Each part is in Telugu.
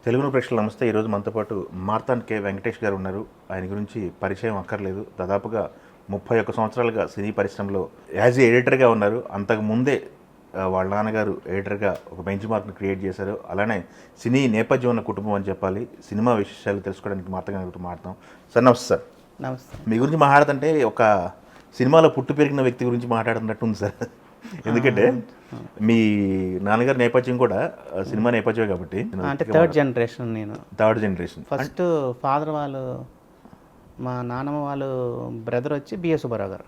తెలుగు ప్రేక్షకులు నమస్తే. ఈరోజు మనతో పాటు మార్తాండ్ కె వెంకటేష్ గారు ఉన్నారు. ఆయన గురించి పరిచయం అక్కర్లేదు. దాదాపుగా 31 సంవత్సరాలుగా సినీ పరిశ్రమలో యాజ్ ఎడిటర్గా ఉన్నారు. అంతకు ముందే వాళ్ళ నాన్నగారు ఎడిటర్గా ఒక బెంచ్ మార్క్ని క్రియేట్ చేశారు. అలానే సినీ నేపథ్యం ఉన్న కుటుంబం అని చెప్పాలి. సినిమా విశేషాలు తెలుసుకోవడానికి మార్తాండ్ గారితో మాట్లాడతాం. సార్ నమస్తే. సార్ నమస్తే. మీ గురించి మాట్లాడుతుంటే ఒక సినిమాలో పుట్టి పెరిగిన వ్యక్తి గురించి మాట్లాడుతున్నట్టు ఉంది సార్. ఎందుకంటే మీ నాన్నగారి నేపథ్యం కూడా సినిమా నేపథ్యమే కాబట్టి. అంటే థర్డ్ జనరేషన్. ఫస్ట్ ఫాదర్ వాళ్ళు, మా నాన్నమ్మ వాళ్ళు బ్రదర్ వచ్చి బిఎస్ సుబ్బారావు గారు.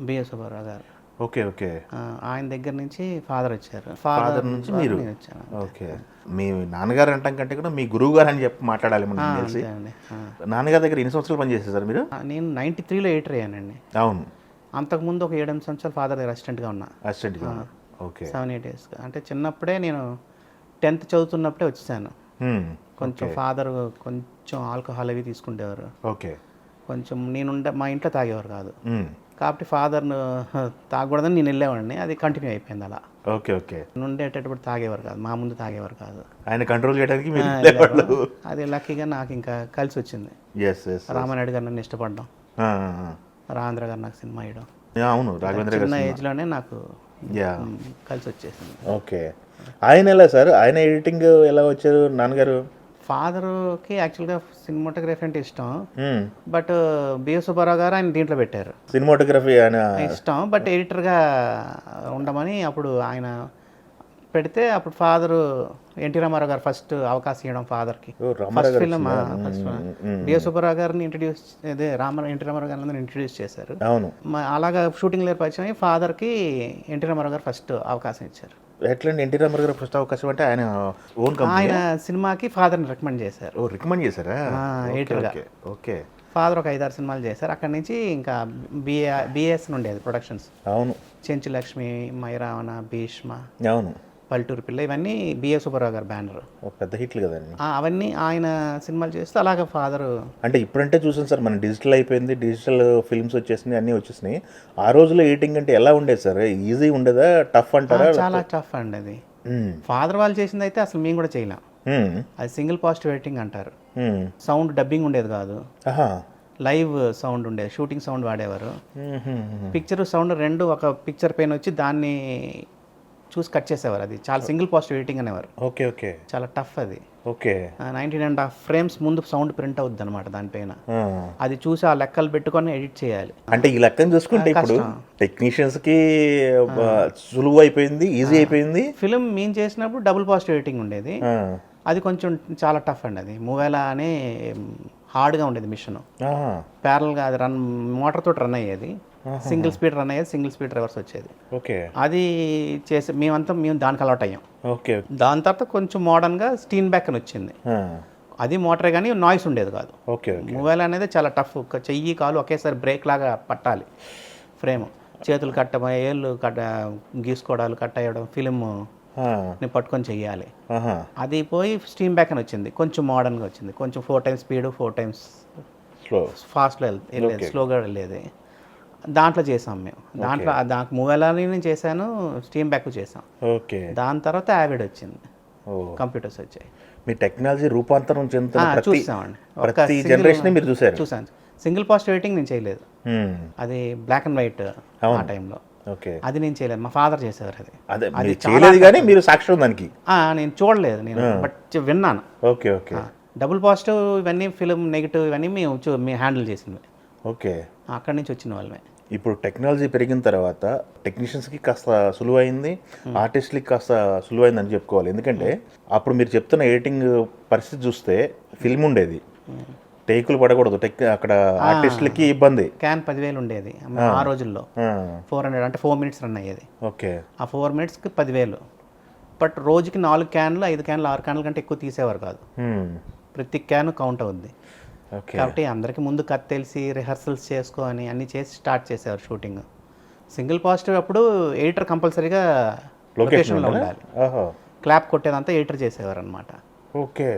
బిఎస్ సుబ్బారావు గారు. Okay okay. ఆయన దగ్గర నుంచి ఫాదర్ వచ్చారు. ఫాదర్ నుంచి మీరు వచ్చాను. ఓకే. మీ నాన్నగారు అంటాం కంటే కూడా మీ గురువు గారు అని చెప్పి మాట్లాడాలి మనం తెలిసి. నాన్నగారి దగ్గర ఎన్ని సంవత్సరాలు పనిచేస్తారు సార్ మీరు? నేను 93లో ఎడిటర్ అయ్యానండి. అవును. అంతకుముందు ఒక 7-8 సంవత్సరాలు ఫాదర్ దగ్గర అసిస్టెంట్గా ఉన్నా. ఓకే. 7-8 ఇయర్స్గా. అంటే చిన్నప్పుడే నేను 10th చదువుతున్నప్పుడే వచ్చేసాను. కొంచెం ఫాదర్ కొంచెం ఆల్కహాల్ అవి తీసుకుంటేవారు. ఓకే. కొంచెం మా ఇంట్లో తాగేవారు కాదు. కాబట్టి ఫాదర్ను తాగకూడదని నేను వెళ్ళేవాడిని. అది కంటిన్యూ అయిపోయింది అలా. Okay okay. ఉండేటప్పుడు తాగేవారు కాదు, మా ముందు తాగేవారు కాదు. ఆయన కంట్రోల్ చేయడానికి అది లక్కీగా నాకు ఇంకా కలిసి వచ్చింది. రామానాయుడు గారు నన్ను ఇష్టపడ్డాం, రాఘవేంద్ర గారు నాకు సినిమా వేయడం. అవును, రాఘవేంద్ర గారు చిన్న ఏజ్లోనే నాకు కలిసి వచ్చేసింది. ఓకే. ఆయన ఎలా సార్, ఆయన ఎడిటింగ్ ఎలా వచ్చారు నాన్నగారు? ఫాదర్కి యాక్చువల్గా సినిమాటోగ్రఫీ అంటే ఇష్టం, బట్ బిఎస్ సుబ్బారావు గారు ఆయన దీంట్లో పెట్టారు. సినిమాటోగ్రఫీ ఆయన ఇష్టం, బట్ ఎడిటర్గా ఉండమని అప్పుడు ఆయన పెడితే అప్పుడు ఫాదరు ఎన్టీ రామారావు గారు ఫస్ట్ అవకాశం ఇవ్వడం ఫాదర్కి. ఫస్ట్ ఫిల్మ్ బిఎస్ సుబ్బారావు గారిని ఇంట్రడ్యూస్, అదే ఎన్టీ రామారావు గారిని ఇంట్రడ్యూస్ చేశారు. అవును. అలాగా షూటింగ్ లేరు పరిచయం ఫాదర్కి ఎన్టీ రామారావు గారు ఫస్ట్ అవకాశం ఇచ్చారు. ఎట్లండి ఎన్టీ రామారావు గారు ఫస్ట్ అవకాశం అంటే ఆయన ఓన్ కంపెనీ? ఆయన సినిమాకి ఫాదర్ని రికమెండ్ చేశారు. రికమెండ్ చేశారా? ఎడిటర్గా. ఓకే. ఫాదర్ ఒక 5-6 సినిమాలు చేశారు. అక్కడి నుంచి ఇంకా బిఎస్ ఉండేది ప్రొడక్షన్స్. అవును. చెంచు లక్ష్మి, మైరావణ, భీష్మ, అవును, పల్లెటూరు పిల్ల, ఇవన్నీ బిఎస్ సుబ్బారావు గారు బ్యానర్. పెద్ద హిట్లు కదండి అవన్నీ. ఆయన సినిమాలు చేస్తూ అలాగే ఫాదర్. అంటే ఇప్పుడంటే చూసాను సార్, మన డిజిటల్ అయిపోయింది, డిజిటల్ ఫిల్మ్స్ వచ్చేసినాయి, అన్నీ వచ్చేసినాయి. ఆ రోజులో ఎడిటింగ్ అంటే ఎలా ఉండేది సార్? ఈజీ ఉండేదా, టఫ్ అంటారా? చాలా టఫ్ అండి అది. ఫాదర్ వాళ్ళు చేసింది అయితే అసలు మేము కూడా చేయలేం. అది సింగిల్ పాజిటివ్ ఎడిటింగ్ అంటారు. సౌండ్ డబ్బింగ్ ఉండేది కాదు, లైవ్ సౌండ్ ఉండేది. షూటింగ్ సౌండ్ వాడేవారు. పిక్చర్ సౌండ్ రెండు ఒక పిక్చర్ పైన వచ్చి దాన్ని చూసి కట్ చేసేవారు. అది చాలా సింగిల్ పాజిటివ్ ఎడిటింగ్ అనేవారు. Okay okay. చాలా టఫ్ అది. ఓకే. 19.5 frames ముందు సౌండ్ ప్రింట్ అవుద్ది అనమాట దానిపైన. అది చూసి ఆ లెక్కలు పెట్టుకొని ఎడిట్ చేయాలి. అంటే ఈ లెక్కను చూసుకుంటే ఇప్పుడు టెక్నీషియన్స్ కి సులువు అయిపోయింది, ఈజీ అయిపోయింది. ఫిలిం మేము చేసినప్పుడు డబుల్ పాజిటివ్ ఎడిటింగ్ ఉండేది. అది కొంచెం చాలా టఫ్ అండి. అది మూవేలా అని హార్డ్గా ఉండేది మిషన్. ప్యారల్గా అది మోటార్ తోటి రన్ అయ్యేది. సింగిల్ స్పీడ్ రన్ అయ్యేది, సింగిల్ స్పీడ్ రివర్స్ వచ్చేది. ఓకే. అది చేసి మేము దానికి అలవాట్ అయ్యాం. ఓకే. దాని తర్వాత కొంచెం మోడర్న్గా స్టీన్ బ్యాక్ అని వచ్చింది. అది మోటరే కానీ నాయిస్ ఉండేది కాదు. ఓకే. మొబైల్ అనేది చాలా టఫ్. చెయ్యి కాలు ఒకేసారి బ్రేక్ లాగా పట్టాలి. ఫ్రేమ్ చేతులు ఏళ్ళు గీసుకోవడాలు కట్ అయ్యడం, ఫిలింని పట్టుకొని చెయ్యాలి. అది పోయి స్టీమ్ బ్యాక్ అని వచ్చింది. కొంచెం మోడర్న్గా వచ్చింది. కొంచెం 4 times స్పీడ్, 4 times ఫాస్ట్లో వెళ్ళేది, స్లోగా వెళ్ళేది. దాంట్లో చేసాం మేము. దాంట్లో మూవీలని నేను చేశాను, స్టీమ్ బ్యాక్ చేసాం. ఓకే. దాని తర్వాత యావిడ్ వచ్చింది, కంప్యూటర్స్ వచ్చాయి. మీ టెక్నాలజీ రూపాంతరం చెందుతున్న చూసామండి. ప్రతి జనరేషన్ మీరు చూసాను. సింగిల్ పాజిటివ్ ఎడిటింగ్ నేను చేయలేదు. అది బ్లాక్ అండ్ వైట్ ఆ టైంలో. ఓకే. అది నేను చేయలేదు, మా ఫాదర్ చేసేవారు. అది చేయలేదు కానీ మీరు సాక్షి దానికి? నేను చూడలేదు, నేను బట్ విన్నాను. Okay okay. డబుల్ పాజిటివ్ ఇవన్నీ ఫిలిం నెగిటివ్ ఇవన్నీ మేము హ్యాండిల్ చేసినవి. ఓకే. అక్కడి నుంచి వచ్చిన వాళ్ళమే. ఇప్పుడు టెక్నాలజీ పెరిగిన తర్వాత టెక్నీషియన్స్కి కాస్త సులువైంది, ఆర్టిస్ట్లకి కాస్త సులువైంది అని చెప్పుకోవాలి. ఎందుకంటే అప్పుడు మీరు చెప్తున్న ఎడిటింగ్ పరిస్థితి చూస్తే ఫిల్మ్ ఉండేది, టేకులు పడకూడదు, అక్కడ ఆర్టిస్టులకి ఇబ్బంది. క్యాన్ 10,000 ఉండేది ఆ రోజుల్లో. 400 అంటే 4 minutes రన్ అయ్యేది. ఓకే. ఆ 4 minutesకి 10,000. బట్ రోజుకి 4 క్యాన్లు, 5 క్యాన్లు, 6 క్యాన్ల కంటే ఎక్కువ తీసేవారు కాదు. ప్రతి క్యాన్ కౌంట్ అవుద్ది. కాబట్టి అందరికి ముందు కథ తెలిసి రిహర్సల్స్ చేసుకొని అన్నీ చేసి స్టార్ట్ చేసేవారు షూటింగ్. సింగిల్ పాజిటివ్ అప్పుడు ఎడిటర్ కంపల్సరీగా లొకేషన్లో ఉండాలి. క్లాప్ కొట్టేదంతా ఎడిటర్ చేసేవారు అనమాట. ఓకే.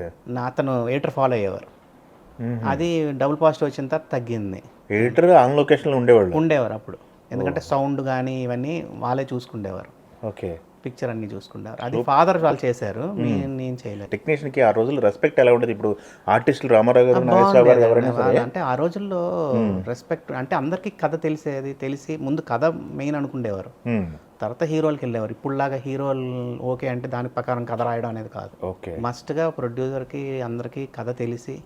అతను ఎడిటర్ ఫాలో అయ్యేవారు. అది డబుల్ పాజిటివ్ వచ్చిన తర్వాత తగ్గింది. ఎడిటర్ ఆన్ లొకేషన్లో ఉండేవారు అప్పుడు. ఎందుకంటే సౌండ్ కానీ ఇవన్నీ వాళ్ళే చూసుకునేవారు. ఓకే. పిక్చర్ అన్ని చూసుకుంటారు. అది ఫాదర్ వాళ్ళు చేశారు, నేను చేయలేదు. టెక్నీషియన్కి ఆ రోజుల్లో రెస్పెక్ట్ ఎలా ఉండేది? ఇప్పుడు ఆర్టిస్టులు రామారావు గారు, నాగేశ్వరరావు గారు ఎవరైనా సరే అంటే ఆ రోజుల్లో రెస్పెక్ట్ అంటే అందరికీ కథ తెలిసి ముందు కథ మెయిన్ అనుకునేవారు, తర్వాత హీరోలకి వెళ్ళేవారు. ఇప్పుడులాగా హీరోలు ఓకే అంటే దాని ప్రకారం కథ రాయడం అనేది కాదు. ఓకే. మస్ట్గా ప్రొడ్యూసర్కి అందరికీ కథ తెలిసి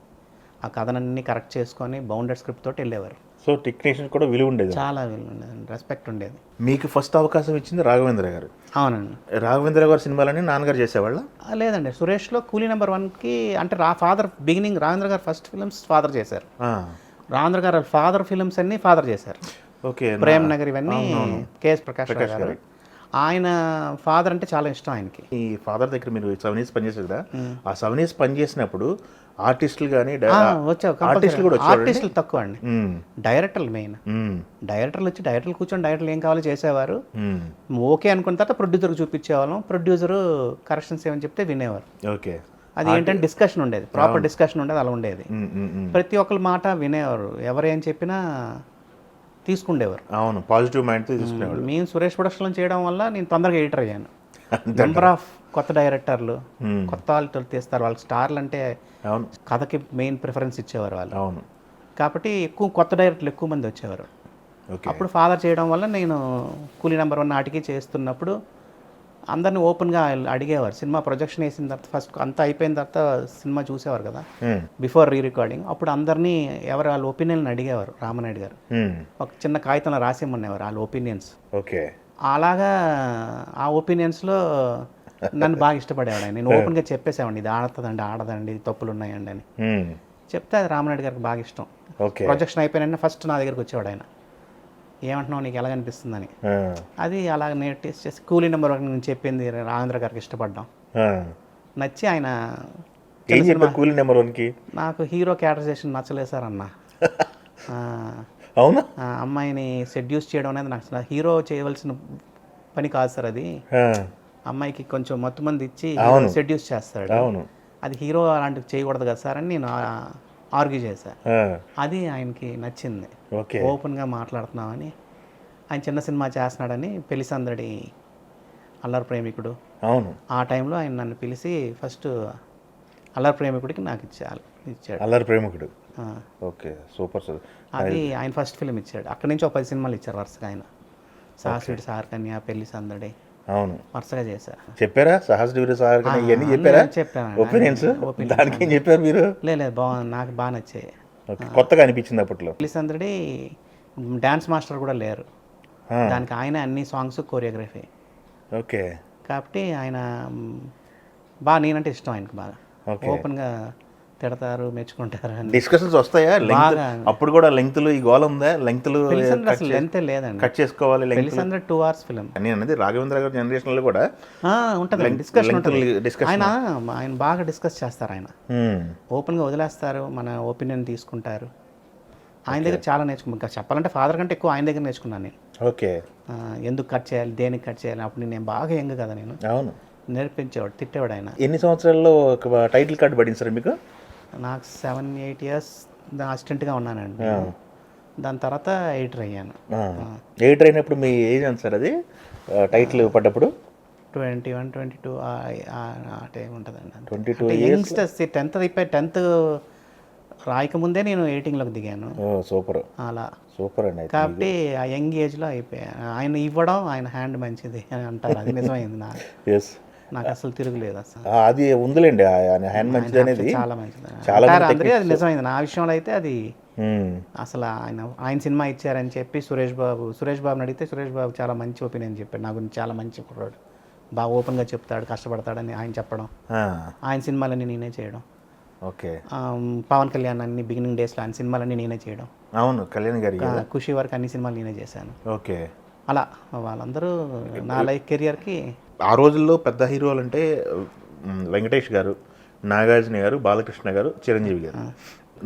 ఆ కథనన్నీ కరెక్ట్ చేసుకొని బౌండెడ్ స్క్రిప్ట్ తోటి వెళ్ళేవారు. సో టెక్నీషియన్ కూడా విలువ ఉండేది, చాలా విలువ ఉండేది, రెస్పెక్ట్ ఉండేది. మీకు ఫస్ట్ అవకాశం ఇచ్చింది రాఘవేంద్ర గారు. అవునండి. రాఘవేంద్ర గారు సినిమాలని నాన్నగారు చేసేవాళ్ళ? లేదండి, సురేష్లో కూలీ నెంబర్ 1కి అంటే ఫాదర్ బిగినింగ్ రాఘవేంద్ర గారు ఫస్ట్ ఫిల్మ్స్ ఫాదర్ చేశారు. రాఘవేంద్ర గారు ఫాదర్ ఫిల్మ్స్ అన్ని ఫాదర్ చేశారు. ఓకే. ప్రేమ్ నగర్ ఇవన్నీ కేఎస్ ప్రకాష్ గారు. ఆయన ఫాదర్ అంటే చాలా ఇష్టం ఆయనకి. ఈ ఫాదర్ దగ్గర మీరు 7 years పనిచేసారు కదా, ఆ 7 years పనిచేసినప్పుడు ఆర్టిస్టులు కానీ ఆర్టిస్టులు కూడా ఆర్టిస్టులు తక్కువ అండి, డైరెక్టర్లు మెయిన్. డైరెక్టర్లు వచ్చి డైరెక్టర్లు కూర్చొని డైరెక్టర్లు ఏం కావాలో చేసేవారు. ఓకే అనుకున్న తర్వాత ప్రొడ్యూసర్కి చూపించేవాళ్ళం, ప్రొడ్యూసరు కరెక్షన్స్ ఏమని చెప్తే వినేవారు. ఓకే. అది ఏంటంటే డిస్కషన్ ఉండేది, ప్రాపర్ డిస్కషన్ ఉండేది, అలా ఉండేది. ప్రతి ఒక్కరి మాట వినేవారు, ఎవరు ఏం చెప్పినా తీసుకుండేవారు. అవును, పాజిటివ్ మైండ్తో తీసుకునేవారు. మేము సురేష్ ప్రొడక్షన్లో చేయడం వల్ల నేను తొందరగా ఎడిటర్ అయ్యాను. నెంబర్ ఆఫ్ కొత్త డైరెక్టర్లు కొత్త వాళ్ళతో తీస్తారు, వాళ్ళకి స్టార్లు అంటే అవును కథకి మెయిన్ ప్రిఫరెన్స్ ఇచ్చేవారు వాళ్ళు. అవును. కాబట్టి ఎక్కువ కొత్త డైరెక్టర్లు ఎక్కువ మంది వచ్చేవారు. అప్పుడు ఫాదర్ చేయడం వల్ల నేను కూలీ నెంబర్ 1 నాటికి చేస్తున్నప్పుడు అందరిని ఓపెన్గా అడిగేవారు. సినిమా ప్రొజెక్షన్ వేసిన తర్వాత ఫస్ట్ అంతా అయిపోయిన తర్వాత సినిమా చూసేవారు కదా బిఫోర్ రీ రికార్డింగ్, అప్పుడు అందరినీ ఎవరు వాళ్ళ ఒపీనియన్ అడిగేవారు. రామనాయుడు గారు ఒక చిన్న కాగితంలో రాసేమనేవారు వాళ్ళ ఒపీనియన్స్. ఓకే. అలాగా ఆ ఒపీనియన్స్లో నన్ను బాగా ఇష్టపడేవాడు ఆయన. నేను ఓపెన్గా చెప్పేసేవాడిని, ఇది ఆడుతుందండి, ఆడదండి, ఇది తప్పులు ఉన్నాయండి అని చెప్తే అది రామనాయుడు గారికి బాగా ఇష్టం. ప్రొజెక్షన్ అయిపోయిన ఫస్ట్ నా దగ్గరికి వచ్చేవాడు ఆయన, ఏమంటున్నావు, నీకు ఎలా అనిపిస్తుందని. అది అలా నేను టేస్ట్ చేసి కూలీ నెంబర్ 1 నేను చెప్పింది రాఘవేంద్ర గారికి ఇష్టపడ్డాం, నచ్చి ఆయన కూలీ నెంబర్ 1కి నాకు హీరో క్యారెక్టరైజేషన్ నచ్చలేదు సార్ అన్న. అవునా? అమ్మాయిని సెడ్యూస్ చేయడం అనేది నాకు హీరో చేయవలసిన పని కాదు సార్, అది అమ్మాయికి కొంచెం మత్తు మంది ఇచ్చి సెడ్యూస్ చేస్తాడు, అది హీరో అలాంటివి చేయకూడదు కదా సార్ అని నేను ఆర్గ్యూ చేశాను. అది ఆయనకి నచ్చింది, ఓపెన్గా మాట్లాడుతున్నామని. ఆయన చిన్న సినిమా చేస్తున్నాడని పెళ్లి సందడి, అల్లరి ప్రేమికుడు, అవును ఆ టైంలో ఆయన నన్ను పిలిచి ఫస్ట్ అల్లరి ప్రేమికుడికి నాకు ఇచ్చాడు. అల్లరి ప్రేమికుడు, ఓకే, సూపర్ సార్. అది ఆయన ఫస్ట్ ఫిల్మ్ ఇచ్చాడు. అక్కడి నుంచి ఒక 10 సినిమాలు ఇచ్చారు వరుసగా ఆయన. సాహసుడి సారకన్య, పెళ్లి సందడి, అవును వరుసగా చేశారు. చెప్పారా సహస్రవీర సారకన్య ఇవన్నీ చెప్పారా? చెప్పాను. ఒపీనియన్స్ దానికి ఏం చెప్పారు మీరు? లేదు బాగుంది, నాకు బాగా నచ్చాయి, కొత్తగా అనిపించింది అప్పట్లో. పెళ్లి సందడి డాన్స్ మాస్టర్ కూడా లేరు దానికి, ఆయన అన్ని సాంగ్స్ కోరియోగ్రఫీ. ఓకే. కాబట్టి ఆయన బాగా, నేనంటే ఇష్టం ఆయనకు బాగా, ఓపెన్గా తిడతారు, మెచ్చుకుంటారు. డిస్కషన్స్ వస్తాయా? అప్పుడు కూడా లెంగ్త్లు ఈ గోల ఉందా? లెంగ్త్లు అసలు లెంత్ లేదండి, కట్ చేసుకోవాలి. 2 hours ఫిల్మ్. నేను అనేది రాఘవేంద్ర గారి జనరేషన్ లో కూడా ఉంటుంది డిస్కషన్ ఉంటుంది. ఆయన బాగా డిస్కస్ చేస్తారు, ఆయన ఓపెన్గా వదిలేస్తారు, మన ఒపీనియన్ తీసుకుంటారు. ఆయన దగ్గర చాలా నేర్చుకున్నాను, చెప్పాలంటే ఫాదర్ కంటే ఎక్కువ ఆయన దగ్గర నేర్చుకున్నాను నేను. ఓకే. ఎందుకు కట్ చేయాలి, దేనికి కట్ చేయాలి, అప్పుడు నేను బాగా యంగ్ కదా, నేను అవును నేర్పించేవాడు, తిట్టేవాడు ఆయన. ఎన్ని సంవత్సరాల్లో టైటిల్ కార్డు పడింది సార్ మీకు? నాకు 7-8 years అసిస్టెంట్గా ఉన్నానండి. దాని తర్వాత ఎడిటర్ అయ్యాను. ఎడిటర్ అయినప్పుడు మీ ఏజ్ ఎంత సార్ అది టైటిల్ పడ్డప్పుడు? 21-22 ఆ టైం ఉంటుందండి. 22 యంగ్స్టర్స్ 10th అయిపోయి 10th రాయకముందే నేను ఎడిటింగ్లోకి దిగాను. సూపర్, అలా సూపర్ అండి. కాబట్టి ఆ యంగ్ ఏజ్లో అయిపోయాను. ఆయన ఇవ్వడం, ఆయన హ్యాండ్ మంచిది అని అంటారు, అది నిజమైంది. నాకు అసలు తిరుగులేదు అసలు, అది ఉందిలేండి, ఆయన హ్యాండ్ మంచిది అనేది చాలా మంచిది, చాలా అది నిజమైంది. నా విషయంలో అయితే అది అసలు ఆయన సినిమా ఇచ్చారని చెప్పి సురేష్ బాబుని అడిగితే సురేష్ బాబు చాలా మంచి ఒపీనియన్ చెప్పాడు, నా గురించి చాలా మంచి కుర్రాడు, బాగా ఓపెన్గా చెప్తాడు, కష్టపడతాడని ఆయన చెప్పడం, ఆయన సినిమాలన్నీ నేనే చేయడం. ఓకే. పవన్ కళ్యాణ్ అన్ని బిగినింగ్ డేస్లో ఆయన సినిమాలన్నీ నేనే చేయడం. అవును, కళ్యాణ్ గారి ఖుషి వరకు అన్ని సినిమాలు నేనే చేశాను. ఓకే. అలా వాళ్ళందరూ నా లైఫ్ కెరియర్కి. ఆ రోజుల్లో పెద్ద హీరోలు అంటే వెంకటేష్ గారు, నాగార్జున గారు, బాలకృష్ణ గారు, చిరంజీవి గారు,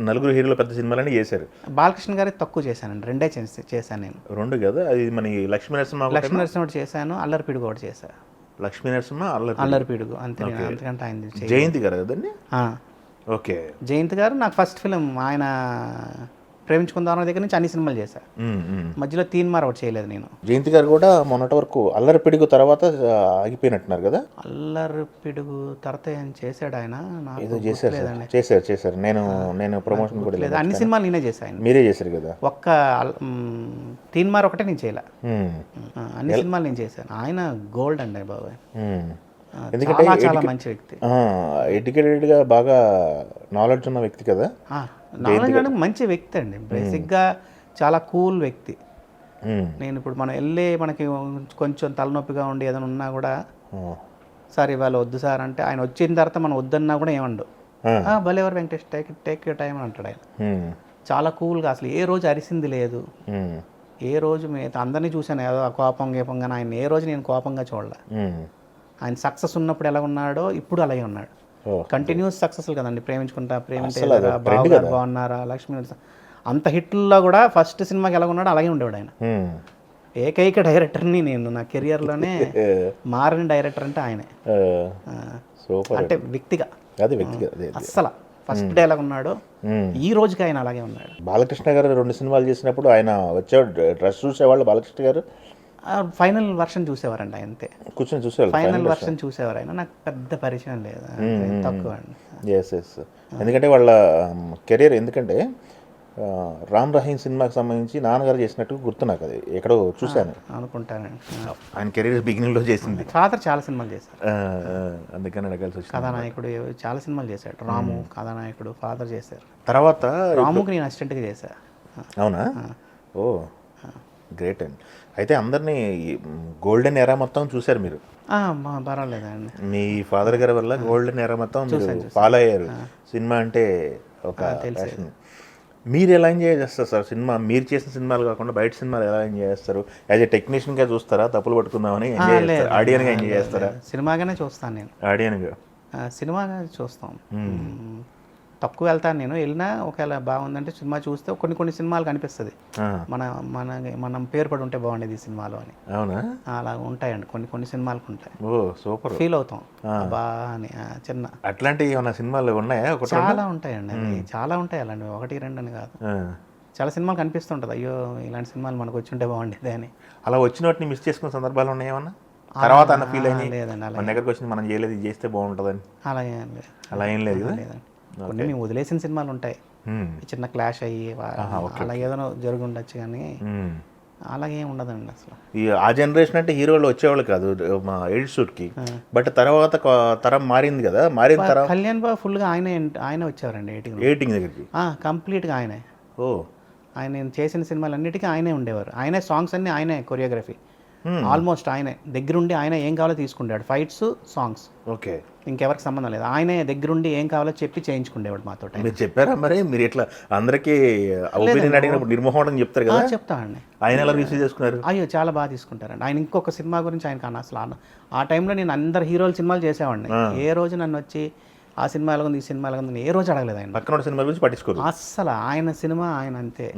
నలుగురు హీరోలు పెద్ద సినిమాలన్నీ చేశారు. బాలకృష్ణ గారి తక్కువ చేశానండి, 2 చేశాను నేను. 2 కదా, అది మన లక్ష్మీ నరసింహ ఒకటి చేశాను, అల్లరి పిడుగు ఒకటి చేశాను. లక్ష్మీ నరసింహ, అల్లరి పిడుగు అంతే, అంతకంటే ఆయన. జయంతి గారు కదండి? ఓకే. జయంతి గారు నాకు ఫస్ట్ ఫిలిం, ఆయన ప్రేమించుకుందాం అన్న దగ్గర నుంచి అన్ని సినిమాలు చేశా. మధ్యలో తీన్మార్ ఒకటి చేయలేదు నేను. జయంతి గారు కూడా మొన్నటి వరకు అల్లరి పిడుగు తర్వాత ఆగిపోయినట్టున్నారు కదా. అల్లరి పిడుగు తర్వాత ఏం చేశాడు ఆయన, నాకు ఏదో గుర్తులేదండి. చేశారు. నేను ప్రమోషన్ కూడా లేదు, అన్ని సినిమాలు నేనే చేశాను. మీరే చేశారు కదా. ఒక్క తీన్మార్ ఒకటే నేను చేయలే, అన్ని సినిమాలు నేను చేశాను. ఆయన గోల్డ్ అండి బాబాయ్, ఎందుకంటే చాలా మంచి వ్యక్తి, ఎడ్యుకేటెడ్గా బాగా నాలెడ్జ్ ఉన్న వ్యక్తి కదా. నాలెడ్జ్ అంటే మంచి వ్యక్తి అండి, బేసిక్గా చాలా కూల్ వ్యక్తి. నేను ఇప్పుడు మనం మనకి కొంచెం తలనొప్పిగా ఉండి ఏదైనా ఉన్నా కూడా సార్ ఇవాళ వద్దు సార్ అంటే, ఆయన వచ్చిన తర్వాత మనం వద్దన్నా కూడా ఏమండు, భలేవారు వెంకటేష్ టేక్ యూర్ టైం అని అంటాడు ఆయన. చాలా కూల్గా, అసలు ఏ రోజు అరిసింది లేదు, ఏ రోజు అందరినీ చూశాను ఏదో కోపం గీపంగా, ఆయన ఏ రోజు నేను కోపంగా చూడలే. ఆయన సక్సెస్ ఉన్నప్పుడు ఎలా ఉన్నాడో ఇప్పుడు అలాగే ఉన్నాడు. కంటిన్యూస్ సక్సెస్ కదండి, ప్రేమించుకుంటా, ప్రేమించేదారా, బావగారు బాగున్నారా, లక్ష్మీ, అంత హిట్లో కూడా ఫస్ట్ సినిమాకి ఎలా ఉన్నాడో అలాగే ఉండేవాడు ఆయన. ఏకైక డైరెక్టర్ని నేను నా కెరియర్లోనే మారిన డైరెక్టర్ అంటే ఆయనే. అంటే వ్యక్తిగా అస్సలు ఫస్ట్ డే ఎలా ఉన్నాడో ఈ రోజుకి ఆయన అలాగే ఉన్నాడు. బాలకృష్ణ గారు 2 సినిమాలు చేసినప్పుడు ఆయన వచ్చేవాడు, డ్రెస్ చూసేవాళ్ళు బాలకృష్ణ గారు. ఫైనల్ వర్షన్ చూసేవారండి ఆయన, అంతే కూర్చొని చూసేవాళ్ళు. ఫైనల్ వర్షన్ చూసేవారు ఆయన, నాకు పెద్ద పరిచయం లేదు, తక్కువ అండి. ఎస్ ఎందుకంటే వాళ్ళ కెరీర్, ఎందుకంటే రామ్ రహీం సినిమాకి సంబంధించి నాన్నగారు చేసినట్టు గుర్తు నాకు, అది ఎక్కడో చూశాను అనుకుంటానండి. ఆయన కెరీర్ బిగినింగ్లో చేసింది. ఫాదర్ చాలా సినిమాలు చేశారు, అందుకని అడగాల్సి వచ్చింది. కథానాయకుడు చాలా సినిమాలు చేశాడు. రాము కథానాయకుడు, ఫాదర్ చేశారు. తర్వాత రాముకి నేను అసిస్టెంట్గా చేశా. అవునా? ఓ గ్రేట్ అండి. అయితే అందరినీ గోల్డెన్ ఎరా మొత్తం చూశారు మీరు. పర్వాలేదండి, మీ ఫాదర్ గారి వల్ల గోల్డెన్ ఎరా మొత్తం ఫాలో అయ్యారు. సినిమా అంటే ఒక ప్యాషన్. మీరు ఎలా ఎంజాయ్ చేస్తారు సార్ సినిమా? మీరు చేసిన సినిమాలు కాకుండా బయట సినిమాలు ఎలా ఎంజాయ్ చేస్తారు? యాజ్ ఏ టెక్నీషియన్గా చూస్తారా, తప్పులు పట్టుకుందామని ఎంజాయ్ చేస్తారా, ఆడియన్గా ఎంజాయ్ చేస్తారా? సినిమాగానే చూస్తాను నేను, ఆడియన్గా సినిమాగా చూస్తాం. తక్కువ వెళ్తాను నేను, వెళ్ళినా ఒకవేళ బాగుందంటే సినిమా చూస్తే కొన్ని సినిమాలు కనిపిస్తుంది, మనం పేరు పడి ఉంటే బాగుండేది ఈ సినిమాలో అని. అవునా? అలా ఉంటాయండి, కొన్ని సినిమాలకు ఉంటాయి. ఓ సూపర్, ఫీల్ అవుతాం బా అని. చిన్న అట్లాంటి ఏమైనా సినిమాలు ఉన్నాయా? చాలా ఉంటాయండి, చాలా ఉంటాయి అలాంటివి, 1, 2 అని కాదు. చాలా సినిమాలు కనిపిస్తుంటుంది, అయ్యో ఇలాంటి సినిమాలు మనకు వచ్చి ఉంటే బాగుండేది అని. అలా వచ్చిన వాటిని మిస్ చేసుకున్న సందర్భాలు ఉన్నాయేమన్నా? తర్వాత అన్న ఫీల్ అయ్యి లేదండి, మన దగ్గరకు వచ్చింది మనం చేయలేదు, ఇది చేస్తే బాగుంటుందని అలా ఏం లేదు. అలా ఏం లేదు కదా? లేదండి, కొన్ని మేము వదిలేసిన సినిమాలు ఉంటాయి, చిన్న క్లాష్ అయ్యి అలా ఏదైనా జరిగి ఉండొచ్చు, కానీ అలాగే ఉండదండి అసలు. ఆ జనరేషన్ అంటే హీరోలు వచ్చేవాళ్ళు కాదు మా ఎయిడ్ షూట్కి, బట్ తర్వాత తరం మారింది కదా. మారిన తర్వాత కళ్యాణ్ బాబు ఫుల్గా ఆయన వచ్చేవారండి ఎయిటింగ్ దగ్గరికి, కంప్లీట్గా ఆయనే. ఓ ఆయన నేను చేసిన సినిమాలు అన్నిటికీ ఆయనే ఉండేవారు, ఆయనే సాంగ్స్ అన్నీ ఆయనే, కొరియోగ్రఫీ ఆల్మోస్ట్ ఆయనే దగ్గరుండి, ఆయన ఏం కావాలో తీసుకుంటాడు, ఫైట్స్ సాంగ్స్. ఓకే, ఇంకెవరికి సంబంధం లేదు, ఆయనే దగ్గరుండి ఏం కావాలో చెప్పి చేయించుకునేవాడు మాతో. మీరు చెప్పారా మరి? మీరు ఇట్లా అందరికీ ఒపీనియన్ అడిగినప్పుడు నిర్మోహం చెప్తారు కదా? చెప్తామండి. ఆయన ఎలా రిసీవ్ చేసుకున్నారు? అయ్యో చాలా బాగా తీసుకుంటారండి. ఆయన ఇంకొక సినిమా గురించి ఆయన కన్నా అసలు ఆ టైంలో నేను అందరు హీరోల సినిమాలు చేసేవాడిని, ఏ రోజు నన్ను వచ్చి ఆ సినిమా ఎలాగుంది, ఈ సినిమా ఎలాగుంది ఏ రోజు అడగలేదు ఆయన. పక్కన సినిమా గురించి పట్టించుకోరు అస్సలు, ఆయన సినిమా ఆయన అంతే.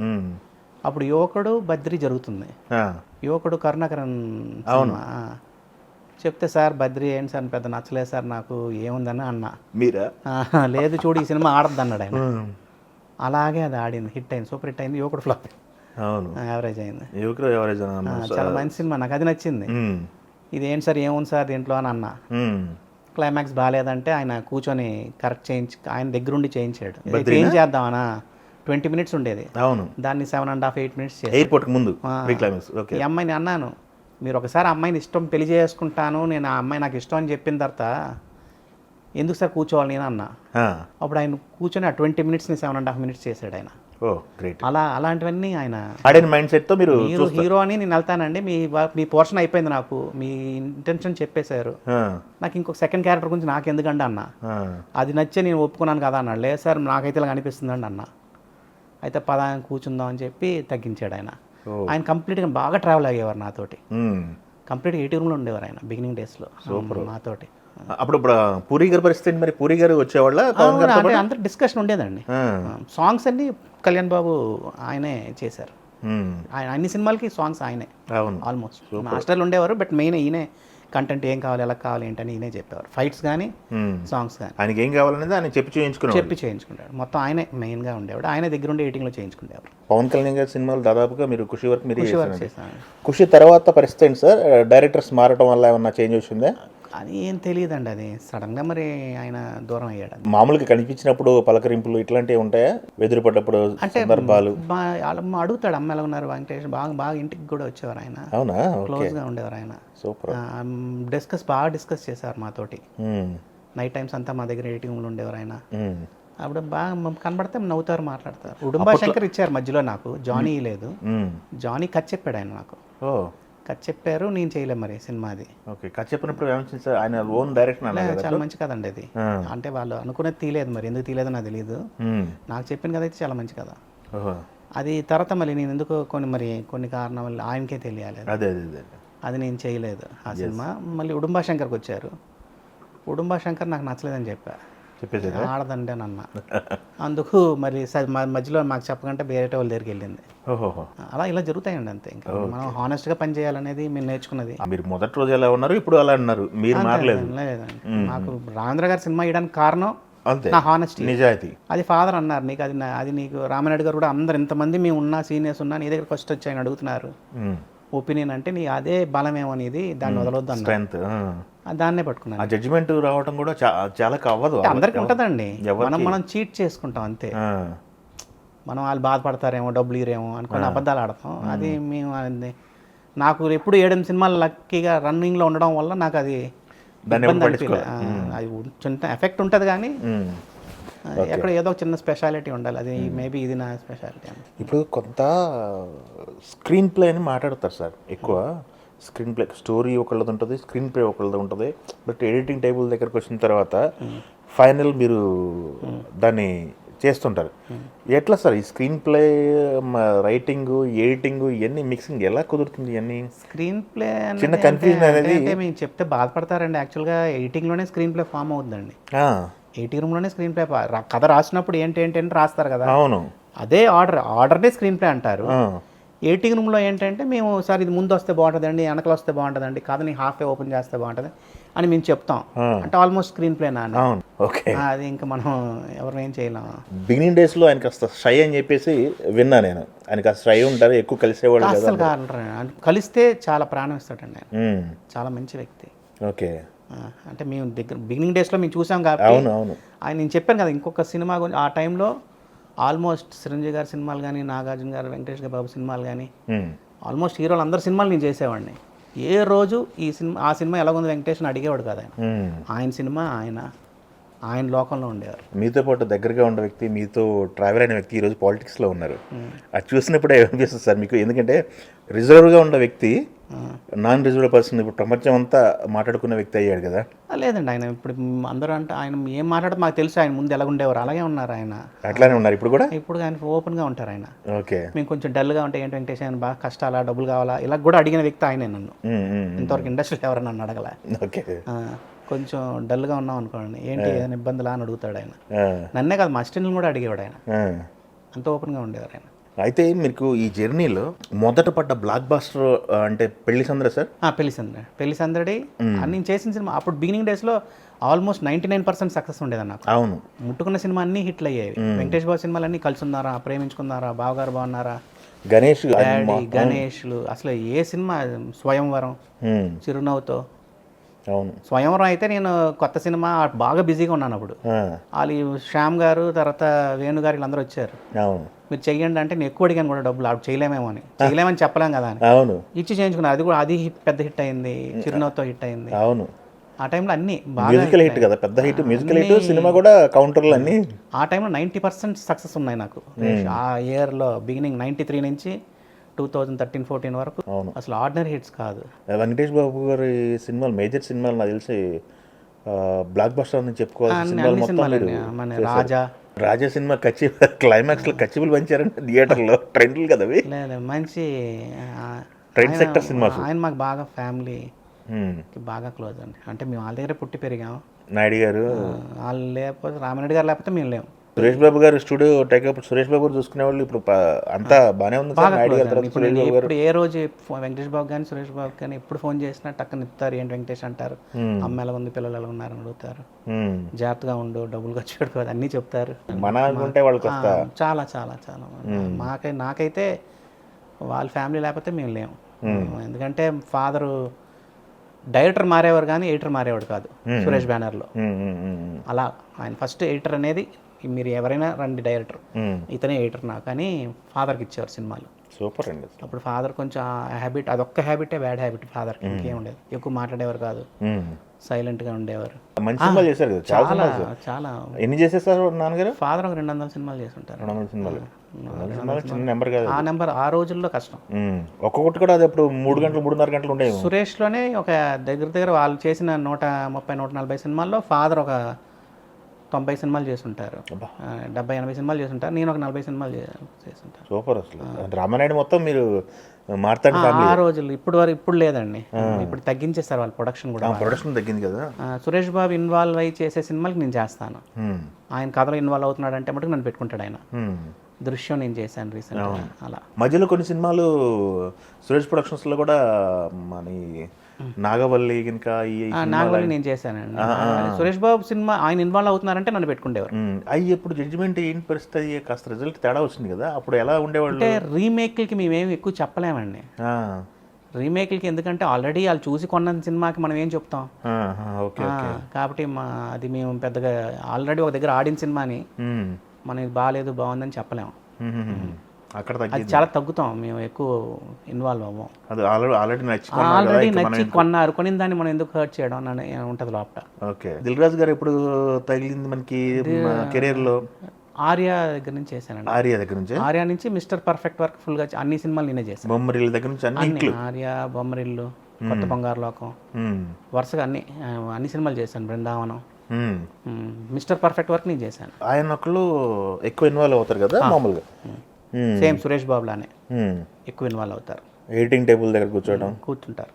అప్పుడు యువకుడు బద్రి జరుగుతుంది, యువకుడు కరుణాకరన్ సినిమా చెప్తే, సార్ బద్రి ఏంటి సార్ పెద్ద నచ్చలేదు సార్ నాకు, ఏముందని అన్నా. మీరా? లేదు చూడు ఈ సినిమా ఆడద్దు అన్నాడు ఆయన. అలాగే అది ఆడింది, హిట్ అయింది, సూపర్ హిట్ అయింది. యువకుడు ఫ్లాప్, అవును, యావరేజ్ అయింది. యువకుడు యావరేజ్, చాలా మంచి సినిమా, నాకు అది నచ్చింది. ఇది ఏంటి సార్ ఏముంది సార్ దీంట్లో అని అన్నా. క్లైమాక్స్ బాగాలేదంటే ఆయన కూర్చొని కరెక్ట్ ఆయన దగ్గరుండి చేయించాడు. ఏం చేద్దామనా, 20 minutes ఉండేది, అవును, దాన్ని 7.5, 8 minutes ఎయిర్పోర్ట్ ముందు. ఈ అమ్మాయిని అన్నాను, మీరు ఒకసారి అమ్మాయిని ఇష్టం పెళ్లి చేసుకుంటాను, నేను ఆ అమ్మాయి నాకు ఇష్టం అని చెప్పిన తర్వాత ఎందుకు సార్ కూర్చోవాలి నేను అన్నా. అప్పుడు ఆయన కూర్చొని ఆ 20 minutesని 7.5 minutes చేశాడు ఆయన. అలాంటివన్నీ ఆయన మైండ్ సెట్తో మీరు హీరో అని నేను వెళ్తానండి, మీ పోర్షన్ అయిపోయింది, నాకు మీ ఇంటెన్షన్ చెప్పేశారు, నాకు ఇంకొక సెకండ్ క్యారెక్టర్ గురించి నాకు ఎందుకండి అన్న. అది నచ్చే నేను ఒప్పుకున్నాను కదా అన్నాడు. లేదు సార్ నాకైతే ఇలా అనిపిస్తుందండి అన్న. అయితే పదాన్ని కూర్చుందాం అని చెప్పి తగ్గించాడు ఆయన. ఆయన కంప్లీట్గా బాగా ట్రావెల్ అయ్యేవారు నాతోటి, కంప్లీట్గా 80 రూమ్లో ఉండేవారు ఆయన బిగినింగ్ డేస్లో నాతోటి. అప్పుడు పూరి గారి పరిస్థితి, మరి పూరి గారు వచ్చేవాళ్ళ? అందరు డిస్కషన్ ఉండేదండి. సాంగ్స్ అన్ని కళ్యాణ్ బాబు ఆయనే చేశారు, ఆయన అన్ని సినిమాలకి సాంగ్స్ ఆయనే ఆల్మోస్ట్. మాస్టర్లు ఉండేవారు, బట్ మెయిన్ ఈయనే కంటెంట్ ఏం కావాలి, ఎలా కావాలి ఏంటని ఈయనే చెప్పేవారు. ఫైట్స్ కానీ సాంగ్స్ కానీ ఆయనకి ఏం కావాలనేది ఆయన చెప్పి చేయించుకునేవాడు. మొత్తం ఆయనే మెయిన్గా ఉండేవాడు. ఆయన దగ్గర ఉండి ఎడిటింగ్లో చేయించుకునేవారు. పవన్ కళ్యాణ్ గారి సినిమాలు దాదాపుగా మీరు ఖుషి వర్క్ మీరు చేశాను. ఖుషి తర్వాత పరిస్థితి ఏంటి సార్? డైరెక్టర్స్ మారటం వల్ల ఏమన్నా చేంజ్ వచ్చిందా? అది ఏం తెలియదండి, అది సడన్గా మరి ఆయన దూరం అయ్యాడు. మామూలుగా కనిపించినప్పుడు పలకరింపులు ఇట్లాంటివి ఉంటాయా? ఎదురుపడ్డప్పుడు సందర్భాలు అడుగుతాడు, అమ్మ ఎలా ఉన్నారు వెంకటేష్, బాగా ఇంటికి కూడా వచ్చేవారు ఆయన. అవునా? క్లోజ్గా ఉండేవారు ఆయన. సూపర్. బాగా డిస్కస్ చేశారు మాతోటి. నైట్ టైమ్స్ అంతా మా దగ్గర ఎడిటింగ్ రూమ్లో ఉండేవారు ఆయన. అప్పుడు బాగా కనబడితే నవ్వుతారు, మాట్లాడతారు. ఉడుంబా శంకర్ ఇచ్చారు మధ్యలో నాకు, జానీ లేదు. జానీ కథ చెప్పాడు ఆయన నాకు. కథ చెప్పారు, నేను చేయలేము మరి సినిమా అది. ఓకే, కథ చెప్పినప్పుడు ఏమనిపించింది సార్? ఆయన ఓన్ డైరెక్షన్ చాలా మంచి కథ అండి అది. అంటే వాళ్ళు అనుకునేది తీయలేదు, మరి ఎందుకు తీయలేదో నాకు తెలియదు. నాకు చెప్పిన కథ అయితే చాలా మంచి కథ. అది తర్వాత మళ్ళీ నేను ఎందుకు కొన్ని కారణం వల్ల ఆయనకే తెలియాలి. అది నేను చేయలేదు ఆ సినిమా. మళ్ళీ ఉడుంబా శంకర్కి వచ్చారు. ఉడుంబా శంకర్ నాకు నచ్చలేదని చెప్పేసి ఆడదండి అని అన్న. అందుకు మరి మధ్యలో మాకు చెప్పకంటే వేరే వాళ్ళ దగ్గరికి వెళ్ళింది. ఇలా జరుగుతాయండి అంతే. ఇంకా మనం హానెస్ట్గా పని చేయాలనేది మేము నేర్చుకున్నది. మీరు మొదటి రోజు ఎలా ఉన్నారు, ఇప్పుడు అలా ఉన్నారు, మీరు మారలేదు. లేదండి, నాకు రామేంద్ర గారి సినిమా వేయడానికి కారణం నా హానెస్టీ, నిజాయితీ. అది ఫాదర్ అన్నారు, నీకు అది నీకు రామారెడ్డి గారు కూడా అందరు ఇంతమంది మేము ఉన్నా సీనియర్స్ ఉన్నా నీ దగ్గర ఫస్ట్ వచ్చి ఆయన అడుగుతున్నారు ఒపీనియన్ అంటే నీ అదే బలమేమో అనేది, దాన్ని వదలొద్దు అన్న. దాన్నే పట్టుకున్నాను. ఆ జడ్జిమెంట్ రావడం కూడా చాలా అవ్వదు, అందరికీ ఉంటుందండి. మనం చీట్ చేసుకుంటాం అంతే. మనం వాళ్ళు బాధపడతారేమో, డబ్బులు ఇరేమో అనుకుని అబద్ధాలు ఆడతాం. అది మేము నాకు ఎప్పుడు 7 సినిమాలు లక్కీగా రన్నింగ్లో ఉండడం వల్ల నాకు అది ఇబ్బంది అనిపించలేదు. అది చిన్న ఎఫెక్ట్ ఉంటుంది కానీ ఎక్కడ ఏదో చిన్న స్పెషాలిటీ ఉండాలి. అది మేబీ ఇది నా స్పెషాలిటీ. ఇప్పుడు కొంత స్క్రీన్ ప్లే అని మాట్లాడతారు సార్ ఎక్కువ. స్క్రీన్ ప్లే స్టోరీ ఒకళ్ళది ఉంటుంది, స్క్రీన్ ప్లే ఒకళ్ళది ఉంటుంది. బట్ ఎడిటింగ్ టేబుల్ దగ్గరకు వచ్చిన తర్వాత ఫైనల్ మీరు దాన్ని చేస్తుంటారు. ఎట్లా సార్ ఈ స్క్రీన్ ప్లే, రైటింగ్, ఎడిటింగ్ ఇవన్నీ మిక్సింగ్ ఎలా కుదురుతుంది? ఇవన్నీ స్క్రీన్ ప్లే చిన్న కన్ఫ్యూజన్ అనేది మేము చెప్తే బాధపడతారండి. యాక్చువల్గా ఎడిటింగ్లోనే స్క్రీన్ ప్లే ఫామ్ అవుతుందండి. ఎడిటింగ్ రూమ్లోనే స్క్రీన్ ప్లే కథ రాసినప్పుడు ఏంటి రాస్తారు కదా. అవును, అదే ఆర్డర్నే స్క్రీన్ ప్లే అంటారు. ఎడిటింగ్ రూమ్లో ఏంటంటే మేము సార్ ఇది ముందు వస్తే బాగుంటుందండి, వెనకలు వస్తే బాగుంటుందండి, కథని హాఫ్ ఓపెన్ చేస్తే బాగుంటుంది అని మేము చెప్తాం. అంటే ఆల్మోస్ట్ స్క్రీన్ ప్లేనా అండి. ఓకే, అది ఇంకా మనం ఎవరు ఏం చేయలేము. బిగినింగ్ డేస్లో ఆయన కాస్త షై అని చెప్పేసి విన్నా నేను. ఆయన కాస్త షై ఉంటారు, ఎక్కువ కలిసేవాళ్ళు. అసలు కలిస్తే చాలా ప్రాణం ఇస్తాడండి ఆయన. చాలా మంచి వ్యక్తి. ఓకే, అంటే మేము బిగినింగ్ డేస్లో మేము చూసాం కాబట్టి. అవును, ఆయన నేను చెప్పాను కదా, ఇంకొక సినిమా గురించి ఆ టైంలో ఆల్మోస్ట్ చిరంజీవి గారి సినిమాలు కానీ, నాగార్జున గారు, వెంకటేష్ బాబు సినిమాలు కానీ, ఆల్మోస్ట్ హీరోలు అందరు సినిమాలు నేను చేసేవాడిని. ఏ రోజు ఆ సినిమా ఎలాగుంది వెంకటేష్ అని అడిగేవాడు కదా ఆయన. ఆయన సినిమా ఆయన లోకంలో ఉండేవారు. మీతో పాటు దగ్గరగా ఉన్న వ్యక్తి, మీతో ట్రావెల్ అయిన వ్యక్తి ఈరోజు పాలిటిక్స్లో ఉన్నారు. అది చూసినప్పుడే ఏమనిపిస్తుంది సార్ మీకు? ఎందుకంటే రిజర్వ్గా ఉన్న వ్యక్తి నాన్ రిజర్వ్డ్ పర్సన్ ఇప్పుడు ప్రపంచం అంతా మాట్లాడుకున్న వ్యక్తి అయ్యాడు కదా. లేదండి, ఆయన ఇప్పుడు అందరూ అంటే ఆయన ఏం మాట్లాడితే మాకు తెలుసు. ఆయన ముందు ఎలా ఉండేవారు అలాగే ఉన్నారు ఆయన. అట్లానే ఉన్నారు ఇప్పుడు కూడా. ఇప్పుడు ఆయన ఓపెన్గా ఉంటారు ఆయన. ఓకే, మేము కొంచెం డల్గా ఉంటే ఏంటి వెంకటేష్ ఆయన బాగా కష్టాలా, డబ్బులు కావాలా, ఇలా కూడా అడిగిన వ్యక్తి ఆయనే నన్ను. ఇంతవరకు ఇండస్ట్రీలో ఎవరు నన్ను అడగలే. ఓకే, కొంచెం డల్గా ఉన్నాం అనుకోండి, ఏంటి ఏదైనా ఇబ్బందులా అని అడుగుతాడు ఆయన. నన్నే కాదు మా అసిస్టెంట్ని కూడా అడిగేవాడు ఆయన. అంత ఓపెన్గా ఉండేవారు ఆయన. అయితే మీకు ఈ జర్నీలో మొదట పడ్డ బ్లాక్ బాస్టర్ అంటే పెళ్లి సందడి సార్? పెళ్లి సందడి నేను చేసిన సినిమా అప్పుడు బిగినింగ్ డేస్లో ఆల్మోస్ట్ 99% సక్సెస్ ఉండేది నాకు. అవును, ముట్టుకున్న సినిమా అన్నీ హిట్లు అయ్యేవి. వెంకటేష్ బాబు సినిమాలు అన్నీ కలిసి ఉన్నారా, ప్రేమించుకున్నారా, బావగారు బాగున్నారా, గణేష్లు, అసలు ఏ సినిమా, స్వయంవరం, చిరునవ్వుతో. అవును, స్వయంవరం అయితే నేను కొత్త సినిమా బాగా బిజీగా ఉన్నాను అప్పుడు. వాళ్ళు శ్యామ్ గారు తర్వాత వేణు గారు వీళ్ళందరూ వచ్చారు. మీరు చెయ్యండి అంటే నేను ఎక్కువ అడిగాను కూడా డబ్బులు. ఆవిడ చేయలేమని చెప్పలేం కదా అని ఇచ్చి చేయించుకున్నాను. అది కూడా పెద్ద హిట్ అయింది. చిరునవ్వుతో హిట్ అయింది. అవును, ఆ టైంలో అన్ని బాగా మ్యూజికల్ హిట్ కదా, పెద్ద హిట్ మ్యూజికల్ హిట్. సినిమా కూడా కౌంటర్లు అన్ని ఆ టైంలో 90% సక్సెస్ ఉన్నాయి నాకు. ఆ ఇయర్లో బిగినింగ్ 93 నుంచి 2013-14 వరకు అసలు ఆర్డినరీ హిట్స్ కాదు. వెంకటేష్ బాబు గారి సినిమాలు, మేజర్ సినిమాలు నాకు తెలిసి బ్లాక్ బస్టర్ అని చెప్పుకోవాలి. రాజా సినిమా క్లైమాక్స్ లో కచ్చిపులు పంచారంటే థియేటర్లో ట్రెండ్లు కదా అవి. మంచి ట్రెండ్ సెక్టర్ సినిమా. ఆయన మాకు బాగా ఫ్యామిలీ బాగా క్లోజ్ అండి. అంటే మేము వాళ్ళ దగ్గర పుట్టి పెరిగాము. నాయుడు గారు వాళ్ళు లేకపోతే, రామారెడ్డి గారు లేకపోతే మేము లేము. సురేష్ బాబు గారు స్టూడియో టేకప్ సురేష్ బాబు గారు చూసుకునే వాళ్ళు ఇప్పుడు అంతా బాగానే ఉంది సార్. నాయుడు గారి తర్వాత ఇప్పుడు నేను ఎప్పుడు ఏ రోజు వెంకటేష్ బాబు కానీ సురేష్ బాబు కానీ ఎప్పుడు ఫోన్ చేసినా టక్కన ఇస్తారు, ఏంటి వెంకటేష్ అంటారు, అమ్మ ఎలా ఉంది, పిల్లలు ఎలా ఉన్నారని అడుగుతారు, జాగ్రత్తగా ఉండు, డబ్బులు ఖర్చు పెట్టుకోవాలి అన్నీ చెప్తారు. మన అనుకుంటే వాళ్ళకి చాలా చాలా చాలా నాకైతే వాళ్ళ ఫ్యామిలీ లేకపోతే మేము లేము. ఎందుకంటే ఫాదరు డైరెక్టర్ మారేవారు కానీ ఎడిటర్ మారేవాడు కాదు సురేష్ బ్యానర్లో. అలా ఆయన ఫస్ట్ ఎడిటర్ అనేది, మీరు ఎవరైనా రండి డైరెక్టర్, ఇతనే ఎడిటర్ నాకు అని ఫాదర్కి ఇచ్చేవారు సినిమాలు. సూపర్ అండి. అప్పుడు ఫాదర్ కొంచెం హ్యాబిట్, అదొక్క హ్యాబిటే బ్యాడ్ హ్యాబిట్ ఫాదర్కి, ఇంకేం ఉండేది. ఎక్కువ మాట్లాడేవారు కాదు, సైలెంట్గా ఉండేవారు. మంచి సినిమాలు చేశారు కదా, చాలా చాలా. ఎన్ని చేసేసారు నాన్నగారు? ఫాదర్ ఒక 200 సినిమాలు చేసి ఉంటారు. 200 సినిమాలు చిన్న నెంబర్ కాదు. ఆ నెంబర్ ఆ రోజుల్లో కష్టం. ఒక్కొక్కటి కూడా అది అప్పుడు 3 గంటలు 3.5 గంటలు ఉండేవి. సురేష్లోనే ఒక దగ్గర వాళ్ళు చేసిన 130-140 సినిమాల్లో ఫాదర్ ఒక 90 సినిమాలు చేస్తుంటారు, 70-80 సినిమాలు చేస్తుంటారు. నేను ఒక 40 సినిమాలు చేస్తుంటాను. సూపర్. అసలు రామానాయుడు మొత్తం మీరు మార్తాండి ఆ రోజులు ఇప్పుడు లేదండి, ఇప్పుడు తగ్గించేస్తారు వాళ్ళు ప్రొడక్షన్ కూడా. ప్రొడక్షన్ తగ్గింది కదా. సురేష్ బాబు ఇన్వాల్వ్ అయ్యి చేసే సినిమాలకి నేను చేస్తాను. ఆయన కథలో ఇన్వాల్వ్ అవుతున్నాడు అంటే మటుకు నన్ను పెట్టుకుంటాడు ఆయన. దృశ్యం నేను చేశాను రీసెంట్గా. అలా మధ్యలో కొన్ని సినిమాలు సురేష్ ప్రొడక్షన్స్లో కూడా మన నాగవల్లి ఇంకా నాగవల్లి నేను చేశానండి. సురేష్ బాబు సినిమా ఆయన ఇన్వాల్వ్ అవుతున్నారంటే నన్ను పెట్టుకుండేవారు. అవి ఎప్పుడు జడ్జిమెంట్ ఏంటి పరిస్థితి, కాస్త రిజల్ట్ తేడా వచ్చింది కదా, అప్పుడు ఎలా ఉండేవాళ్ళు? అంటే రీమేక్లకి మేమేమి ఎక్కువ చెప్పలేమండి. రీమేక్లకి ఎందుకంటే ఆల్రెడీ వాళ్ళు చూసి కొన్న సినిమాకి మనం ఏం చెప్తాం. కాబట్టి అది మేము పెద్దగా ఆల్రెడీ ఒక దగ్గర ఆడిన సినిమాని మనం ఇది బాగాలేదు బాగుందని చెప్పలేము. అక్కడ అది చాలా తగ్గుతాం, మేము ఎక్కువ ఇన్వాల్వ్ అవ్వం. ఆల్రెడీ నచ్చి కొన్నారు, కొనిన దాన్ని మనం ఎందుకు హర్ట్ చేయడం అని ఉంటుంది లోపల. ఓకే. దిల్ రాజు గారు ఎప్పుడు తగిలింది మనకి కెరీర్ లో? ఆర్య దగ్గర నుంచి చేశానండి. ఆర్య దగ్గర నుంచి, ఆర్య నుంచి మిస్టర్ పర్ఫెక్ట్ వరకు ఫుల్ గా అన్ని సినిమాలు నేనే చేశాను. బొమ్మరిల్లు దగ్గర నుంచి అన్ని, ఆర్య, బొమ్మరిల్లు, కొత్త బంగారు లోకం, వరుసగా అన్ని సినిమాలు చేశాను. బృందావనం, మిస్టర్ పర్ఫెక్ట్ వర్క్ నేను చేశాను. ఆయన ఒకళ్ళు ఎక్కువ ఇన్వాల్వ్ అవుతారు కదా మామూలుగా. సేమ్ సురేష్ బాబు లానే ఎక్కువ ఇన్వాల్వ్ అవుతారు. ఎడిటింగ్ టేబుల్ దగ్గర కూర్చుంటారు,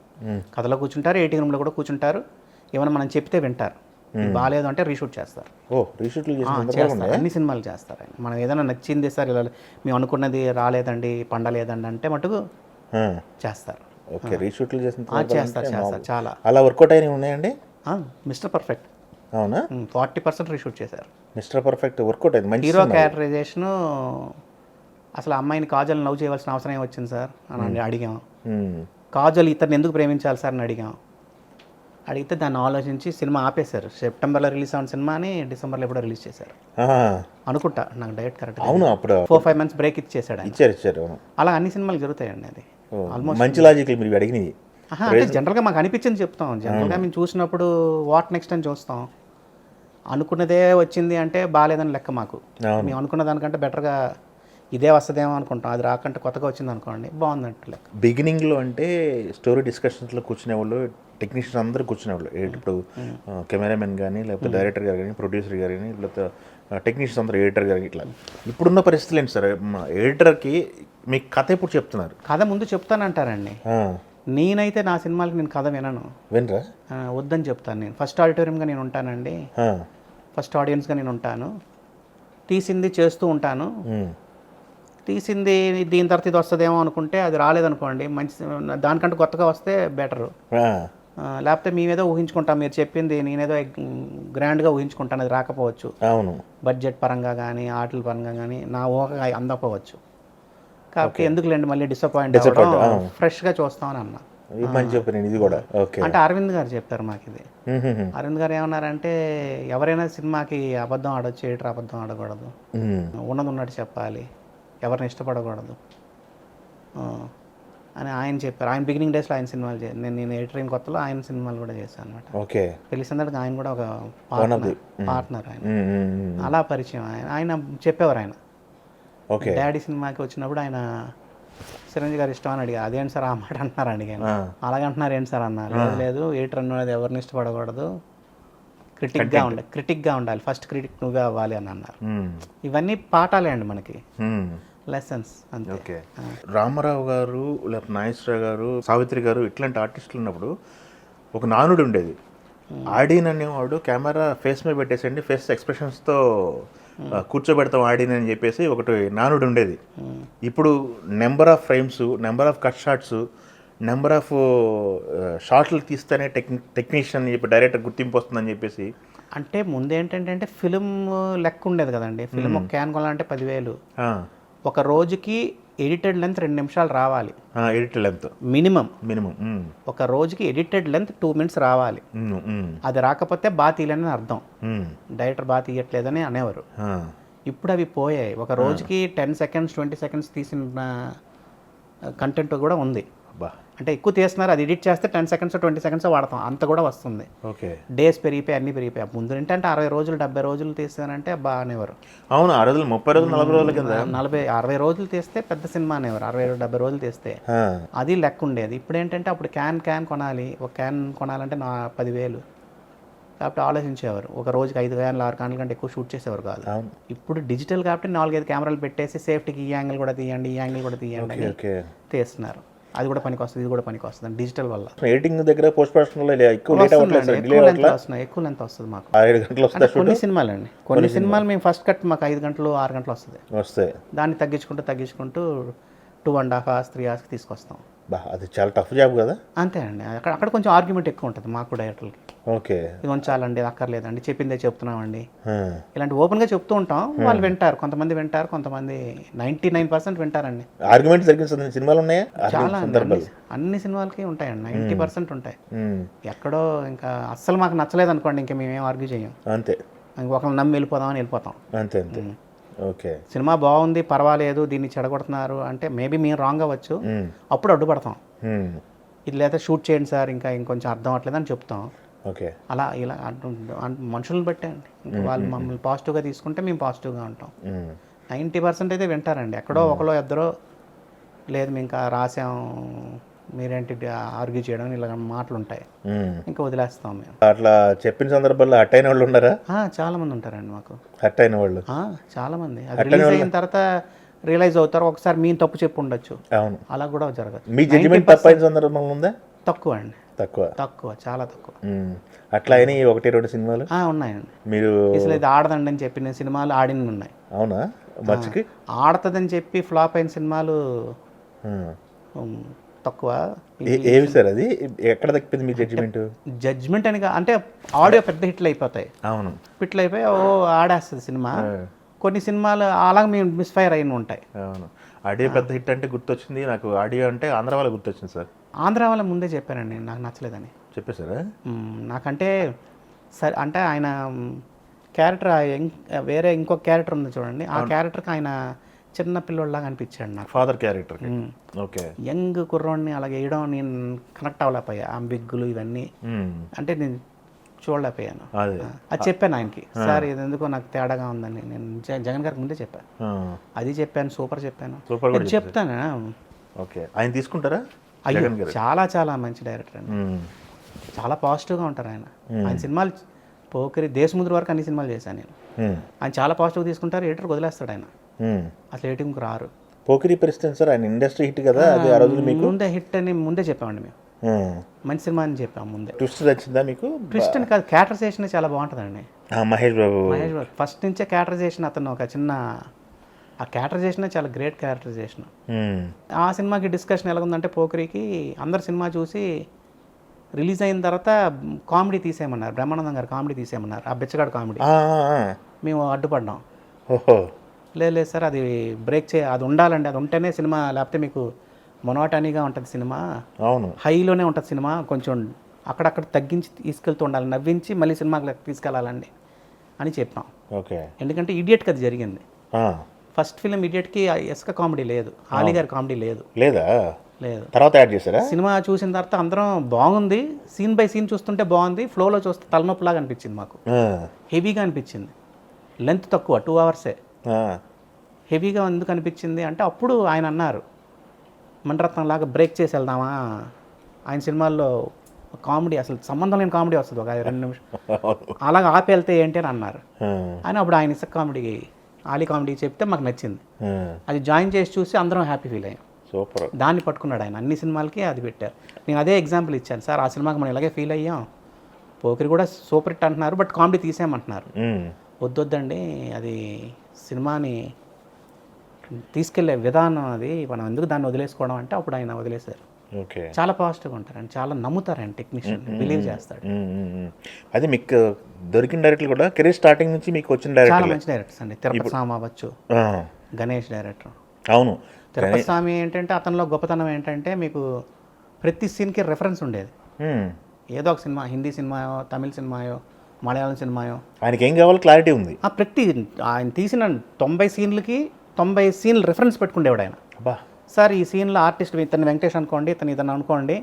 కథలో కూర్చుంటారు, ఎడిటింగ్ రూమ్లో కూడా కూర్చుంటారు. ఏమైనా మనం చెప్తే వింటారు, బాగాలేదు అంటే రీషూట్ చేస్తారు. చేస్తారు, అన్ని సినిమాలు చేస్తారు ఆయన. మనం ఏదైనా నచ్చింది సార్ ఇలా మేము అనుకున్నది రాలేదండి, పండలేదండి అంటే మటుకు చేస్తారు. చేస్తారు చాలా. అలా వర్కౌట్ అయినవి ఉన్నాయండి. మిస్టర్ పర్ఫెక్ట్ అవునా, 40% రీషూట్ చేశారు. మిస్టర్ పర్ఫెక్ట్ వర్కౌట్ అయింది. హీరో క్యారెక్టరైజేషన్ అసలు అమ్మాయిని కాజల్ లవ్ చేయవలసిన అవసరం ఏమొచ్చింది సార్ అని అడిగాం. కాజల్ ఇతన్ని ఎందుకు ప్రేమించాలి సార్ అని అడిగాం. అడిగితే దాన్ని ఆలోచించి సినిమా ఆపేశారు. సెప్టెంబర్లో రిలీజ్ అయిన సినిమాని డిసెంబర్లో ఎప్పుడో రిలీజ్ చేశారు అనుకుంటా, నాకు డైరెక్ట్ కరెక్ట్. అవును, అప్పుడు 4-5 months బ్రేక్ ఇచ్చారు. అలా అన్ని సినిమాలు జరుగుతాయండి. అది ఆల్మోస్ట్ మంచి లాజిక్ మీరు అడిగినవి. అంటే జనరల్గా మాకు అనిపించింది చెప్తాం. జనరల్గా మేము చూసినప్పుడు వాట్ నెక్స్ట్ అని చూస్తాం. అనుకున్నదే వచ్చింది అంటే బాగాలేదని లెక్క మాకు. మేము అనుకున్న దానికంటే బెటర్గా ఇదే వస్తుందేమో అనుకుంటాం. అది రాకంటే కొత్తగా వచ్చింది అనుకోండి, బాగుందంటే లెక్క. బిగినింగ్లో అంటే స్టోరీ డిస్కషన్స్లో కూర్చునేవాళ్ళు, టెక్నీషియన్స్ అందరూ కూర్చునేవాళ్ళు. ఇప్పుడు కెమెరామెన్ కానీ, లేకపోతే డైరెక్టర్ గారు కానీ, ప్రొడ్యూసర్ గారు కానీ, లేకపోతే టెక్నీషియన్స్ అందరూ, ఎడిటర్ గారు ఇట్లా. ఇప్పుడున్న పరిస్థితులు ఏంటి సార్? ఎడిటర్కి మీకు కథ ఎప్పుడు చెప్తున్నారు? కథ ముందు చెప్తానంటారండి. నేనైతే నా సినిమాలకి నేను కథ వినరా? వద్దని చెప్తాను. నేను ఫస్ట్ ఆడిటోరియంగా నేను ఉంటానండి, ఫస్ట్ ఆడియన్స్గా నేను ఉంటాను. తీసింది చేస్తూ ఉంటాను. తీసింది దీని తర్వాత ఇది వస్తుందేమో అనుకుంటే అది రాలేదనుకోండి, మంచి దానికంటే కొత్తగా వస్తే బెటరు. లేకపోతే మేమేదో ఊహించుకుంటాం, మీరు చెప్పింది నేనేదో గ్రాండ్గా ఊహించుకుంటాను, అది రాకపోవచ్చు. అవును, బడ్జెట్ పరంగా కానీ ఆటల పరంగా కానీ నా ఊహగా అందకపోవచ్చు. కాబట్టి ఎందుకులేండి మళ్ళీ డిసప్పాయింట్ అవ్వడం, ఫ్రెష్గా చూస్తామని అన్నా. ఇది కూడా అంటే అరవింద్ గారు చెప్పారు మాకు ఇది. అరవింద్ గారు ఏమన్నారంటే, ఎవరైనా సినిమాకి అబద్ధం ఆడొచ్చు, ఎడిటర్ అబద్ధం ఆడకూడదు, ఉన్నది ఉన్నట్టు చెప్పాలి, ఎవరిని ఇష్టపడకూడదు అని ఆయన చెప్పారు. ఆయన బిగినింగ్ డేస్లో ఆయన సినిమాలు నేను ఎడిటరింగ్ కొత్తలో ఆయన సినిమాలు కూడా చేశాను అనమాట. తెలిసిందరికి ఆయన కూడా ఒక పార్ట్నర్ ఆయన. అలా పరిచయం. ఆయన చెప్పేవారు. ఆయన డాడీ సినిమాకి వచ్చినప్పుడు ఆయన చిరంజీవి గారు ఇష్టం అని అడిగా. అదేంటి సార్ ఆ మాట అంటున్నారు అడిగాను. అలాగంటున్నారు ఏంటి సార్ అన్నారు. లేదు ఎడిటర్ అనేది ఎవరిని ఇష్టపడకూడదు, క్రిటిక్గా ఉండాలి, ఫస్ట్ క్రిటిక్ నువ్వే అవ్వాలి అని అన్నారు. ఇవన్నీ పాఠాలే అండి మనకి, లెసన్స్ అంతే. రామారావు గారు, లేకపోతే నాగేశ్వరరావు గారు, సావిత్రి గారు ఇట్లాంటి ఆర్టిస్టులు ఉన్నప్పుడు ఒక నానుడు ఉండేది. ఆడియన్ అనేవాడు కెమెరా ఫేస్ మీద పెట్టేసండి, ఫేస్ ఎక్స్ప్రెషన్స్తో కూర్చోబెడతాం ఆడిని అని చెప్పేసి ఒకటి నానుడు ఉండేది. ఇప్పుడు number of frames, number of cut shots, number of షాట్లు తీస్తేనే టెక్నీషియన్ చెప్పి డైరెక్టర్ గుర్తింపు వస్తుందని చెప్పేసి. అంటే ముందేంటంటే ఫిలిం లెక్క ఉండేది కదండి. ఫిలిం ఒక క్యాన్ కొనాలంటే 10,000. ఒక రోజుకి ఎడిటెడ్ లెంత్ 2 నిమిషాలు రావాలి. Edited length minimum. ఒక రోజుకి ఎడిటెడ్ లెంత్ 2 minutes రావాలి. అది రాకపోతే బాగా తీయలేని అర్థం, డైరెక్టర్ బాగా తీయట్లేదని అనేవారు. ఇప్పుడు అవి పోయాయి. ఒక రోజుకి 10 seconds 20 seconds తీసిన కంటెంట్ కూడా ఉంది. అంటే ఎక్కువ తీస్తున్నారు, అది ఎడిట్ చేస్తే 10 seconds 20 seconds వాడతాం, అంత కూడా వస్తుంది. డేస్ పెరిగిపోయి అన్నీ పెరిగిపోయి. ముందు ఏంటంటే 60 రోజులు 70 రోజులు తీస్తానంటే బాగా అనేవారు. అవును, 6 రోజులు 30 రోజులు 40 రోజుల కింద 60 రోజులు తీస్తే పెద్ద సినిమా అనేవారు. 60 70 రోజులు తీస్తే అది లెక్క ఉండేది. ఇప్పుడు ఏంటంటే అప్పుడు క్యాన్ కొనాలి, ఒక క్యాన్ కొనాలంటే 10,000 కాబట్టి ఆలోచించేవారు. ఒక రోజుకి 5 క్యాన్లు 6 క్యాన్ల కంటే ఎక్కువ షూట్ చేసేవారు కాదు. ఇప్పుడు డిజిటల్ కాబట్టి 4-5 కెమెరాలు పెట్టేసి సేఫ్టీకి ఈ యాంగిల్ కూడా తీయండి, ఈ యాంగిల్ కూడా తీయండి అని తీస్తున్నారు. అది కూడా పనికి వస్తుంది, ఇది కూడా పనికి వస్తుంది డిజిటల్ వల్ల. ఎడిటింగ్ దగ్గర పోస్ట్ ప్రొడక్షన్ ఎక్కువ లెంత్ వస్తుంది మాకు. 5 గంటలు వస్తుంది. కొన్ని సినిమాలు అండి, కొన్ని సినిమాలు మేము ఫస్ట్ కట్ మాకు 5 గంటలు 6 గంటలు వస్తుంది. దాన్ని తగ్గించుకుంటూ 2.5 hours 3 hours తీసుకొస్తాం. అది చాలా టఫ్ జాబ్ కదా. అంతే అండి, అక్కడ కొంచెం ఆర్గ్యుమెంట్ ఎక్కువ ఉంటుంది మాకు డైరెక్టర్లకి. ఇది ఉంచాలండి, అక్కర్లేదండి, చెప్పిందే చెప్తున్నామండి, ఇలాంటి ఓపెన్గా చెప్తూ ఉంటాం. వాళ్ళు వింటారు, కొంతమంది వింటారు, కొంతమంది 99% వింటారండి. ఆర్గ్యుమెంట్ జరిగిన సినిమాలు ఉన్నాయా? చాలా అన్ని సినిమాలకి ఉంటాయండి, 90% ఉంటాయి. ఎక్కడో ఇంకా అస్సలు మాకు నచ్చలేదు అనుకోండి, ఇంకా మేమేం ఆర్గ్యూ చేయం, అంతే. ఇంకొకరిని నమ్మి వెళ్ళిపోదామని వెళ్ళిపోతాం, అంతే అంతే. ఓకే, సినిమా బాగుంది పర్వాలేదు దీన్ని చెడగొడుతున్నారు అంటే మేబీ మేము రాంగ్ అవ్వచ్చు, అప్పుడు అడ్డుపడతాం. ఇది లేదా షూట్ చేయండి సార్, ఇంకా ఇంకొంచెం అర్థం అవ్వట్లేదు అని చెప్తాం. ఓకే, అలా ఇలా మనుషులను బట్టే అండి. వాళ్ళు మమ్మల్ని పాజిటివ్గా తీసుకుంటే మేము పాజిటివ్గా ఉంటాం. 90% అయితే వింటారండి. ఎక్కడో ఒకలో ఇద్దరో లేదు మేము ఇంకా రాసాం మీరేంటి ఆర్గ్యూ చేయడం ఇలా మాటలు ఉంటాయి, ఇంకా వదిలేస్తాం మేము. అట్లా చెప్పిన సందర్భంలో హట్ అయిన వాళ్ళు ఉన్నారా? చాలా మంది ఉంటారండి మాకు హట్ అయిన వాళ్ళు. చాలా మంది రిలీజ్ అయిన తర్వాత రియలైజ్ అవుతారు, ఒకసారి మేము తప్పు చెప్పి ఉండొచ్చు. అవును, అలా కూడా జరగదు. మీ జడ్జిమెంట్ తప్పైన సందర్భం ఉందా? తక్కువ అండి, తక్కువ చాలా తక్కువ. అట్లా అయినా 1-2 సినిమాలు ఉన్నాయండి. మీరు అసలు ఇది ఆడదండి అని చెప్పిన సినిమాలు ఆడినవి ఉన్నాయి. అవునా? మర్చికి ఆడుతుందని చెప్పి ఫ్లాప్ అయిన సినిమాలు తక్కువ. ఏవి సార్? అది ఎక్కడ తప్పింది మీ జడ్జిమెంట్ అని అంటే ఆడియో పెద్ద హిట్లు అయిపోతాయి. అవును, హిట్లు అయిపోయి ఆడేస్తుంది సినిమా. కొన్ని సినిమాలు అలాగే మేము మిస్ఫైర్ అయిన ఉంటాయి. అవును, ఆడియో పెద్ద హిట్ అంటే గుర్తొచ్చింది నాకు. ఆడియో అంటే ఆంధ్ర వాళ్ళ గుర్తొచ్చింది సార్. ఆంధ్ర వాళ్ళ ముందే చెప్పానండి నాకు నచ్చలేదని చెప్పేశారా? నాకంటే సరే అంటే ఆయన క్యారెక్టర్ వేరే ఇంకొక క్యారెక్టర్ ఉంది చూడండి, ఆ క్యారెక్టర్కి ఆయన చిన్న పిల్లోళ్ళలాగా అనిపించాడు నాకు. Father character. ఓకే, యంగ్ కుర్రోడిని అలాగే వేయడం నేను కనెక్ట్ అవ్వలేకపోయా. ఆ బిగ్గులు ఇవన్నీ అంటే నేను చూడలేకపోయాను. అది చెప్పాను ఆయనకి, సార్ ఇది ఎందుకో నాకు తేడాగా ఉందని. నేను జగన్ గారికి ముందే చెప్పాను, అది చెప్పాను, సూపర్ చెప్పాను, చెప్తాను. ఓకే, ఆయన తీసుకుంటారా? అయ్యో చాలా చాలా మంచి డైరెక్టర్ అండి, చాలా పాజిటివ్గా ఉంటారు ఆయన. ఆయన సినిమాలు పోకిరి దేశముద్ర వరకు అన్ని సినిమాలు చేశాను నేను. ఆయన చాలా పాజిటివ్గా తీసుకుంటారు, ఎడిటర్ వదిలేస్తాడు ఆయన, అసలు ఎడిటింగ్కి రారు. పోకిరి పరిస్థితి సార్, ఆయన ఇండస్ట్రీ హిట్ కదా, అది ఆ రోజు మీకు ముందే హిట్ అని ముందే చెప్పామండి మేము. మంచి సినిమా అని చెప్పాము ముందే. ట్విస్ట్ నచ్చిందా మీకు? ట్విస్ట్ అని కాదు, క్యారెక్టరైజేషన్ చాలా బాగుంటుందండి. మహేష్ బాబు ఫస్ట్ నుంచే క్యారెక్టరైజేషన్, అతను ఒక చిన్న ఆ క్యారెక్టరైజేషన్ చాలా గ్రేట్ క్యారెక్టరైజేషన్. ఆ సినిమాకి డిస్కషన్ ఎలా ఉందంటే పోకిరికి అందరు సినిమా చూసి రిలీజ్ అయిన తర్వాత కామెడీ తీసేయమన్నారు, బ్రహ్మానందం గారు కామెడీ తీసేయమన్నారు, ఆ బిచ్చగాడు కామెడీ. మేము అడ్డుపడ్డాం. లేదు సార్ అది బ్రేక్ అది ఉండాలండి, అది ఉంటేనే సినిమా, లేకపోతే మీకు మొనోటనీగా ఉంటుంది సినిమా, అవును హైలోనే ఉంటుంది సినిమా, కొంచెం అక్కడక్కడ తగ్గించి తీసుకెళ్తూ ఉండాలి, నవ్వించి మళ్ళీ సినిమాకి తీసుకెళ్ళాలండి అని చెప్పాం. ఓకే, ఎందుకంటే ఇడియట్కి అది జరిగింది. ఫస్ట్ ఫిలిం ఇడియట్కి ఇసుక కామెడీ లేదు, ఆలీ గారి కామెడీ లేదు. లేదు, తర్వాత యాడ్ చేశారా? సినిమా చూసిన తర్వాత అందరం బాగుంది, సీన్ బై సీన్ చూస్తుంటే బాగుంది, ఫ్లోలో చూస్తే తలనొప్పిలాగా అనిపించింది మాకు, హెవీగా అనిపించింది. లెంత్ తక్కువ 2 hours, హెవీగా ఎందుకు అనిపించింది అంటే అప్పుడు ఆయన అన్నారు మణిరత్నం లాగా బ్రేక్ చేసి వెళ్దామా, ఆయన సినిమాల్లో కామెడీ అసలు సంబంధం లేని కామెడీ వస్తుంది ఒక 2 నిమిషాలు, అలాగ ఆపి వెళ్తే ఏంటి అని అన్నారు. అని అప్పుడు ఆయన ఇసుక కామెడీ ఆలీ కామెడీ చెప్తే మాకు నచ్చింది, అది జాయిన్ చేసి చూసి అందరం హ్యాపీ ఫీల్ అయ్యాం. సూపర్, దాన్ని పట్టుకున్నాడు ఆయన, అన్ని సినిమాలకి అది పెట్టారు. నేను అదే ఎగ్జాంపుల్ ఇచ్చాను సార్, ఆ సినిమాకి మనం ఇలాగే ఫీల్ అయ్యాం, పోకిరి కూడా సూపర్ హిట్ అంటున్నారు బట్ కామెడీ తీసేయమంటున్నారు, వద్దొద్దండి, అది సినిమాని తీసుకెళ్లే విధానం, అది మనం ఎందుకు దాన్ని వదిలేసుకోవడం అంటే అప్పుడు ఆయన వదిలేశారు. ఓకే. చాలా పాజిటివ్గా ఉంటారండి, చాలా నమ్ముతారండి టెక్నీషియన్, బిలీవ్ చేస్తాడు. అది మీకు దొరికిన డైరెక్టర్లు కూడా కెరీర్ స్టార్టింగ్ నుంచి మీకు వచ్చిన చాలా డైరెక్టర్. మంచి డైరెక్టర్స్ అండి. తిరుపతి స్వామి అవ్వచ్చు, గణేష్ డైరెక్టర్. అవును. తిరుపతి స్వామి ఏంటంటే అతనిలో గొప్పతనం ఏంటంటే మీకు ప్రతి సీన్కి రెఫరెన్స్ ఉండేది. ఏదో ఒక సినిమా, హిందీ సినిమాయో, తమిళ సినిమాయో, మలయాళం సినిమాయో, ఆయనకి ఏం కావాలో క్లారిటీ ఉంది. ప్రతి ఆయన తీసిన 90 సీన్లకి 90 సీన్లు రెఫరెన్స్ పెట్టుకునేవాడు ఆయన. అబ్బా. సార్ ఈ సీన్లో ఆర్టిస్ట్ ఇతను వెంకటేష్ అనుకోండి, ఇతను అనుకోండి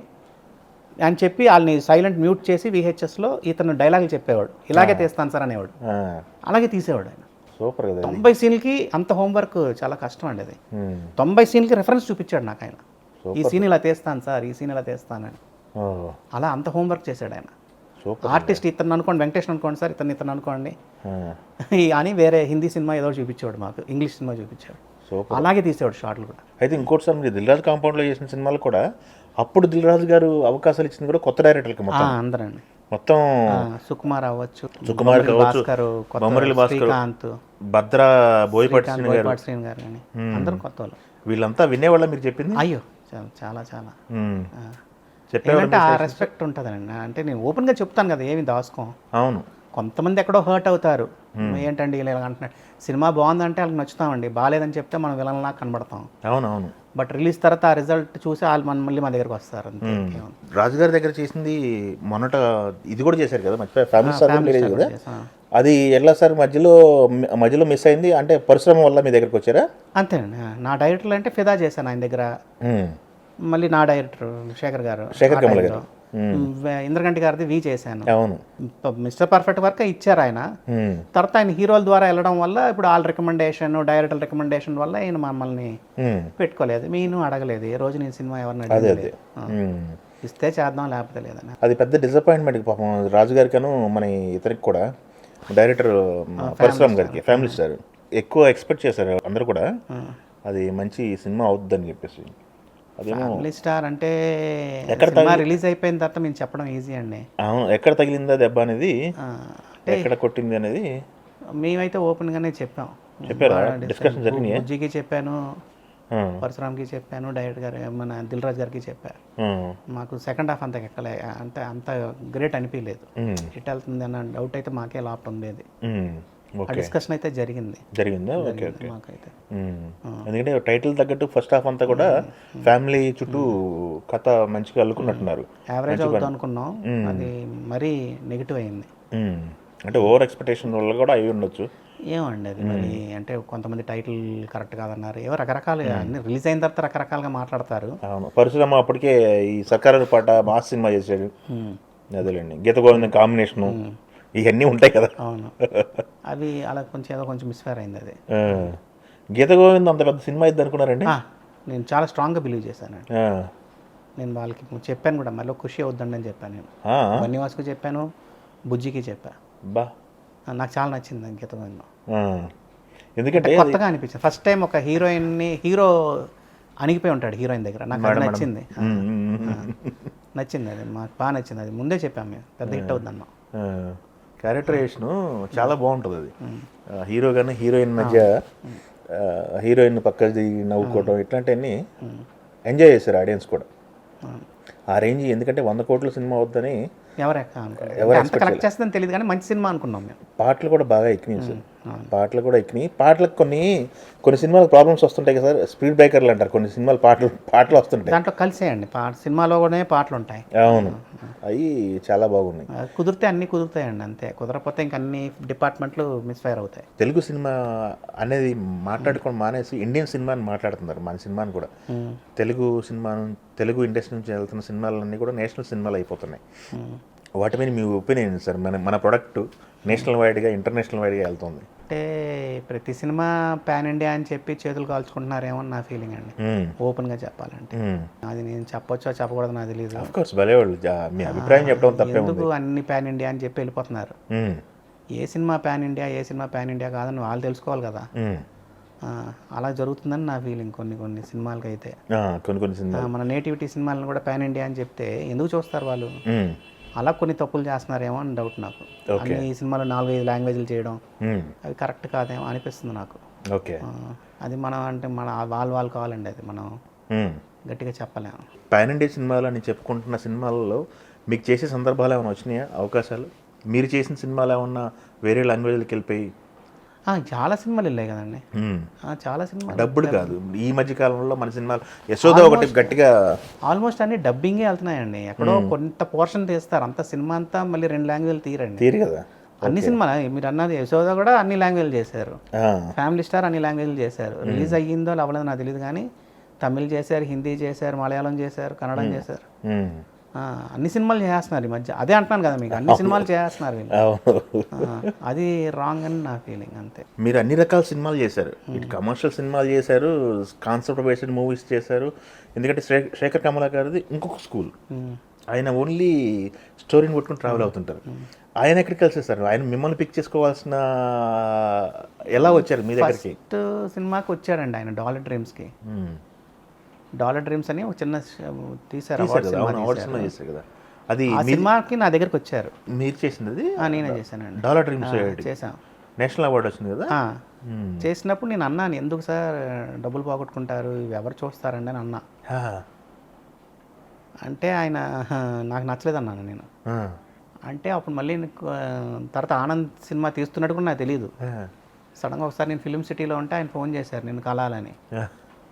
అని చెప్పి వాళ్ళని సైలెంట్ మ్యూట్ చేసి VHSలో ఇతను డైలాగులు చెప్పేవాడు, ఇలాగే తీస్తాను సార్ అనేవాడు, అలాగే తీసేవాడు ఆయన. సూపర్ కదా. 90 సీన్లకి అంత హోంవర్క్ చాలా కష్టం అండి అది. 90 సీన్లకి రెఫరెన్స్ చూపించాడు నాకు ఆయన, ఈ సీన్ ఇలా తీస్తాను సార్, ఈ సీన్ ఇలా తీస్తానని. అలా అంత హోంవర్క్ చేశాడు ఆయన. ఆర్టిస్ట్ ఇతను అనుకోండి, వెంకటేష్ అనుకోండి సార్, ఇతను అనుకోండి అని వేరే హిందీ సినిమా ఏదో చూపించేవాడు, మాకు ఇంగ్లీష్ సినిమా చూపించాడు, అలాగే తీసేవాడు షార్ట్లు కూడా. అయితే ఇంకోటి సార్, మీరు దిల్రాజు కాంపౌండ్లో చేసిన సినిమాలు కూడా అప్పుడు దిల్రాజు గారు అవకాశాలు ఇచ్చింది కూడా కొత్త డైరెక్టర్లకి అందరండి. మొత్తం సుకుమార్ అవ్వచ్చు, సుకుమార్ భాస్కర్, బొమ్మరిల్లి భాస్కర్, శ్రీకాంత్, భద్ర, బోయపాటి శ్రీని గారు కానీ అందరం కొత్త వాళ్ళు. వీళ్ళంతా వినేవాళ్ళ మీరు చెప్పింది? అయ్యో చాలా చాలా చెప్పారంటే ఆ రెస్పెక్ట్ ఉంటుందండి. అంటే నేను ఓపెన్గా చెప్తాను కదా, ఏమి దాసుకోం. అవును. కొంతమంది ఎక్కడో హర్ట్ అవుతారు, ఏంటండి ఇలా అంటున్నాడు, సినిమా బాగుందంటే వాళ్ళకి నచ్చుతామండి, బాగాలేదని చెప్తే మనం విలన్లా కనబడతాం. అవునవును. బట్ రిలీజ్ తర్వాత ఆ రిజల్ట్ చూసి వాళ్ళు మళ్ళీ మా దగ్గరకు వస్తారు అంతే. రాజుగారి దగ్గర చేసింది మొన్నట ఇది కూడా చేశారు కదా, మర్చిపోయి, ఫ్యామిలీ స్టార్ కదా. అది ఎలా సార్ మధ్యలో మిస్ అయింది అంటే పరిశ్రమ వల్ల మీ దగ్గరకు వచ్చారా? అంతేనండి. నా డైరెక్టర్లు అంటే ఫిదా చేశాను ఆయన దగ్గర. మళ్ళీ నా డైరెక్టర్ శేఖర్ కమల గారు, ఇంద్రగంటి గారిది చేశాను. అవును. మిస్టర్ పర్ఫెక్ట్ వర్క్ ఇచ్చారు ఆయన. తర్వాత ఆయన హీరోల ద్వారా వెళ్ళడం వల్ల ఇప్పుడు వాళ్ళ రికమెండేషన్, డైరెక్టర్ రికమెండేషన్ వల్ల ఆయన మమ్మల్ని పెట్టుకోలేదు, నేను అడగలేదు, ఏ రోజు నేను సినిమా ఎవరిని అడగలేదు. ఇస్తే చేద్దాం, లేకపోతే లేదని. అది పెద్ద డిసప్పాయింట్మెంట్ పాపం రాజుగారికను మన ఇతనికి కూడా, డైరెక్టర్ పరశురామ్ గారికి, ఫ్యామిలీ స్టార్ ఎక్కువ ఎక్స్పెక్ట్ చేశారు అందరూ కూడా, అది మంచి సినిమా అవుతుందని చెప్పేసి. ఫ్యామిలీ స్టార్ అంటే రిలీజ్ అయిపోయిన తర్వాత మేము చెప్పడం ఈజీ అండి. అవును. ఎక్కడ తగిలిందా దెబ్బ అనేది, ఎక్కడ కొట్టింది అనేది మేమైతే ఓపెన్గానే చెప్పాం. చెప్పారా? డిస్కషన్ జరిగినాయి. బుజ్జికి చెప్పాను, పరశురామ్కి చెప్పాను, డైరెక్టర్ గారు మన దిల్రాజ్ గారికి చెప్పాను. మాకు సెకండ్ హాఫ్ అంత ఎక్కలే, అంటే అంత గ్రేట్ అనిపించలేదు. హిట్ వెళ్తుంది అన్న డౌట్ అయితే మాకే లాప్ట్ ఉండేది. డిస్కషన్ అయితే జరిగిందా? Okay okay. మాకైతే ఎందుకంటే టైటిల్ తగ్గట్టు ఫస్ట్ హాఫ్ అంతా కూడా ఫ్యామిలీ చుట్టూ కథ మంచిగా అల్లుకున్నట్టున్నారు. యావరేజ్ అవుతుంది అనుకున్నాం, అది మరీ నెగిటివ్ అయింది. అంటే ఓవర్ ఎక్స్పెక్టేషన్ వల్ల కూడా అయి ఉండొచ్చు, ఏమండి అది మరి. అంటే కొంతమంది టైటిల్ కరెక్ట్ కాదన్నారు, ఏవో రకరకాలుగా అన్ని రిలీజ్ అయిన తర్వాత రకరకాలుగా మాట్లాడతారు. అవును. పరశురామ అప్పటికే ఈ సర్కారు పాట మాస్ సినిమా చేశాడు, అదేలేండి, గీత గోవిందం కాంబినేషను, ఇవన్నీ ఉంటాయి కదా. అవును. అవి అలా కొంచెం మిస్ఫైర్ అయింది అది. గీత గోవిందం అంత పెద్ద సినిమా అయింది అనుకున్నారండి? నేను చాలా స్ట్రాంగ్గా బిలీవ్ చేశాను. నేను వాళ్ళకి చెప్పాను కూడా, మళ్ళీ ఖుషి అవుద్దండి అని చెప్పాను. నేను బన్నివాస్కు చెప్పాను, బుజ్జికి చెప్పా. బా, నాకు చాలా నచ్చింది గీత గోవిందం. ఎందుకంటే కొత్తగా అనిపించింది. ఫస్ట్ టైం ఒక హీరో అణిగిపోయి ఉంటాడు హీరోయిన్ దగ్గర, నాకు అది నచ్చింది. అది మాకు బాగా నచ్చింది. అది ముందే చెప్పాము మేము, పెద్ద హిట్ అవుద్ది అన్నాం. క్యారెక్టరేషను చాలా బాగుంటుంది. అది హీరో కానీ హీరోయిన్ మధ్య, హీరోయిన్ పక్క దిగి నవ్వుకోవటం, ఇట్లాంటివన్నీ ఎంజాయ్ చేశారు ఆడియన్స్ కూడా. ఆ రేంజ్, ఎందుకంటే 100 కోట్ల సినిమా అవుద్దని ఎవరు కలెక్ట్ చేస్తుందని తెలియదు కానీ మంచి సినిమా అనుకున్నాం మేము. పాటలు కూడా బాగా ఎక్కినాయి సార్, పాటలకు కొన్ని సినిమాలకు ప్రాబ్లమ్స్ వస్తుంటాయి కదా సార్, స్పీడ్ బ్రేకర్లు అంటారు కొన్ని సినిమాలు, పాటలు వస్తుంటాయి దాంట్లో కలిసేయండి, సినిమాలో కూడా పాటలు ఉంటాయి. అవును, అవి చాలా బాగున్నాయి. కుదిరితే అన్నీ కుదురుతాయండి, అంతే. కుదరకపోతే ఇంక అన్ని డిపార్ట్మెంట్లు మిస్ఫైర్ అవుతాయి. తెలుగు సినిమా అనేది మాట్లాడుకోవడం మానేసి ఇండియన్ సినిమాని మాట్లాడుతున్నారు. మన సినిమాని కూడా, తెలుగు ఇండస్ట్రీ నుంచి వెళ్తున్న సినిమాలన్నీ కూడా నేషనల్ సినిమాలు అయిపోతున్నాయి. వాటి మీద మీ ఒపీనియన్ సార్? మన ప్రొడక్ట్ నేషనల్ వైడ్గా, ఇంటర్నేషనల్ వైడ్గా వెళ్తుంది అంటే ప్రతి సినిమా పాన్ ఇండియా అని చెప్పి చేతులు కాల్చుకుంటున్నారేమో నా ఫీలింగ్ అండి, ఓపెన్గా చెప్పాలంటే. అది నేను చెప్పొచ్చో చెప్పకూడదు నాకు తెలియదు. ఆఫ్ కోర్స్ భలేవాళ్ళు, మీ అభిప్రాయం చెప్పడం తప్పే. ఎందుకు అన్ని పాన్ ఇండియా అని చెప్పి వెళ్ళిపోతున్నారు? ఏ సినిమా పాన్ ఇండియా కాదని వాళ్ళు తెలుసుకోవాలి కదా. అలా జరుగుతుందని నా ఫీలింగ్. కొన్ని సినిమాలకి అయితే, కొన్ని సినిమా, మన నేటివిటీ సినిమాలను కూడా పాన్ ఇండియా అని చెప్తే ఎందుకు చూస్తారు వాళ్ళు? అలా కొన్ని తప్పులు చేస్తున్నారేమో అని డౌట్ నాకు. అన్ని ఈ సినిమాలో 4-5 లాంగ్వేజ్లు చేయడం అవి కరెక్ట్ కాదేమో అనిపిస్తుంది నాకు. ఓకే, అది మనం అంటే మన వాళ్ళు కావాలండి, అది మనం గట్టిగా చెప్పలేము. పాన్ ఇండియా సినిమాలు అని చెప్పుకుంటున్న సినిమాలలో మీకు చేసే సందర్భాలు ఏమైనా వచ్చినాయా, అవకాశాలు? మీరు చేసిన సినిమాలు ఏమన్నా వేరే లాంగ్వేజ్కి వెళ్ళిపోయి? చాలా సినిమాలు వెళ్ళాయి కదండి, చాలా సినిమాలు. డబ్బుడు కాదు, ఈ మధ్య కాలంలో మన సినిమాలు యశోద ఒకటి గట్టిగా ఆల్మోస్ట్ అన్ని డబ్బింగే వెళ్తున్నాయండి. ఎక్కడో కొంత పోర్షన్ తీస్తారు, అంత సినిమా అంతా మళ్ళీ 2 లాంగ్వేజ్లు తీరు కదా. అన్ని సినిమాలు మీరు అన్నది యశోద కూడా అన్ని లాంగ్వేజ్లు చేశారు, ఫ్యామిలీ స్టార్ అన్ని లాంగ్వేజ్లు చేశారు. రిలీజ్ అయ్యిందో అవ్వలేదో నాకు తెలియదు కానీ తమిళ్ చేశారు, హిందీ చేశారు, మలయాళం చేశారు, కన్నడం చేశారు. అన్ని సినిమాలు చేస్తున్నారు ఈ మధ్య. అదే అంటున్నాను కదా మీకు, అన్ని సినిమాలు చేస్తున్నారు వీళ్ళు. అది రాంగ్ అని నా ఫీలింగ్, అంతే. మీరు అన్ని రకాల సినిమాలు చేశారు, ఇటు కమర్షియల్ సినిమాలు చేశారు, కాన్సెప్ట్ బేస్డ్ మూవీస్ చేశారు. ఎందుకంటే శేఖర్ కమలా గారిది ఇంకొక స్కూల్, ఆయన ఓన్లీ స్టోరీని పట్టుకుని ట్రావెల్ అవుతుంటారు. ఆయన ఎక్కడికి కలిసేస్తారు? ఆయన మిమ్మల్ని పిక్ చేసుకోవాల్సిన ఎలా వచ్చారు మీ దగ్గరికి? ఫస్ట్ సినిమాకి వచ్చారండి ఆయన, డాలర్ డ్రీమ్స్కి. డాలర్ డ్రీమ్స్ అని ఒక చిన్న తీశారు కదా, అది ఆ సినిమాకి నా దగ్గరికి వచ్చారు. మీరు చేసింది? నేనే చేశానండి. డాలర్ డ్రీమ్స్ చేశాను, నేషనల్ అవార్డు వచ్చింది కదా. చేసినప్పుడు నేను అన్నాను, ఎందుకు సార్ డబ్బులు పోగొట్టుకుంటారు, ఇవి ఎవరు చూస్తారండి అని అన్నా. అంటే ఆయన నాకు నచ్చలేదు అన్నాను నేను. అంటే అప్పుడు మళ్ళీ తర్వాత ఆనంద్ సినిమా తీస్తున్నట్టు కూడా నాకు తెలియదు. సడన్గా ఒకసారి నేను ఫిలిం సిటీలో ఉంటే ఆయన ఫోన్ చేశారు నేను కలాలని.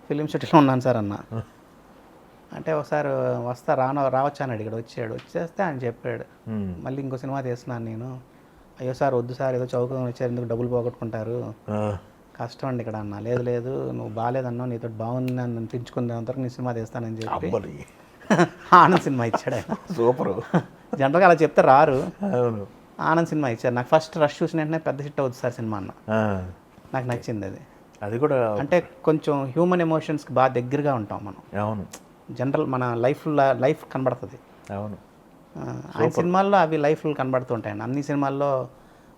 ఫిలిం సిటీలో ఉన్నాను సార్ అన్న. అంటే ఒకసారి రావచ్చా అని అడిగాడు. వచ్చేస్తే ఆయన చెప్పాడు, మళ్ళీ ఇంకో సినిమా తీస్తున్నాను నేను. అయ్యో సార్ వద్దు సార్, ఏదో చౌకగా వచ్చారు, ఎందుకు డబ్బులు పోగొట్టుకుంటారు, కష్టం అండి ఇక్కడ అన్న. లేదు నువ్వు బాగాలేదన్నా, నీతో బాగుంది అని అనిపించుకుంది, అంతవరకు నీ సినిమా తీస్తానని చెప్పి ఆనంద్ సినిమా ఇచ్చాడు ఆయన. సూపర్. జనరల్గా అలా చెప్తే రారు. ఆనంద్ సినిమా ఇచ్చారు. నాకు ఫస్ట్ రష్ చూసిన వెంటనే పెద్ద హిట్ అవుతుంది సార్ సినిమా అన్న. నాకు నచ్చింది అది. అది కూడా అంటే కొంచెం హ్యూమన్ ఎమోషన్స్కి బాగా దగ్గరగా ఉంటాం మనం. అవును, జనరల్ మన లైఫ్ కనబడుతుంది. అవును, ఆయన సినిమాల్లో అవి లైఫ్లు కనబడుతుంటాయండి. అన్ని సినిమాల్లో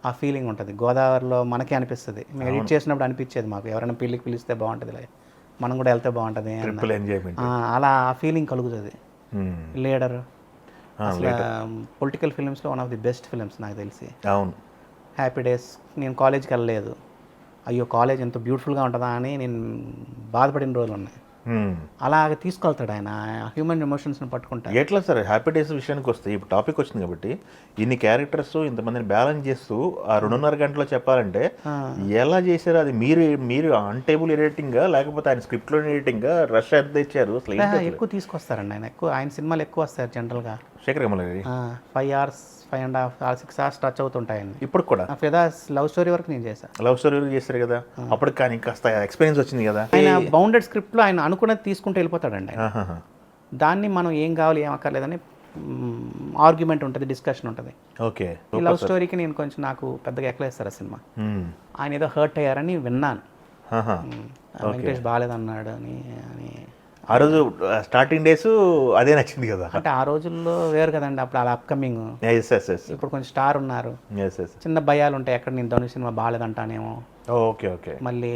ఆ ఫీలింగ్ ఉంటుంది. గోదావరిలో మనకే అనిపిస్తుంది, మేము ఎడిట్ చేసినప్పుడు అనిపించేది మాకు, ఎవరైనా పెళ్ళికి పిలిస్తే బాగుంటుంది, మనం కూడా వెళ్తే బాగుంటుంది, అలా ఆ ఫీలింగ్ కలుగుతుంది. లీడర్ అసలు పొలిటికల్ ఫిలిమ్స్లో one of the best films నాకు తెలిసి. అవును. హ్యాపీ డేస్ నేను కాలేజ్కి వెళ్ళలేదు, అయ్యో కాలేజ్ ఎంత బ్యూటిఫుల్గా ఉంటుందా అని నేను బాధపడిన రోజులు ఉన్నాయి. అలాగే తీసుకెళ్తాడు ఆయన, హ్యూమన్ ఎమోషన్స్ని పట్టుకుంటాడు. ఎట్లా సార్ హ్యాపీ డేస్ విషయానికి వస్తే, ఇప్పుడు టాపిక్ వచ్చింది కాబట్టి ఇన్ని క్యారెక్టర్స్ ఇంతమందిని బ్యాలెన్స్ చేస్తూ ఆ 2.5 గంటలో చెప్పాలంటే ఎలా చేశారు? అది మీరు ఆన్ టేబుల్ ఎడిటింగా లేకపోతే ఆయన స్క్రిప్ట్లో ఎడిటింగా రష్ ఎంత ఇచ్చారు? ఎక్కువ తీసుకొస్తారండి ఆయన, ఆయన సినిమాలు ఎక్కువ వస్తారు జనరల్గా. శేఖర్ కమల గారి 5 hours 5.5 hours 6 hours టచ్ అవుతుంటాయండి. ఇప్పుడు కూడా ఫిదా లవ్ స్టోరీ వరకు నేను చేశాను. లవ్ స్టోరీ వరకు చేస్తారు కదా, అప్పుడు కానీ కాస్త ఎక్స్పీరియన్స్ వచ్చింది కదా. ఆయన బౌండెడ్ స్క్రిప్ట్లో ఆయన అనుకున్నది తీసుకుంటూ వెళ్ళిపోతాడండి. దాన్ని మనం ఏం కావాలి ఏం అక్కర్లేదని ఆర్గ్యుమెంట్ ఉంటుంది, డిస్కషన్ ఉంటుంది. ఓకే. ఈ లవ్ స్టోరీకి నేను కొంచెం నాకు పెద్దగా ఎక్కలేస్తారు ఆ సినిమా. ఆయన ఏదో హర్ట్ అయ్యారని విన్నాను, వెంకటేష్ బాగాలేదన్నాడు అని. ఆ రోజు స్టార్టింగ్ డేస్ అదే నచ్చింది కదా. అంటే ఆ రోజుల్లో వేరు కదండి, అప్పుడు అలా అప్కమింగ్. ఇప్పుడు కొంచెం స్టార్ ఉన్నారు, చిన్న భయాలు ఉంటాయి, ఎక్కడ నేను ధనుష్ సినిమా బాగాలేదంటానేమో. Okay okay. మళ్ళీ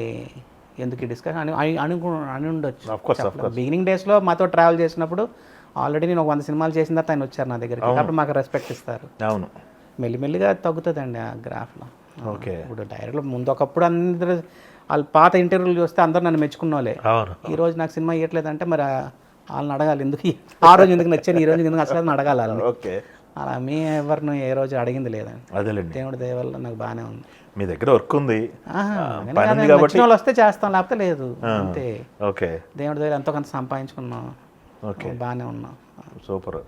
ఎందుకు ఈ డిస్కషన్ అని ఉండొచ్చు. బిగినింగ్ డేస్లో మాతో ట్రావెల్ చేసినప్పుడు ఆల్రెడీ నేను 100 సినిమాలు చేసిన తర్వాత ఆయన వచ్చారు నా దగ్గరికి, అప్పుడు మాకు రెస్పెక్ట్ ఇస్తారు. అవును. మెల్లిమెల్లిగా తగ్గుతుందండి ఆ గ్రాఫ్లో. ఓకే. ఇప్పుడు డైరెక్ట్లో ముందు ఒకప్పుడు అందరూ వాళ్ళు పాత ఇంటర్వ్యూలు చూస్తే అందరూ నన్ను మెచ్చుకున్న వాళ్ళే. ఈ రోజు నాకు సినిమా ఇవ్వట్లేదంటే మరి వాళ్ళని అడగాలి, ఎందుకు ఆ రోజు ఎందుకు నచ్చాను, ఈ రోజు ఎందుకు నచ్చలేదు అడగాలి వాళ్ళని. ఓకే. అలా మీ ఎవరిని ఏ రోజు అడిగింది లేదండి. అదేలేండి, దేవుడి దయ వల్ల నాకు బాగానే ఉంది. మీ దగ్గర వర్క్ ఉంది, నచ్చిన వాళ్ళు వస్తే చేస్తాం, లేకపోతే లేదు అంతే. ఓకే. దేవుడి దగ్గర ఎంతో కొంత సంపాదించుకున్నాం, ఓకే బాగానే ఉన్నాం. సూపర్.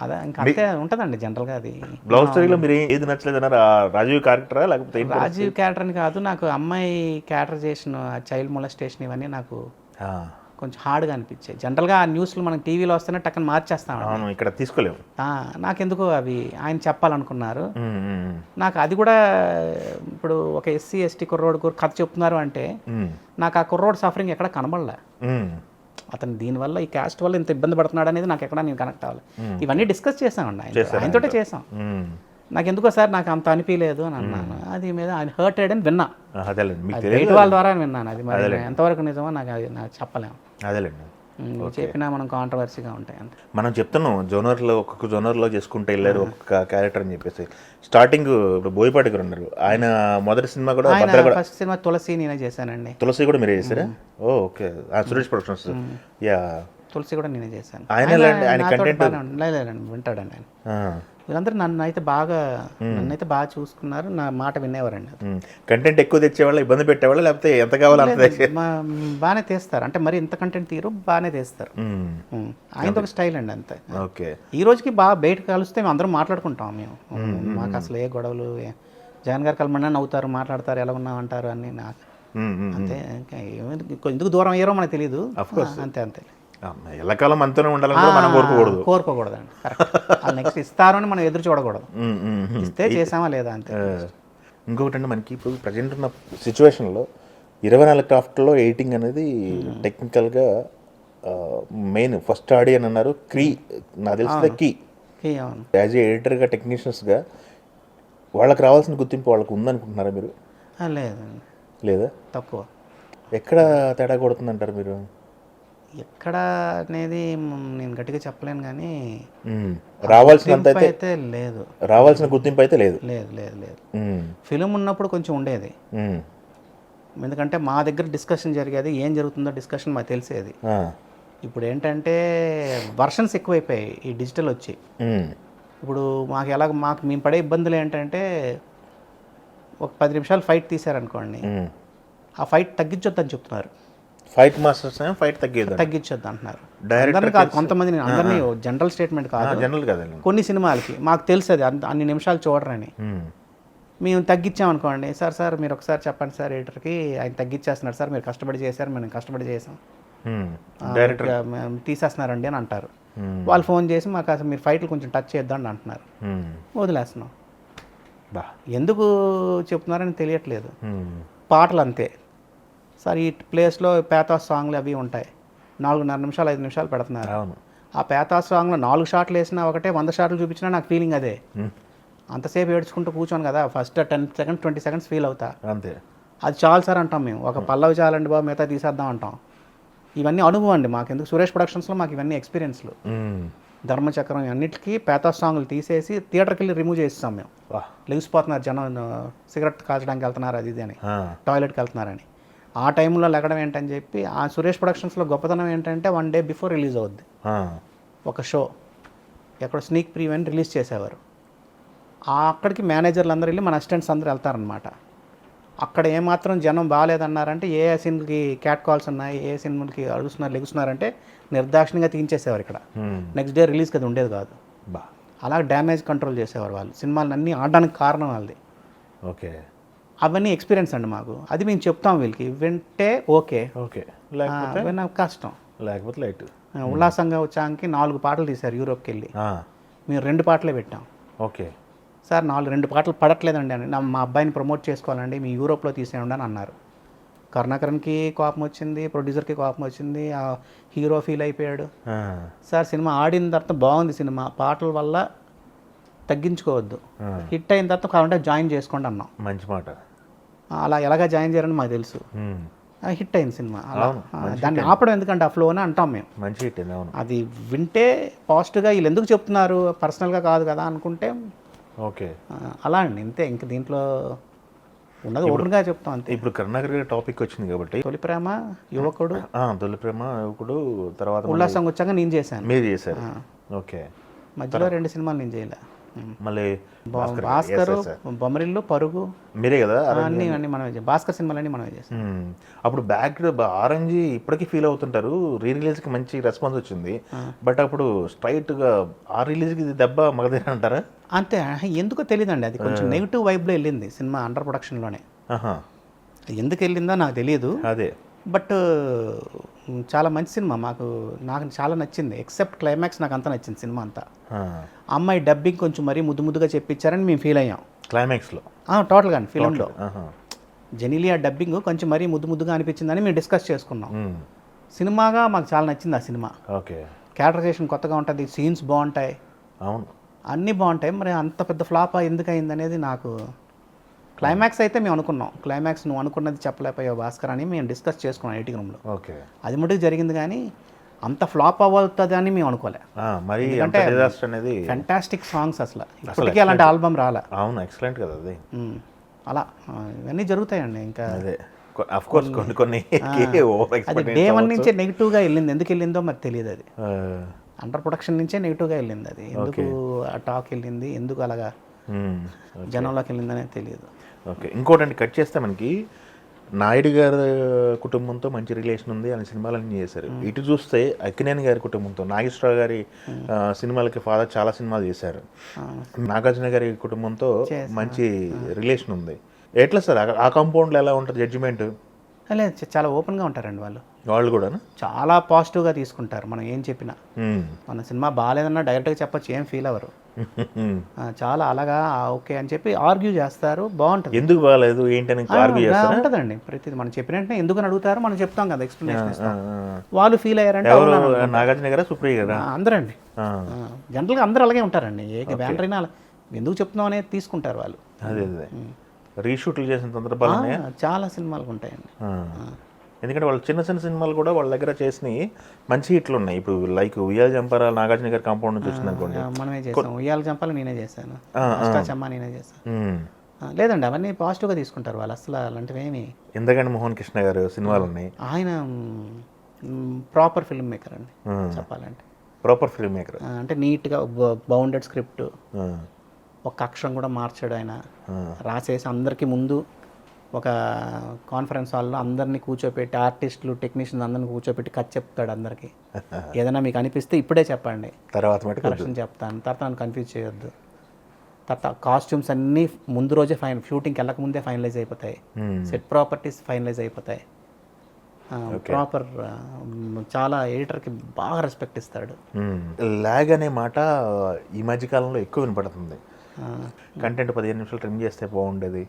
అదే ఇంకా అంతే ఉంటుందండి జనరల్గా. అది లవ్ స్టోరీలో మీరు ఏది నచ్చలేదు అన్నారు? రాజీవ్ క్యారెక్టరా లేకపోతే? రాజీవ్ క్యారెక్టర్ అని కాదు, నాకు అమ్మాయి క్యారెక్టర్ చేసిన చైల్డ్ మొలెస్టేషన్ ఇవన్నీ నాకు కొంచెం హార్డ్గా అనిపించాయి. జనరల్గా ఆ న్యూస్లు మనకి టీవీలో వస్తేనే టక్కన మార్చేస్తాం, ఇక్కడ తీసుకోలేము. నాకెందుకు అవి ఆయన చెప్పాలనుకున్నారు. నాకు అది కూడా ఇప్పుడు ఒక SC ST కుర్రోడు కథ చెప్తున్నారు అంటే నాకు ఆ కుర్రోడు సఫరింగ్ ఎక్కడ కనబడలే. అతను దీనివల్ల ఈ క్యాస్ట్ వల్ల ఇంత ఇబ్బంది పడుతున్నాడు అనేది నాకు ఎక్కడ నేను కనెక్ట్ అవ్వాలి. ఇవన్నీ డిస్కస్ చేసామండి ఆయనతోటే చేసాం. నాకు ఎందుకో సార్ నాకు అంత అనిపించలేదు అని అన్నాను. అది మీద ఆయన హర్టెడ్ అని విన్నా, బయట వాళ్ళ ద్వారా విన్నాను. అది మరి ఎంతవరకు నిజమో నాకు చెప్పలేము. అదేలేండి. చెప్పినా మనం కాంట్రవర్సీగా ఉంటాయి అంతే. మనం చెప్తున్నాం జోనర్లో ఒక్కొక్క జోనర్లో చేసుకుంటే వెళ్ళారు ఒక్కొక్క క్యారెక్టర్ అని చెప్పేసి. స్టార్టింగ్ ఇప్పుడు బోయపాటి గారు ఉన్నారు, ఆయన మొదటి సినిమా కూడా భద్రగడ. ఫస్ట్ సినిమా తులసి నేనే చేశానండి. తులసి కూడా మీరే చేశారా? ఓ ఓకే. సురేష్ ప్రొడక్షన్స్. యా, తులసి కూడా నేనే చేశాను. ఆయన కంటెంట్ లేదండి, వింటాడండి ఆయన. వీళ్ళందరూ నన్నైతే బాగా చూసుకున్నారు, నా మాట వినేవారండి. కంటెంట్ ఎక్కువ తెచ్చేవాళ్ళు, ఇబ్బంది పెట్టేవాళ్ళు, లేకపోతే ఎంత కావాలో అంత బాగానే తీస్తారు, అంటే మరి ఇంత కంటెంట్ తీరు బాగానే తీస్తారు. ఆయనతో ఒక స్టైల్ అండి అంతే. ఓకే. ఈ రోజుకి బాగా బయట కలిస్తే మేము అందరం మాట్లాడుకుంటాం. మేము మాకు అసలు ఏ గొడవలు, జగన్ గారు కలమన్నా నవ్వుతారు, మాట్లాడతారు, ఎలా ఉన్నావు అంటారు అన్నీ. నాకు అంతే. ఎందుకు దూరం అయ్యారో మనకు తెలియదు. అంతే అంతే. ఎల్లకాలం అంతనే ఉండాలని మనం కోరుకోకూడదండి. వాళ్ళు నెక్స్ట్ ఇస్తారు అని మనం ఎదురు చూడకూడదు. ఇస్తే చేసామా లేదా అంతే. ఇంకొకటి అండి, మనకి ఇప్పుడు ప్రజెంట్ ఉన్న సిచ్యువేషన్లో 24 క్రాఫ్ట్లో ఎడిటింగ్ అనేది టెక్నికల్గా మెయిన్ ఫస్ట్ ఆడి అని అన్నారు. నాకు తెలిసిన కీ. యాజ్ ఏ ఎడిటర్గా, టెక్నీషియన్స్గా వాళ్ళకి రావాల్సిన గుర్తింపు వాళ్ళకి ఉందనుకుంటున్నారా మీరు? లేదండి. లేదా? తక్కువ. ఎక్కడ తేడా కొడుతుందంటారు మీరు? ఎక్కడ అనేది నేను గట్టిగా చెప్పలేను, కానీ రావాల్సినంత అయితే లేదు, రావాల్సిన గుర్తింపు అయితే లేదు. లేదు లేదు లేదు. ఫిలిం ఉన్నప్పుడు కొంచెం ఉండేది, ఎందుకంటే మా దగ్గర డిస్కషన్ జరిగేది, ఏం జరుగుతుందో డిస్కషన్ మాకు తెలిసేది. ఇప్పుడు ఏంటంటే వర్షన్స్ ఎక్కువైపోయాయి ఈ డిజిటల్ వచ్చి. ఇప్పుడు మాకు మేము పడే ఇబ్బందులు ఏంటంటే, ఒక 10 నిమిషాలు ఫైట్ తీశారనుకోండి, ఆ ఫైట్ తగ్గించొద్దని చెప్తున్నారు. ఫైట్ మాస్టర్స్ ఫైట్ తగ్గించొద్దు అంటున్నారు. డైరెక్టర్ కాదు, కొంతమంది, అందరినీ జనరల్ స్టేట్మెంట్ కాదు, జనరల్ కాదు. కొన్ని సినిమాలకి మాకు తెలుసు అది అన్ని నిమిషాలు చూడరని. మేము తగ్గించామనుకోండి, సార్ మీరు ఒకసారి చెప్పండి సార్ ఎడిటర్కి, ఆయన తగ్గించేస్తున్నారు సార్, మీరు కష్టపడి చేశారు, మేము కష్టపడి చేసాం, డైరెక్టర్ తీసేస్తున్నారండి అని అంటారు. వాళ్ళు ఫోన్ చేసి మాకు అసలు మీరు ఫైట్లు కొంచెం టచ్ చేద్దాం అంటున్నారు. వదిలేస్తున్నాం. ఎందుకు చెప్తున్నారని తెలియట్లేదు. పాటలు అంతే సార్, ఈ ప్లేస్లో పేతాస్ సాంగ్లు అవి ఉంటాయి, 4.5 నిమిషాలు 5 నిమిషాలు పెడుతున్నారు. ఆ పేతాస్ సాంగ్లో 4 షాట్లు వేసినా ఒకటే, 100 షాట్లు చూపించినా నాకు ఫీలింగ్ అదే. అంతసేపు ఏడ్చుకుంటూ కూర్చోను కదా, ఫస్ట్ 10 సెకండ్స్ 20 సెకండ్స్ ఫీల్ అవుతా, అంతే. అది చాలు సార్ అంటాం మేము. ఒక పల్లవి చాలండి బాబు, మిగతా తీసేద్దాం అంటాం. ఇవన్నీ అనుభవం అండి మాకు. ఎందుకు సురేష్ ప్రొడక్షన్స్లో మాకు ఇవన్నీ ఎక్స్పీరియన్స్లు. ధర్మచక్రం అన్నిటికీ పేతాస్ సాంగ్లు తీసేసి థియేటర్కి వెళ్ళి రిమూవ్ చేస్తాం మేము. లెగిసిపోతున్నారు జనం, సిగరెట్ కాల్చడానికి వెళ్తున్నారు అది ఇది అని, టాయిలెట్కి వెళ్తున్నారని. ఆ టైంలో లెగడం ఏంటని చెప్పి, ఆ సురేష్ ప్రొడక్షన్స్లో గొప్పతనం ఏంటంటే 1 డే బిఫోర్ రిలీజ్ అవుద్ది ఒక షో. ఎక్కడ స్నీక్ ప్రీవ్యూ అని రిలీజ్ చేసేవారు. అక్కడికి మేనేజర్లు అందరూ వెళ్ళి మన అసిస్టెంట్స్ అందరూ వెళ్తారనమాట. అక్కడ ఏమాత్రం జనం బాగాలేదన్నారంటే, ఏ సినిమాకి క్యాట్ కాల్స్ ఉన్నాయి, ఏ సినిమాకి అడుగుతున్నారు లెగుస్తున్నారంటే నిర్దాక్షిణ్యంగా తీయించేసేవారు ఇక్కడ. నెక్స్ట్ డే రిలీజ్కి అది ఉండేది కాదు. అలా డ్యామేజ్ కంట్రోల్ చేసేవారు వాళ్ళు. సినిమాలు అన్నీ ఆడడానికి కారణం వాళ్ళది. ఓకే. అవన్నీ ఎక్స్పీరియన్స్ అండి మాకు. అది మేము చెప్తాం వీళ్ళకి, వింటే ఓకే, నాకు కష్టం, లేకపోతే లైట్. ఉల్లాసంగా వచ్చానికి 4 పాటలు తీశారు యూరోప్కి వెళ్ళి, మేము 2 పాటలే పెట్టాం. ఓకే సార్, 2 పాటలు పడట్లేదండి అని, మా అబ్బాయిని ప్రమోట్ చేసుకోవాలండి, మీ యూరోప్లో తీసేయండి అని అన్నారు. కరుణాకరన్కి కోపం వచ్చింది, ప్రొడ్యూసర్కి కోపం వచ్చింది, ఆ హీరో ఫీల్ అయిపోయాడు. సార్ సినిమా ఆడిన తర్వాత బాగుంది, సినిమా పాటల వల్ల తగ్గించుకోవద్దు, హిట్ అయిన తర్వాత కావాలంటే జాయిన్ చేసుకోండి అన్నాం. మంచి మాట. అలా ఎలాగా జాయిన్ చేయాలని మాకు తెలుసు. హిట్ అయింది సినిమా. దాన్ని ఆపడం ఎందుకంటే ఆ ఫ్లోనే అంటాం మేము. మంచి హిట్. అది వింటే పాజిటివ్గా వీళ్ళు ఎందుకు చెప్తున్నారు, పర్సనల్గా కాదు కదా అనుకుంటే ఓకే, అలా అండి, ఇంతే. ఇంక దీంట్లో ఉన్నది ఓపెన్గా చెప్తాం అంతే. ఇప్పుడు కరుణాకర్ గారి టాపిక్ వచ్చింది కాబట్టి, తొలి ప్రేమ యువకుడు తర్వాత ఉల్లాసం వచ్చాక నేను చేశాను, మీరు చేశారు. ఓకే. మధ్యలో 2 సినిమాలు నేను చేయలే. మళ్ళీ భాస్కర్, బొమ్మరిల్లు, పరుగు మీరే కదా అన్నీ మనమే. భాస్కర్ సినిమాలన్నీ మనమే చేసాం. అప్పుడు బ్యాక్ ఆరెంజ్ ఇప్పటికీ ఫీల్ అవుతుంటారు. రిలీజ్కి మంచి రెస్పాన్స్ వచ్చింది, బట్ అప్పుడు స్ట్రైట్గా ఆ రిలీజ్కి దెబ్బ మగదేనా అంటారా? అంతే. ఎందుకో తెలియదండి, అది కొంచెం నెగిటివ్ వైబ్లో వెళ్ళింది సినిమా, అండర్ ప్రొడక్షన్లోనే. ఎందుకు వెళ్ళిందో నాకు తెలియదు. అదే, బట్ చాలా మంచి సినిమా. నాకు చాలా నచ్చింది. ఎక్సెప్ట్ క్లైమాక్స్ నాకు అంతా నచ్చింది సినిమా అంతా. అమ్మాయి డబ్బింగ్ కొంచెం మరీ ముద్దుగా చెప్పించారని మేము ఫీల్ అయ్యాం క్లైమాక్స్లో. టోటల్గా ఫిలింలో జెనిలియా డబ్బింగ్ కొంచెం మరీ ముద్దుగా అనిపించిందని మేము డిస్కస్ చేసుకున్నాం. సినిమాగా మాకు చాలా నచ్చింది ఆ సినిమా. ఓకే. క్యారెక్టరైజేషన్ కొత్తగా ఉంటుంది, సీన్స్ బాగుంటాయి, అవును, అన్నీ బాగుంటాయి. మరి అంత పెద్ద ఫ్లాప్ ఎందుకు అయింది అనేది నాకు. క్లైమాక్స్ అయితే మేము అనుకున్నాం, క్లైమాక్స్ నువ్వు అనుకున్నది చెప్పలేకపోయావు భాస్కర్ అని మేము డిస్కస్ చేసుకున్నాం ఎడిటింగ్ రూమ్లో. ఓకే. అది మటుకు జరిగింది, కానీ అంత ఫ్లాప్ అవ్వుతుంది అని మేము అనుకోలే. మరి అంత డిజాస్టర్ అనేది ఫెంటాస్టిక్ సాంగ్స్ అసలు ఇప్పటికీ అలాంటి ఆల్బమ్ రాలే. అవును, ఎక్సలెంట్ కదా అది. అలా ఇవన్నీ జరుగుతాయండి. ఇంకా అదే అఫ్ కోర్స్ కొన్ని అది డే 1 నుంచే నెగిటివ్గా వెళ్ళింది. ఎందుకు వెళ్ళిందో మరి తెలియదు. అది అండర్ ప్రొడక్షన్ నుంచే నెగిటివ్గా వెళ్ళింది. అది ఎందుకు ఆ టాక్ వెళ్ళింది, ఎందుకు అలాగా జనంలోకి వెళ్ళింది అనేది తెలియదు. ఓకే, ఇంకోటి కట్ చేస్తే మనకి నాయుడు గారి కుటుంబంతో మంచి రిలేషన్ ఉంది అని సినిమాలన్నీ చేశారు. ఇటు చూస్తే అక్కినేని గారి కుటుంబంతో నాగేశ్వరరావు గారి సినిమాలకి ఫాదర్ చాలా సినిమాలు చేశారు. నాగార్జున గారి కుటుంబంతో మంచి రిలేషన్ ఉంది. ఎట్లా సార్ ఆ కాంపౌండ్లో ఎలా ఉంటుంది జడ్జిమెంట్? లేదు, చాలా ఓపెన్గా ఉంటారండి వాళ్ళు కూడా చాలా పాజిటివ్గా తీసుకుంటారు. మనం ఏం చెప్పినా మన సినిమా బాగాలేదన్నా డైరెక్ట్గా చెప్పొచ్చు, ఏం ఫీల్ అవ్వరు. చాలా అలాగా ఓకే అని చెప్పి ఆర్గ్యూ చేస్తారు. బాగుంటుంది. ఎందుకు బాగాలేదు ఏంటని ఉంటుందండి. ప్రతిదీ మనం చెప్పినట్టు ఎందుకని అడుగుతారు, మనం చెప్తాం కదా, ఎక్స్ప్లెనేషన్ ఇస్తాం. వాళ్ళు ఫీల్ అయ్యారంటే నాగార్జున గారా, సుప్రియ గారా, అందరండి. జనరల్గా అందరూ అలాగే ఉంటారండి. ఏ బ్యానర్ అయినా ఎందుకు చెప్తున్నాం అనేది తీసుకుంటారు వాళ్ళు. అదే రీషూట్లు చేసిన సందర్భాలు చాలా సినిమాలు ఉంటాయండి. ఎందుకంటే వాళ్ళు చిన్న చిన్న సినిమాలు కూడా వాళ్ళ దగ్గర చేసినవి మంచి హిట్లు ఉన్నాయి. ఇప్పుడు లైక్ ఉయ్యాల జంపాల నాగార్జున గారి కాంపౌండ్ నుంచి వచ్చింది అనుకోండి, మనమే చేసాం. ఉయ్యాల జంపాలు నేనే చేశాను, అష్టాచమ్మ నేనే చేశాను. లేదండి, అవన్నీ పాజిటివ్గా తీసుకుంటారు వాళ్ళు. అసలు అలాంటివి ఏమి. ఎందుకంటే మోహన్ కృష్ణ గారు సినిమాలు ఉన్నాయి. ఆయన ప్రాపర్ ఫిల్మ్ మేకర్ అండి చెప్పాలంటే. ప్రాపర్ ఫిల్మ్ మేకర్ అంటే నీట్గా బౌండెడ్ స్క్రిప్ట్, ఒక అక్షరం కూడా మార్చాడు ఆయన. రాసేసి అందరికీ ముందు ఒక కాన్ఫరెన్స్ హాల్లో అందరినీ కూర్చోపెట్టి, ఆర్టిస్టులు టెక్నీషియన్స్ అందరిని కూర్చోపెట్టి కథ చెప్తాడు అందరికీ. ఏదైనా మీకు అనిపిస్తే ఇప్పుడే చెప్పండి, తర్వాత కరెక్షన్ చెప్తాను, తర్వాత నన్ను కన్ఫ్యూజ్ చేయొద్దు. తర్వాత కాస్ట్యూమ్స్ అన్నీ ముందు రోజే షూటింగ్కి వెళ్ళక ముందే ఫైనలైజ్ అయిపోతాయి. సెట్ ప్రాపర్టీస్ ఫైనలైజ్ అయిపోతాయి. ప్రాపర్ చాలా ఎడిటర్కి బాగా రెస్పెక్ట్ ఇస్తాడు. లాగ్ అనే మాట ఈ మధ్యకాలంలో ఎక్కువ వినపడుతుంది. కంటెంట్ 15 నిమిషాలు ట్రిమ్ చేస్తే బాగుండేది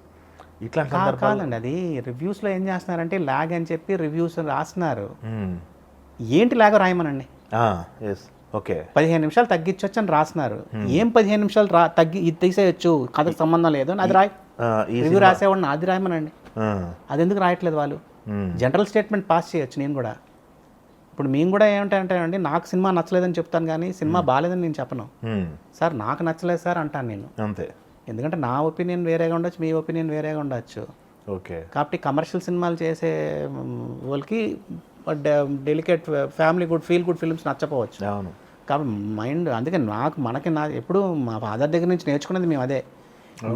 ఇట్లాంటి కాదండి. అది రివ్యూస్లో ఏం చేస్తున్నారంటే లాగ్ అని చెప్పి రివ్యూస్ రాస్తున్నారు. ఏంటి లాగో రాయమనండి. ఓకే, 15 నిమిషాలు తగ్గించవచ్చు అని రాస్తున్నారు. ఏం 15 నిమిషాలు ఇది తీసేయచ్చు, కథకు సంబంధం లేదు అని అది రాయి. రివ్యూ రాసేవాడిని అది రాయమనండి. అది ఎందుకు రాయట్లేదు వాళ్ళు? జనరల్ స్టేట్మెంట్ పాస్ చేయొచ్చు. నేను కూడా ఇప్పుడు మేము కూడా ఏమిటంటే అండి, నాకు సినిమా నచ్చలేదని చెప్తాను కానీ సినిమా బాగాలేదని నేను చెప్పను. సార్ నాకు నచ్చలేదు సార్ అంటాను నేను. అంతే. ఎందుకంటే నా ఒపీనియన్ వేరేగా ఉండొచ్చు, మీ ఒపీనియన్ వేరేగా ఉండొచ్చు. ఓకే. కాబట్టి కమర్షియల్ సినిమాలు చేసే వాళ్ళకి delicate family feel good films నచ్చపోవచ్చు. అవును. కాబట్టి మైండ్ అందుకే మనకి ఎప్పుడు మా ఫాదర్ దగ్గర నుంచి నేర్చుకున్నది మేము అదే.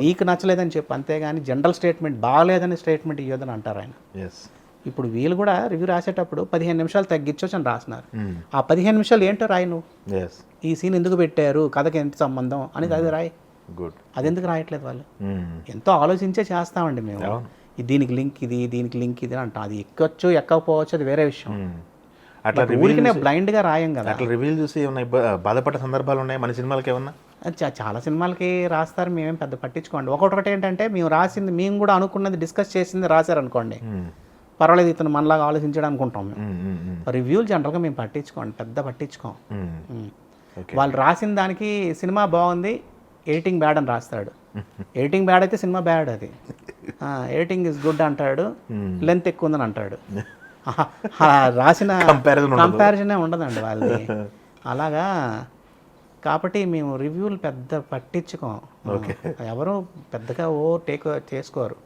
నీకు నచ్చలేదని చెప్పు, అంతేగాని జనరల్ స్టేట్మెంట్ బాగాలేదని స్టేట్మెంట్ ఇవ్వదని అంటారు ఆయన. ఇప్పుడు వీళ్ళు కూడా రివ్యూ రాసేటప్పుడు 15 నిమిషాలు తగ్గించవచ్చు అని రాస్తున్నారు. ఆ 15 నిమిషాలు ఏంటో రాయి నువ్వు. ఈ సీన్ ఎందుకు పెట్టారు, కథకి ఎంత సంబంధం అనేది అది రాయి. గుడ్. అది ఎందుకు రాయట్లేదు వాళ్ళు? ఎంతో ఆలోచించే చేస్తామండి మేము. దీనికి లింక్ ఇది, దీనికి లింక్ ఇది అంటాం. అది ఎక్కొచ్చు ఎక్కకపోవచ్చు అది వేరే విషయం. అట్లా ఊరికనే బ్లైండ్గా రాయం కదా. అట్లా రివ్యూలు చూసి ఏమన్నా బాధపడ్డ సందర్భాలు ఉన్నాయి మన సినిమాలకి ఏమన్నా? చాలా సినిమాలకి రాస్తారు, మేమేం పెద్ద పట్టించుకోండి. ఒకటి ఏంటంటే మేము రాసింది, మేము కూడా అనుకున్నది డిస్కస్ చేసింది రాశారనుకోండి, పర్వాలేదు ఇతను మనలాగా ఆలోచించడం అనుకుంటాం మేము. రివ్యూలు జనరల్గా మేము పట్టించుకోండి, పెద్ద పట్టించుకోం. వాళ్ళు రాసిన దానికి సినిమా బాగుంది, ఎడిటింగ్ బ్యాడ్ అని రాస్తాడు. ఎడిటింగ్ బ్యాడ్ అయితే సినిమా బ్యాడ్. అది ఎడిటింగ్ ఇస్ గుడ్ అంటాడు, లెంత్ ఎక్కువ ఉందని అంటాడు. రాసిన కంపారిజనే ఉండదండి వాళ్ళది. అలాగా కాబట్టి మేము రివ్యూలు పెద్ద పట్టించుకోం. ఎవరు పెద్దగా టేక్ చేసుకోరు.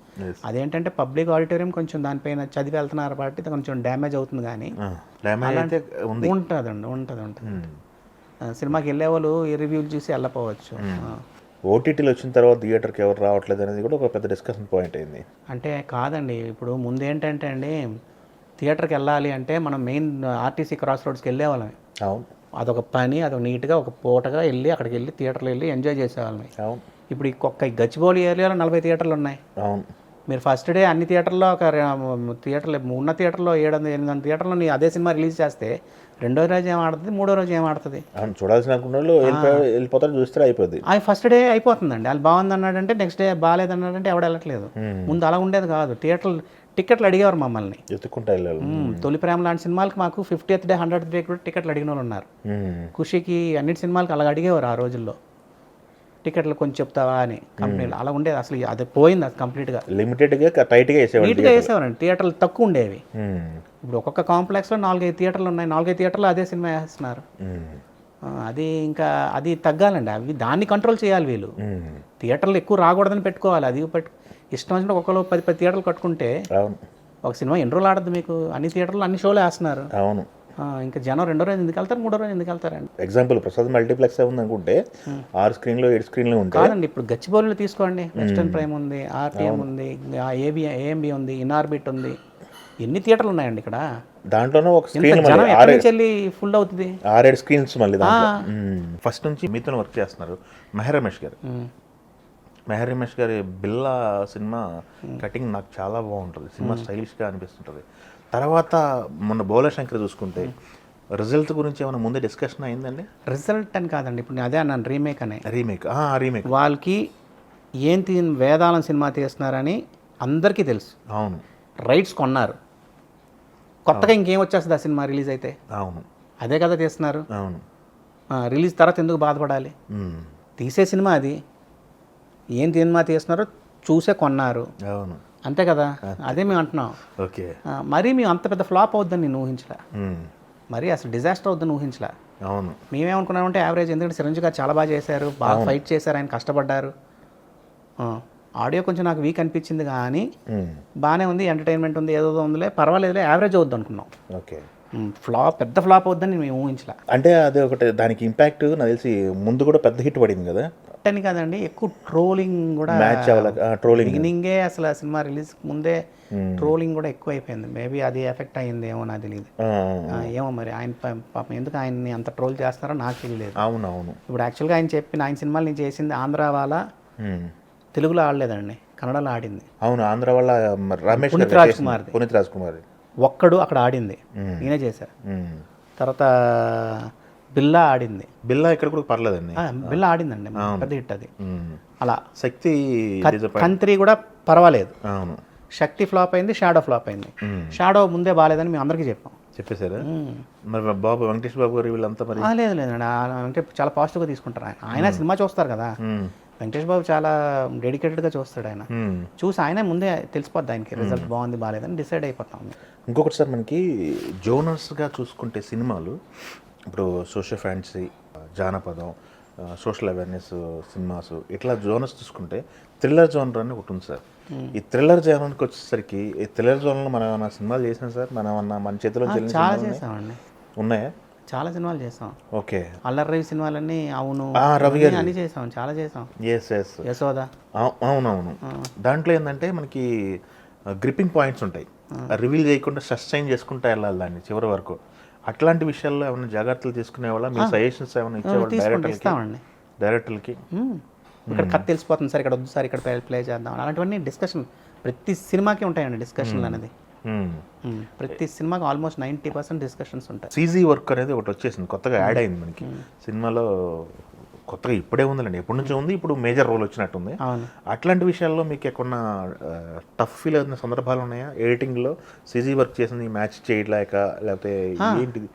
అదేంటంటే పబ్లిక్ ఆడిటోరియం కొంచెం దానిపైన చదివి వెళ్తున్నారు కాబట్టి కొంచెం డ్యామేజ్ అవుతుంది. కానీ ఉంటుంది. సినిమాకి వెళ్ళే వాళ్ళు ఈ రివ్యూలు చూసి వెళ్ళపోవచ్చు. ఓటీటీలు వచ్చిన తర్వాత థియేటర్కి ఎవరు రావట్లేదు అనేది కూడా ఒక పెద్ద డిస్కషన్ పాయింట్ అయింది. అంటే కాదండి, ఇప్పుడు ముందు ఏంటంటే అండి, థియేటర్కి వెళ్ళాలి అంటే మనం మెయిన్ ఆర్టీసీ క్రాస్ రోడ్స్కి వెళ్ళేవాళ్ళం. అవును. అదొక పని, అదొక నీట్గా ఒక పూటగా వెళ్ళి అక్కడికి వెళ్ళి థియేటర్లో వెళ్ళి ఎంజాయ్ చేసేవాళ్ళం. అవును. ఇప్పుడు ఈ గచ్చిబౌలి ఏరియాలో 40 థియేటర్లు ఉన్నాయి. అవును. మీరు ఫస్ట్ డే అన్ని థియేటర్లో ఉన్న థియేటర్లో 700-800 థియేటర్లో నీ అదే సినిమా రిలీజ్ చేస్తే రెండో రోజు ఏం ఆడుతుంది, మూడో రోజు ఏం ఆడుతుంది? చూడాల్సిన వెళ్ళిపోతారు, చూస్తే అయిపోద్ది. అది ఫస్ట్ డే అయిపోతుందండి. వాళ్ళు బాగుంది అన్నాడంటే నెక్స్ట్ డే బాగాలేదు అన్నాడంటే ఎవడు వెళ్ళట్లేదు. ముందు అలా ఉండేది కాదు. టికెట్లు అడిగేవారు మమ్మల్ని, ఎత్తుకుంటా. తొలి ప్రేమ లాంటి సినిమాలకి మాకు 50th డే 100th డే కూడా టికెట్లు అడిగిన వాళ్ళు ఉన్నారు. ఖుషికి అన్నిటి సినిమాలకి అలా అడిగేవారు ఆ రోజుల్లో. టికెట్లు కొంచెం చెప్తావా అని కంపెనీలు అలా ఉండేది. అసలు అది పోయింది, అది కంప్లీట్గా. లిమిటెడ్గా టైట్గా నీట్గా వేసేవారండి. థియేటర్లు తక్కువ ఉండేవి. ఇప్పుడు ఒక్కొక్క కాంప్లెక్స్లో 4-5 థియేటర్లు ఉన్నాయి, 4-5 థియేటర్లు అదే సినిమా వేస్తున్నారు. అది ఇంకా అది తగ్గాలండి, అవి దాన్ని కంట్రోల్ చేయాలి వీళ్ళు. థియేటర్లు ఎక్కువ రాకూడదని పెట్టుకోవాలి, అది ఇష్టం వచ్చినట్టు ఒక్కొక్కరు 10 థియేటర్లు కట్టుకుంటే ఒక సినిమా ఎన్ని రోజులు ఆడద్దు మీకు? అన్ని థియేటర్లు అన్ని షోలు వేస్తున్నారు. అవును. ఇంకా జనం 2వ రోజు ఎందుకు వెళ్తారు, 3వ రోజు ఎందుకు వెళ్తారండి? ఎగ్జాంపుల్ ప్రసాద్ మల్టీప్లెక్స్ ఉంది అనుకుంటే 6 స్క్రీన్లు 7 స్క్రీన్లు ఉంటాయి. కాదండి, ఇప్పుడు గచ్చిబౌలిలో తీసుకోండి, వెస్టర్న్ ప్రైమ్ ఉంది, ఆర్టీఎం ఉంది, ఏఎంబి ఉంది, ఇన్ఆర్బిట్ ఉంది, ఎన్ని థియేటర్లు ఉన్నాయండి ఇక్కడ? దాంట్లోనే ఒక స్క్రీన్ జనం ఎక్కడి నుంచి వెళ్ళి ఫుల్ అవుతుంది? 6-7 స్క్రీన్స్ మళ్ళీ ఫస్ట్ నుంచి మీతో వర్క్ చేస్తున్నారు మెహర్ రమేష్ గారు. మెహర్ రమేష్ గారి బిల్లా సినిమా కటింగ్ నాకు చాలా బాగుంటుంది, సినిమా స్టైలిష్గా అనిపిస్తుంటుంది. తర్వాత మొన్న బోలశంకర్ చూసుకుంటే రిజల్ట్ గురించి ఏమైనా ముందే డిస్కషన్ అయిందండి? రిజల్ట్ అని కాదండి, ఇప్పుడు నేను అదే అన్నాను, రీమేక్ రీమేక్ వాళ్ళకి వేదాలం సినిమా తీస్తున్నారని అందరికీ తెలుసు. అవును. రైట్స్ కొన్నారు, కొత్తగా ఇంకేం వచ్చేస్తుంది ఆ సినిమా రిలీజ్ అయితే? అవును, అదే కదా తీస్తున్నారు. అవును. రిలీజ్ తర్వాత ఎందుకు బాధపడాలి? తీసే సినిమా అది, ఏం సినిమా తీస్తున్నారో చూసే కొన్నారు. అవును, అంతే కదా, అదే మేము అంటున్నాం. ఓకే. మరీ మేము అంత పెద్ద ఫ్లాప్ అవుద్దని నేను ఊహించలే, మరి అసలు డిజాస్టర్ అవుద్దని ఊహించలే. అవును. మేమేమనుకున్నామంటే యావరేజ్, ఎందుకంటే చిరంజీవి గారు చాలా బాగా చేశారు, బాగా ఫైట్ చేశారు, ఆయన కష్టపడ్డారు. ఆడియో కొంచెం నాకు వీక్ అనిపించింది, కానీ బాగానే ఉంది, ఎంటర్టైన్మెంట్ ఉంది, ఏదో ఉందిలే, పర్వాలేదులే, యావరేజ్ అవుద్ది అనుకున్నాం. ఓకే. పెద్ద ఫ్లాప్ అవుద్దని మేము ఊహించలే. అంటే అది ఒకటి, దానికి ఇంపాక్ట్ నాకు తెలిసి ముందు కూడా పెద్ద హిట్ పడింది కదా అని కాదండి, ఎక్కువ ట్రోలింగ్ కూడా, మ్యాచ్ ట్రోలింగ్ బిగినింగే అసలు ఆ సినిమా రిలీజ్ ముందే ట్రోలింగ్ కూడా ఎక్కువ అయిపోయింది. మేబీ అది ఎఫెక్ట్ అయ్యింది ఏమో, నాకు తెలియదు. ఏమో మరి ఆయన పాపం ఎందుకు ఆయన్ని అంత ట్రోల్ చేస్తున్నారో నాకు తెలియలేదు. అవునవును. ఇప్పుడు యాక్చువల్గా ఆయన సినిమాలు నేను చేసింది ఆంధ్ర వాళ్ళ, తెలుగులో ఆడలేదండి, కన్నడలో ఆడింది. అవును, ఆంధ్ర వాళ్ళ రమేష్ పునీత్ రాజ్ కుమార్ ఒక్కడు అక్కడ ఆడింది, నేనే చేశాను. తర్వాత బిల్లా ఆడింది. బిల్లా ఇక్కడ కూడా పర్లేదండి, బిల్లా ఆడిందండి, పెద్ద హిట్ అది. అలా శక్తి కంత్రి కూడా పర్వాలేదు. అవును. శక్తి ఫ్లాప్ అయింది, షాడో ఫ్లాప్ అయింది. షాడో ముందే బాగాలేదని మేము అందరికీ చెప్పేశారా? మరి బాబు వెంకటేష్ బాబు గారు వీళ్ళంతా మరి లేదండి, అంటే చాలా పాజిటివ్గా తీసుకుంటారు. ఆయన సినిమా చూస్తారు కదా, వెంకటేష్ బాబు చాలా డెడికేటెడ్గా చూస్తాడు. ఆయన చూసి ఆయన ముందే తెలిసిపోద్ది ఆయనకి రిజల్ట్ బాగుంది బాగాలేదని డిసైడ్ అయిపోతాం. ఇంకొకటి సార్, మనకి జోనర్స్గా చూసుకుంటే సినిమాలు ఇప్పుడు సోషల్ ఫ్యాంటసీ, జానపదం, సోషల్ అవేర్నెస్ సినిమాస్, ఇట్లా జోనర్స్ చూసుకుంటే థ్రిల్లర్ జోనర్ అని ఒకటి ఉంది సార్. ఈ థ్రిల్లర్ జోనర్కి వచ్చేసరికి ఈ థ్రిల్లర్ జోనర్లో మనం ఏమన్నా సినిమాలు చేసాం సార్? మన చేతిలో చాలా చేసామండి. ఉన్నాయా? చాలా సినిమాలు చేసాం. ఓకే. అల్లరి రవి సినిమాలన్నీ, అవును రవి గారు అన్ని చేసాం, చాలా చేసాం. యశోద. అవునవును. దాంట్లో ఏంటంటే మనకి గ్రిప్పింగ్ పాయింట్స్ ఉంటాయి, రివీల్ చేయకుండా సస్టైన్ చేసుకుంటూ వెళ్ళాలి దాన్ని చివరి వరకు. అట్లాంటి విషయాల్లో ఏమైనా జాగ్రత్తలు తీసుకునే వాళ్ళ, మీ సజెషన్స్ ఏమైనా ఇచ్చేవాళ్ళు డైరెక్టర్లకి? ఇక్కడ కథ తెలిసిపోతుంది సార్, ఇక్కడ వద్దు సార్, ఇక్కడ ప్లే చేద్దాం, అలాంటివన్నీ డిస్కషన్ ప్రతి సినిమాకి ఉంటాయండి. డిస్కషన్లు అనేది ప్రతి సినిమాకి ఆల్మోస్ట్ 90% డిస్కషన్స్ ఉంటాయి. సీజీ వర్క్ అనేది ఒకటి వచ్చేసింది, కొత్తగా యాడ్ అయింది మనకి సినిమాలో. కొత్తగా ఇప్పుడే ఉందండి, ఎప్పటి నుంచో ఉంది, ఇప్పుడు మేజర్ రోల్ వచ్చినట్టుంది. అట్లాంటి విషయాల్లో మీకు ఎక్కడన్నా టఫ్ ఫీల్ అవుతున్న సందర్భాలు ఉన్నాయా? ఎడిటింగ్లో సీజీ వర్క్ చేసింది మ్యాచ్ చేయలేక, లేకపోతే ఏంటిది?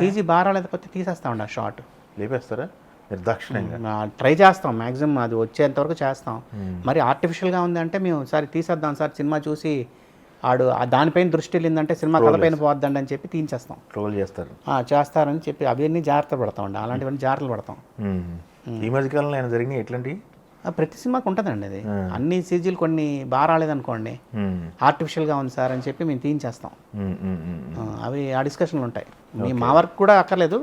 సీజీ బాగా లేకపోతే తీసేస్తామండి ఆ షార్ట్, లేపేస్తారా నిర్దాక్షిణ్యంగా? ట్రై చేస్తాం మ్యాక్సిమం, అది వచ్చేంత వరకు చేస్తాం. మరి ఆర్టిఫిషియల్గా ఉంది అంటే మేము సరే తీసేద్దాం సార్, సినిమా చూసి ఆడు దానిపైన దృష్టి వెళ్ళిందంటే సినిమా కథ పైన పోద్దండి అని చెప్పి తీయించేస్తాం. ట్రోల్ చేస్తారని చెప్పి అవన్నీ జాగ్రత్త పడతామండి, అలాంటివన్నీ జాగ్రత్తలు పడతాం. ఈ మధ్యకాలంలో ఆయన జరిగినాయి ఎట్లాంటి? ప్రతి సినిమాకి ఉంటుందండి అది. అన్ని సీజీలు కొన్ని బాగా రాలేదనుకోండి, ఆర్టిఫిషియల్గా ఉంది సార్ అని చెప్పి మేము తీయించేస్తాం. అవి ఆ డిస్కషన్లు ఉంటాయి. మా వర్క్ కూడా అక్కర్లేదు,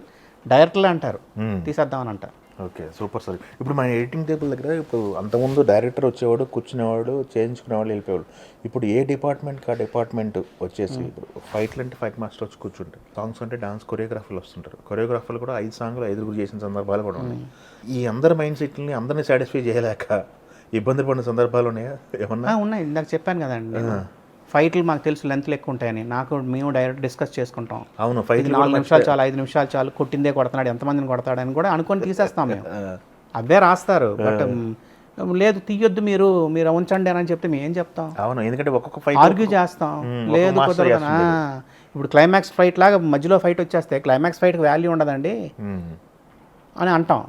డైరెక్టర్లే అంటారు తీసేద్దామని అంటారు. Okay, super sir. ఇప్పుడు మన ఎడిటింగ్ టేబుల్ దగ్గర ఇప్పుడు అంతకుముందు డైరెక్టర్ వచ్చేవాడు, కూర్చునేవాడు, చేయించుకునేవాడు, వెళ్ళిపోయాడు. ఇప్పుడు ఏ డిపార్ట్మెంట్కి ఆ డిపార్ట్మెంట్ వచ్చేసి, ఇప్పుడు ఫైట్లు అంటే ఫైట్ మాస్టర్ వచ్చి కూర్చుంటారు, సాంగ్స్ అంటే డాన్స్ కొరియోగ్రాఫర్లు వస్తుంటారు. కొరియోగ్రాఫర్లు కూడా 5 సాంగ్లు 5 చేసిన సందర్భాలు కూడా ఉన్నాయి. ఈ అందరి మైండ్ సెట్ని అందరినీ సాటిస్ఫై చేయలేక ఇబ్బంది పడిన సందర్భాలు ఉన్నాయా ఏమన్నా? ఉన్నాయి, ఇందాక చెప్పాను కదండి, ఫైట్లు మాకు తెలుసు లెంత్లు ఎక్కువ ఉంటాయని, మేము డైరెక్ట్ డిస్కస్ చేసుకుంటాం. అవును, ఫైట్ 4 నిమిషాలు చాలు, 5 నిమిషాలు చాలు, కొట్టిందే కొడుతున్నాడు, ఎంతమందిని కొడతాడని కూడా అనుకొని తీసేస్తాం మేము. అవే రాస్తారు, బట్ లేదు తీయొద్దు మీరు ఉంచండి అని చెప్తే మేము ఏం చెప్తాం? అవును, ఎందుకంటే ఒక్కొక్క ఫైట్ ఆర్గ్యూ చేస్తాం, లేదు కుదరదు. ఇప్పుడు క్లైమాక్స్ ఫైట్ లాగా మధ్యలో ఫైట్ వచ్చేస్తే క్లైమాక్స్ ఫైట్కి వాల్యూ ఉండదండి అని అంటాం.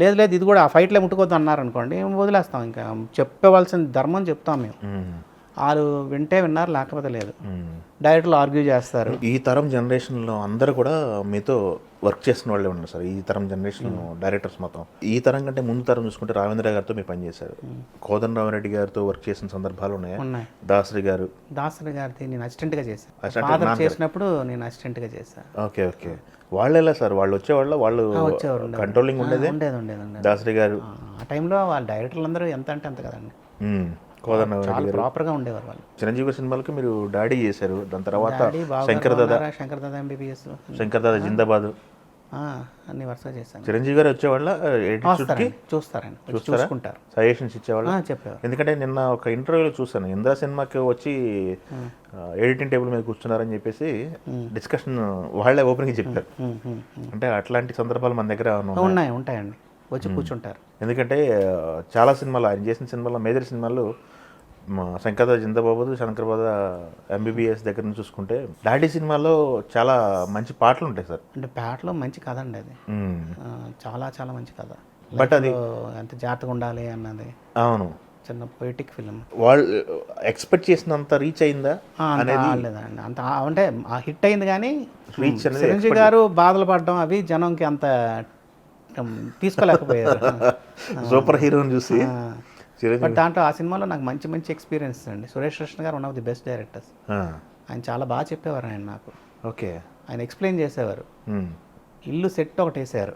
లేదు ఇది కూడా ఆ ఫైట్లే ముట్టుకోవద్దు అన్నారు అనుకోండి, వదిలేస్తాం. ఇంకా చెప్పవలసిన ధర్మం చెప్తాం మేము. వాళ్ళు వింటే విన్నారు, లేకపోతే లేదు. డైరెక్టర్లు ఆర్గ్యూ చేస్తారు. ఈ తరం జనరేషన్లో అందరూ కూడా మీతో వర్క్ చేసిన వాళ్ళే ఉన్నారు సార్. ఈ తరం జనరేషన్ డైరెక్టర్స్ మొత్తం. ఈ తరం కంటే ముందు తరం చూసుకుంటే రావేంద్ర గారితో మీరు పనిచేశారు. కోదండరామరెడ్డి గారితో వర్క్ చేసిన సందర్భాలు ఉన్నాయి. దాసరి గారిది నేను అసిస్టెంట్గా చేశాను. ఫాదర్ చేసినప్పుడు నేను అసిస్టెంట్గా చేశాను. Okay okay. వాళ్ళు ఎలా సార్? వాళ్ళు వచ్చేవాళ్ళు, వాళ్ళు కంట్రోలింగ్ ఉండేది. దాసరి గారు ఆ టైంలో వాళ్ళ డైరెక్టర్లు అందరూ ఎంత అంటే అంత కదండి, కోదండరామరెడ్డి గారు ప్రాపర్గా ఉండేవారు వాళ్ళు. చిరంజీవి సినిమాలకి మీరు డాడీ చేశారు. దాని తర్వాత శంకర్ దాదా ఎంబీబీఎస్, శంకర్ దాదా జిందాబాద్ అన్ని వరుసగా చేశాను. చిరంజీవి గారు వచ్చేవాళ్ళ చూస్తారండి, చూసుకుంటారు, సజెషన్స్ ఇచ్చేవాళ్ళు, చెప్పారు. ఎందుకంటే నిన్న ఒక ఇంటర్వ్యూలో చూసాను, ఇంద్రా సినిమాకి వచ్చి ఎడిటింగ్ టేబుల్ మీద కూర్చున్నారని చెప్పేసి డిస్కషన్ వాళ్ళే ఓపెన్గా చెప్పారు. అంటే అట్లాంటి సందర్భాలు మన దగ్గర ఉంటాయండి, వచ్చి కూర్చుంటారు. ఎందుకంటే చాలా సినిమాలు ఆయన చేసిన సినిమాల్లో మేజర్ సినిమాలు శంకర్ దాదా జిందాబాబు, శంకర్ దాదా ఎంబీబీఎస్ దగ్గర నుంచి చూసుకుంటే డాడీ సినిమాలో చాలా మంచి పాటలు ఉంటాయి సార్. అంటే పాటలో మంచి కథ అండి అది, చాలా చాలా మంచి కథ. బట్ అది ఎంత జాగ్రత్తగా ఉండాలి అన్నది. అవును, చిన్న పొయిటిక్ ఫిలిం. వాళ్ళు ఎక్స్పెక్ట్ చేసినంత రీచ్ అయిందా అనేది లేదండి, అంత అంటే హిట్ అయింది కానీ రీచ్ అనేది చిరంజీవి గారు బాధలు పడడం అవి జనంకి అంత తీసుకోలేకపోయారు. సూపర్ హీరోని చూసి. బట్ దాంట్లో ఆ సినిమాలో నాకు మంచి మంచి ఎక్స్పీరియన్స్ అండి. సురేష్ కృష్ణ గారు one of the best directors. ఆయన చాలా బాగా చెప్పేవారు ఆయన నాకు. ఓకే. ఆయన ఎక్స్ప్లెయిన్ చేసేవారు. ఇల్లు సెట్ ఒకటి వేసారు.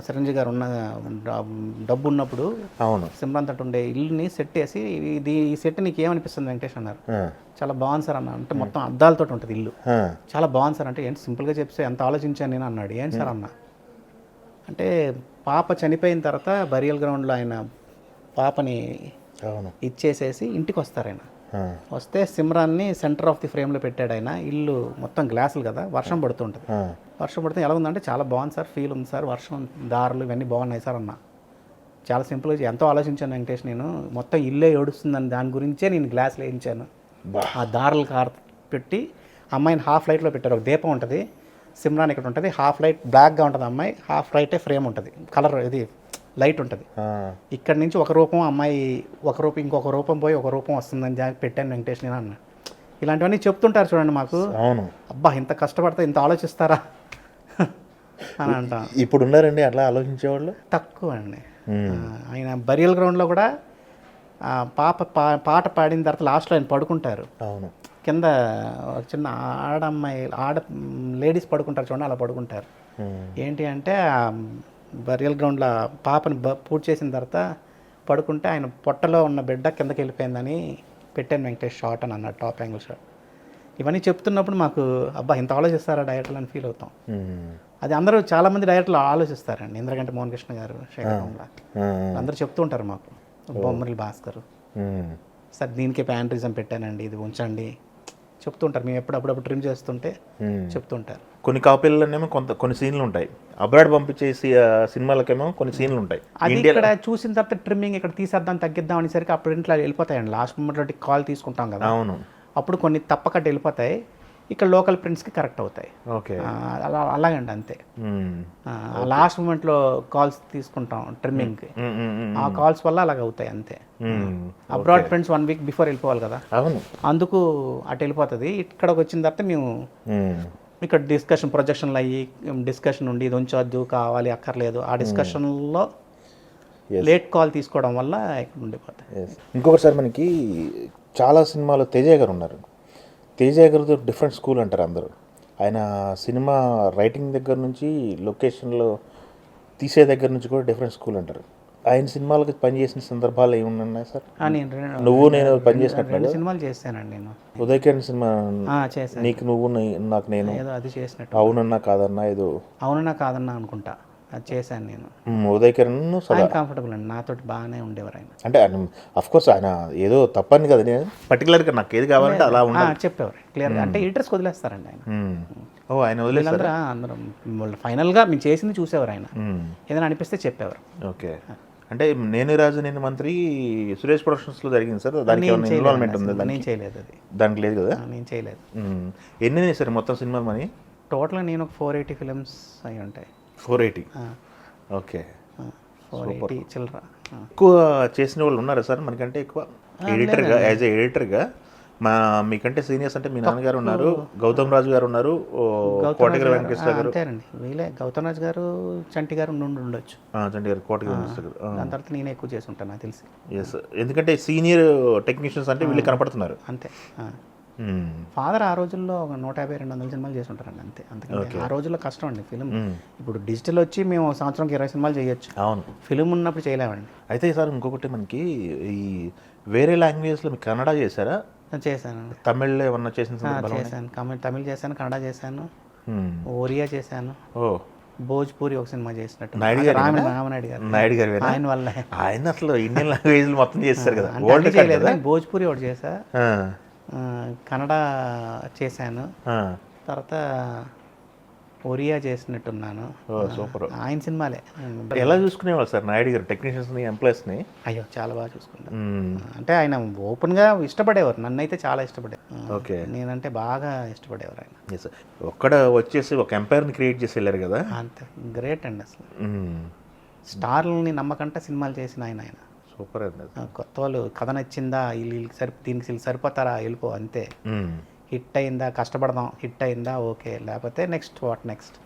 చిరంజీవి గారు ఉన్న డబ్బు ఉన్నప్పుడు అవును సిమ్రాన్ తట్టు ఉండే ఇల్లుని సెట్ వేసి ఈ సెట్ నీకు ఏమనిపిస్తుంది వెంకటేష్ అన్నారు. చాలా బాగుంది సార్ అన్న. అంటే మొత్తం అద్దాలతో ఉంటుంది ఇల్లు, చాలా బాగుంది సార్. అంటే ఏంటి సింపుల్గా చెప్తే ఎంత ఆలోచించాను నేను అన్నాడు. ఏంటి సార్ అన్న అంటే పాప చనిపోయిన తర్వాత బరియల్ గ్రౌండ్లో ఆయన పాపని ఇచ్చేసేసి ఇంటికి వస్తారు. ఆయన వస్తే సిమ్రాన్ని సెంటర్ ఆఫ్ ది ఫ్రేమ్లో పెట్టాడు ఆయన. ఇల్లు మొత్తం గ్లాసులు కదా, వర్షం పడుతుంటుంది. వర్షం పడితే ఎలా ఉందంటే చాలా బాగుంది సార్, ఫీల్ ఉంది సార్, వర్షం దారులు ఇవన్నీ బాగున్నాయి సార్ అన్న. చాలా సింపుల్గా ఎంతో ఆలోచించాను వెంకటేష్, నేను మొత్తం ఇల్లే ఏడుస్తుందని దాని గురించే నేను గ్లాసులు వేయించాను. ఆ దారులు పెట్టి అమ్మాయిని హాఫ్ లైట్లో పెట్టారు. ఒక దీపం ఉంటుంది, సిమ్రాన్ ఇక్కడ ఉంటుంది, హాఫ్ లైట్ బ్లాక్గా ఉంటుంది అమ్మాయి, హాఫ్ లైటే ఫ్రేమ్ ఉంటుంది, కలర్ ఇది లైట్ ఉంటుంది. ఇక్కడ నుంచి ఒక రూపం అమ్మాయి, ఒక రూపం ఇంకొక రూపం పోయి ఒక రూపం వస్తుందని పెట్టాను వెంకటేష్ నేను అన్న. ఇలాంటివన్నీ చెప్తుంటారు చూడండి మాకు. అవును, అబ్బా ఇంత కష్టపడితే ఇంత ఆలోచిస్తారా అని అంట. ఇప్పుడు ఉన్నారండి అట్లా ఆలోచించేవాళ్ళు తక్కువ అండి. ఆయన బరియల్ గ్రౌండ్లో కూడా పాట పాడిన తర్వాత లాస్ట్లో ఆయన పడుకుంటారు. అవును, కింద చిన్న లేడీస్ పడుకుంటారు చూడండి, అలా పడుకుంటారు. ఏంటి అంటే బరియల్ గ్రౌండ్లో పాపని పూర్తి చేసిన తర్వాత పడుకుంటే ఆయన పొట్టలో ఉన్న బిడ్డ కిందకి వెళ్ళిపోయిందని పెట్టాను వెంకటేష్ షాట్ అని అన్నాడు, టాప్ యాంగిల్ షాట్. ఇవన్నీ చెప్తున్నప్పుడు మాకు అబ్బా ఇంత ఆలోచిస్తారా డైరెక్టర్లు అని ఫీల్ అవుతాం. అది అందరూ చాలామంది డైరెక్టర్లు ఆలోచిస్తారండి. ఇంద్రగంటి మోహన్ కృష్ణ గారు, శేఖర్ కమల అందరూ చెప్తూ ఉంటారు మాకు. బొమ్మరిల్లి భాస్కర్ సార్ దీనికే ప్యాంట్రిజం పెట్టానండి, ఇది ఉంచండి చెప్తుంటారు. మేము అప్పుడప్పుడు ట్రిమ్ చేస్తుంటే చెప్తుంటారు. కొన్ని కాపీలలోనేమో కొన్ని సీన్లు ఉంటాయి, అబ్రాడ్ పంపించేసి సినిమాలకేమో కొన్ని సీన్లు ఉంటాయి. అది ఇక్కడ చూసిన తర్వాత ట్రిమ్మింగ్ ఇక్కడ తీసేద్దాం తగ్గిద్దాం అనేసరికి అప్పుడు ఇంట్లో వెళ్ళిపోతాయండి. లాస్ట్ మూమెంట్లో కాల్ తీసుకుంటాం కదా, అవును, అప్పుడు కొన్ని తప్పకట్టు వెళ్ళిపోతాయి. ఇక్కడ లోకల్ ప్రింట్స్కి కరెక్ట్ అవుతాయి. ఓకే, అలాగండి అంతే. లాస్ట్ మూమెంట్లో కాల్స్ తీసుకుంటాం ట్రిమ్మింగ్కి, ఆ కాల్స్ వల్ల అలాగ అవుతాయి అంతే. అబ్రాడ్ ప్రింట్స్ 1 వీక్ బిఫోర్ వెళ్ళిపోవాలి కదా, అవును, అందుకు అటు వెళ్ళిపోతుంది. ఇక్కడికి వచ్చిన తర్వాత మేము ఇక్కడ డిస్కషన్ ప్రొజెక్షన్లు అయ్యి డిస్కషన్ ఉండి ఇది ఉంచొద్దు కావాలి అక్కర్లేదు, ఆ డిస్కషన్లో లేట్ కాల్ తీసుకోవడం వల్ల ఇక్కడ ఉండిపోతాయి. ఇంకొకసారి మనకి చాలా సినిమాలో తేజ గారు ఉన్నారు. తేజ గారితో డిఫరెంట్ స్కూల్ అంటారు అందరూ. ఆయన సినిమా రైటింగ్ దగ్గర నుంచి లొకేషన్లో తీసే దగ్గర నుంచి కూడా డిఫరెంట్ స్కూల్ అంటారు. ఆయన సినిమాలకు పనిచేసిన సందర్భాలు ఏమున్నాయి సార్? నువ్వు నేను పనిచేసినట్టు సినిమాలు చేశానండి నేను. ఉదయ్ కిరణ్ సినిమా చేశాను, నీకు నువ్వు నాకు నేను, అది చేసినట్టు, అవునన్నా కాదన్నా, ఏదో అవునన్నా కాదన్నా అనుకుంటా, అది చేశాను నేను. ఉదయ్ కిరణ్ కంఫర్టబుల్ అండి, నాతో బాగానే ఉండేవారు ఆయన. అంటే అఫ్ కోర్స్ ఆయన ఏదో తప్పని కదా, నేను పర్టికులర్గా నాకు ఏది కావాలంటే అలా చెప్పేవారు క్లియర్గా. అంటే ఎడిటర్స్ వదిలేస్తారండి ఆయన. ఆయన వదిలేస్తారు అందరం ఫైనల్గా మేము చేసింది చూసేవారు ఆయన, ఏదైనా అనిపిస్తే చెప్పేవారు. ఓకే, అంటే నేను రాజు నేను మంత్రి సురేష్ ప్రొడక్షన్స్లో జరిగింది సార్, దానికి ఇన్వాల్వ్మెంట్ ఉంది? నేను చేయలేదు, అది దానికి లేదు కదా, నేను చేయలేదు. ఎన్ని సార్ మొత్తం సినిమా మనీ టోటల్గా నేను ఒక 480 ఫిలిమ్స్ అయి ఉంటాయి. 480, ఓకే, 480 చిల్లర. ఎక్కువ చేసిన వాళ్ళు ఉన్నారా సార్ మనకంటే ఎక్కువ? ఎడిటర్గా, యాజ్ ఏ ఎడిటర్గా మీకంటే సీనియర్స్ అంటే మీ నాన్నగారు ఉన్నారు, గౌతమ్ రాజు గారు ఉన్నారు, కోటగిరి వెంకటేశ్వర గారు. అంతేనండి, వీళ్ళే గౌతమ్ రాజు గారు, చంటి గారు ఉండొచ్చు. చంటి గారు, కోటగిరి వెంకటేశ్వర గారు. దాని తర్వాత నేను ఎక్కువ చేసి ఉంటాను నాకు తెలిసి. ఎస్, ఎందుకంటే సీనియర్ టెక్నీషియన్స్ అంటే వీళ్ళు కనపడుతున్నారు. అంతే. ఫాదర్ ఆ రోజుల్లో ఒక 150-200 సినిమాలు చేసి ఉంటారండి అంతే. అందుకని ఆ రోజుల్లో కష్టం అండి ఫిలిం. ఇప్పుడు డిజిటల్ వచ్చి మేము సంవత్సరంకి 20 సినిమాలు చేయొచ్చు. అవును, ఫిలిం ఉన్నప్పుడు చేయలేమండి. అయితే సార్ ఇంకొకటి మనకి ఈ వేరే లాంగ్వేజ్లో మీకు కన్నడ చేశారా? చేశాను. తమిళ్లో ఏమన్నా చేసిన చేశాను, తమిళ్ చేశాను, కన్నడ చేశాను, ఒరియా చేశాను, భోజ్పూరి ఒక సినిమా చేసినట్టు. నాయుడు గారు ఆయన వల్ల ఆయన అసలు ఇండియన్ లాంగ్వేజ్ మొత్తం చేస్తారు కదా. చేయలేదు, భోజ్పూరి ఒకటి చేశా, కన్నడ చేశాను, తర్వాత ఒరియా చేసినట్టున్నాను. సూపర్. ఆయన సినిమాలే. ఎలా చూసుకునేవాళ్ళు సార్ నాయుడు గారు టెక్నీషియన్స్ని, ఎంప్లాయీస్ని? అయ్యో చాలా బాగా చూసుకుంటాను. అంటే ఆయన ఓపెన్గా ఇష్టపడేవారు, నన్ను అయితే చాలా ఇష్టపడేవారు. ఓకే, నేనంటే బాగా ఇష్టపడేవారు ఆయన. ఎస్, ఒక్కడ వచ్చేసి ఒక ఎంపైర్ని క్రియేట్ చేసి వెళ్ళారు కదా. అంతే, గ్రేట్ అండి అసలు. స్టార్లని నమ్మకంటే సినిమాలు చేసిన ఆయన. సూపర్ అండి. కొత్త వాళ్ళు కథ నచ్చిందా, దీనికి సరిపోతారా, వెళ్ళిపో అంతే. హిట్ అయిందా, కష్టపడదాం, హిట్ అయిందా ఓకే, లేకపోతే నెక్స్ట్ వాట్ నెక్స్ట్.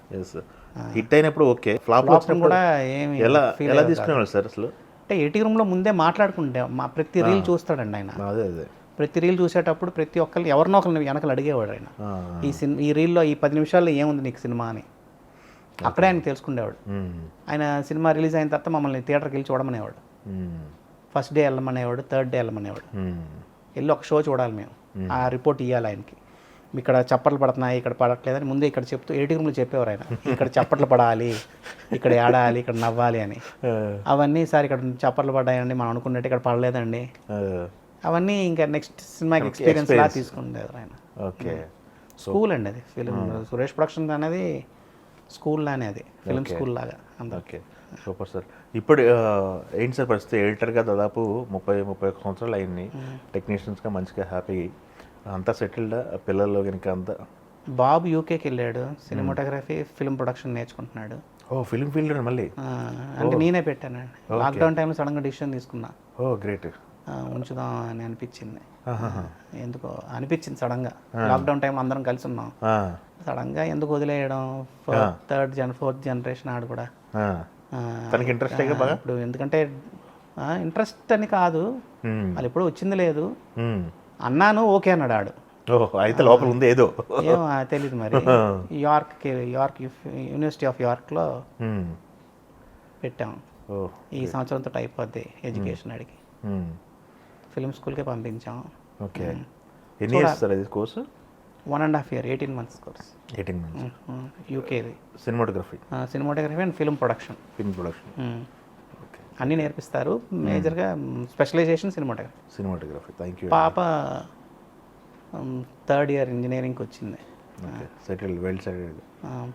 హిట్ అయినప్పుడు ఓకే, ఫ్లాప్ కూడా ఏమి ఎలా తీసుకునేవాళ్ళు సార్ అసలు? అంటే ఎయిటింగ్ రూమ్లో ముందే మాట్లాడుకుంటే ప్రతి రీల్ చూస్తాడండి ఆయన. అదే ప్రతి రీల్ చూసేటప్పుడు ప్రతి ఒక్కరిని ఎవరినో ఒకరిని వెనకలు అడిగేవాడు ఆయన. ఈ రీల్లో ఈ 10 నిమిషాల్లో ఏముంది నీకు సినిమా అని అక్కడే ఆయన తెలుసుకునేవాడు. ఆయన సినిమా రిలీజ్ అయిన తర్వాత మమ్మల్ని థియేటర్కి వెళ్ళి చూడమనేవాడు. ఫస్ట్ డే వెళ్ళమనేవాడు, థర్డ్ డే వెళ్ళమనేవాడు. వెళ్ళి ఒక షో చూడాలి మేము, ఆ రిపోర్ట్ ఇవ్వాలి ఆయనకి. ఇక్కడ చప్పట్లు పడుతున్నాయి, ఇక్కడ పడట్లేదని ముందే ఇక్కడ చెప్తూ ఎడిటింగ్ రూమ్లో చెప్పేవారు ఆయన. ఇక్కడ చప్పట్లు పడాలి, ఇక్కడ ఏడాలి, ఇక్కడ నవ్వాలి అని. అవన్నీ సార్ ఇక్కడ చప్పట్లు పడ్డాయండి, మనం అనుకున్నట్టు ఇక్కడ పడలేదండి, అవన్నీ ఇంకా నెక్స్ట్ సినిమాకి ఎక్స్పీరియన్స్ లా తీసుకునేవారు ఆయన. ఓకే, స్కూల్ అండి అది. ఫిలిం సురేష్ ప్రొడక్షన్ అనేది స్కూల్ లానే, అది ఫిలిం స్కూల్ లాగా. Okay, super sir. ఇప్పుడు ఏంటి సార్ పరిస్థితి? ఎడిటర్గా దాదాపు 30-31 సంవత్సరాలు అయింది. టెక్నీషియన్స్గా మంచిగా హ్యాపీ, అంతా సెటిల్డ్, పిల్లల్లో కనుక అంతా. బాబు యూకేకి వెళ్ళాడు, సినిమాటోగ్రఫీ ఫిలిం ప్రొడక్షన్ నేర్చుకుంటున్నాడు. ఫిలిం ఫీల్డ్ మళ్ళీ అంటే నేనే పెట్టానండి. లాక్డౌన్ టైంలో సడన్గా డిసిషన్ తీసుకున్నా. గ్రేట్. ఉంచుదాం అని అనిపించింది, ఎందుకో అనిపించింది సడన్గా. లాక్డౌన్ టైంలో అందరం కలిసి ఉన్నాం, సడన్గా ఎందుకు వదిలేయడం. ఫోర్త్ జనరేషన్ ఆడు కూడా తనకి ఇంట్రెస్ట్ ఇప్పుడు. ఎందుకంటే ఇంట్రెస్ట్ అని కాదు, వాళ్ళు ఎప్పుడు వచ్చింది లేదు అన్నాను, ఓకే అన్నాడు ఆడు. అయితే లోపల ఉంది ఏదో, ఏమో తెలీదు మరి. యార్క్ యూనివర్సిటీ ఆఫ్ యార్క్లో పెట్టాం. ఈ సంవత్సరంతో అయిపోద్ది ఎడ్యుకేషన్ అడిగి ఫిలిం స్కూల్కే పంపించాం. ఓకే, ఎన్ని ఇయర్స్ సార్ అది course? 1.5 year, 18 months course. 18 months యూకేది. Cinematography and film production. Okay, అన్నీ నేర్పిస్తారు. మేజర్గా స్పెషలైజేషన్ సినిమాటోగ్రఫీ. Thank you. పాప 3rd year ఇంజనీరింగ్కి వచ్చింది. Settled, well settled.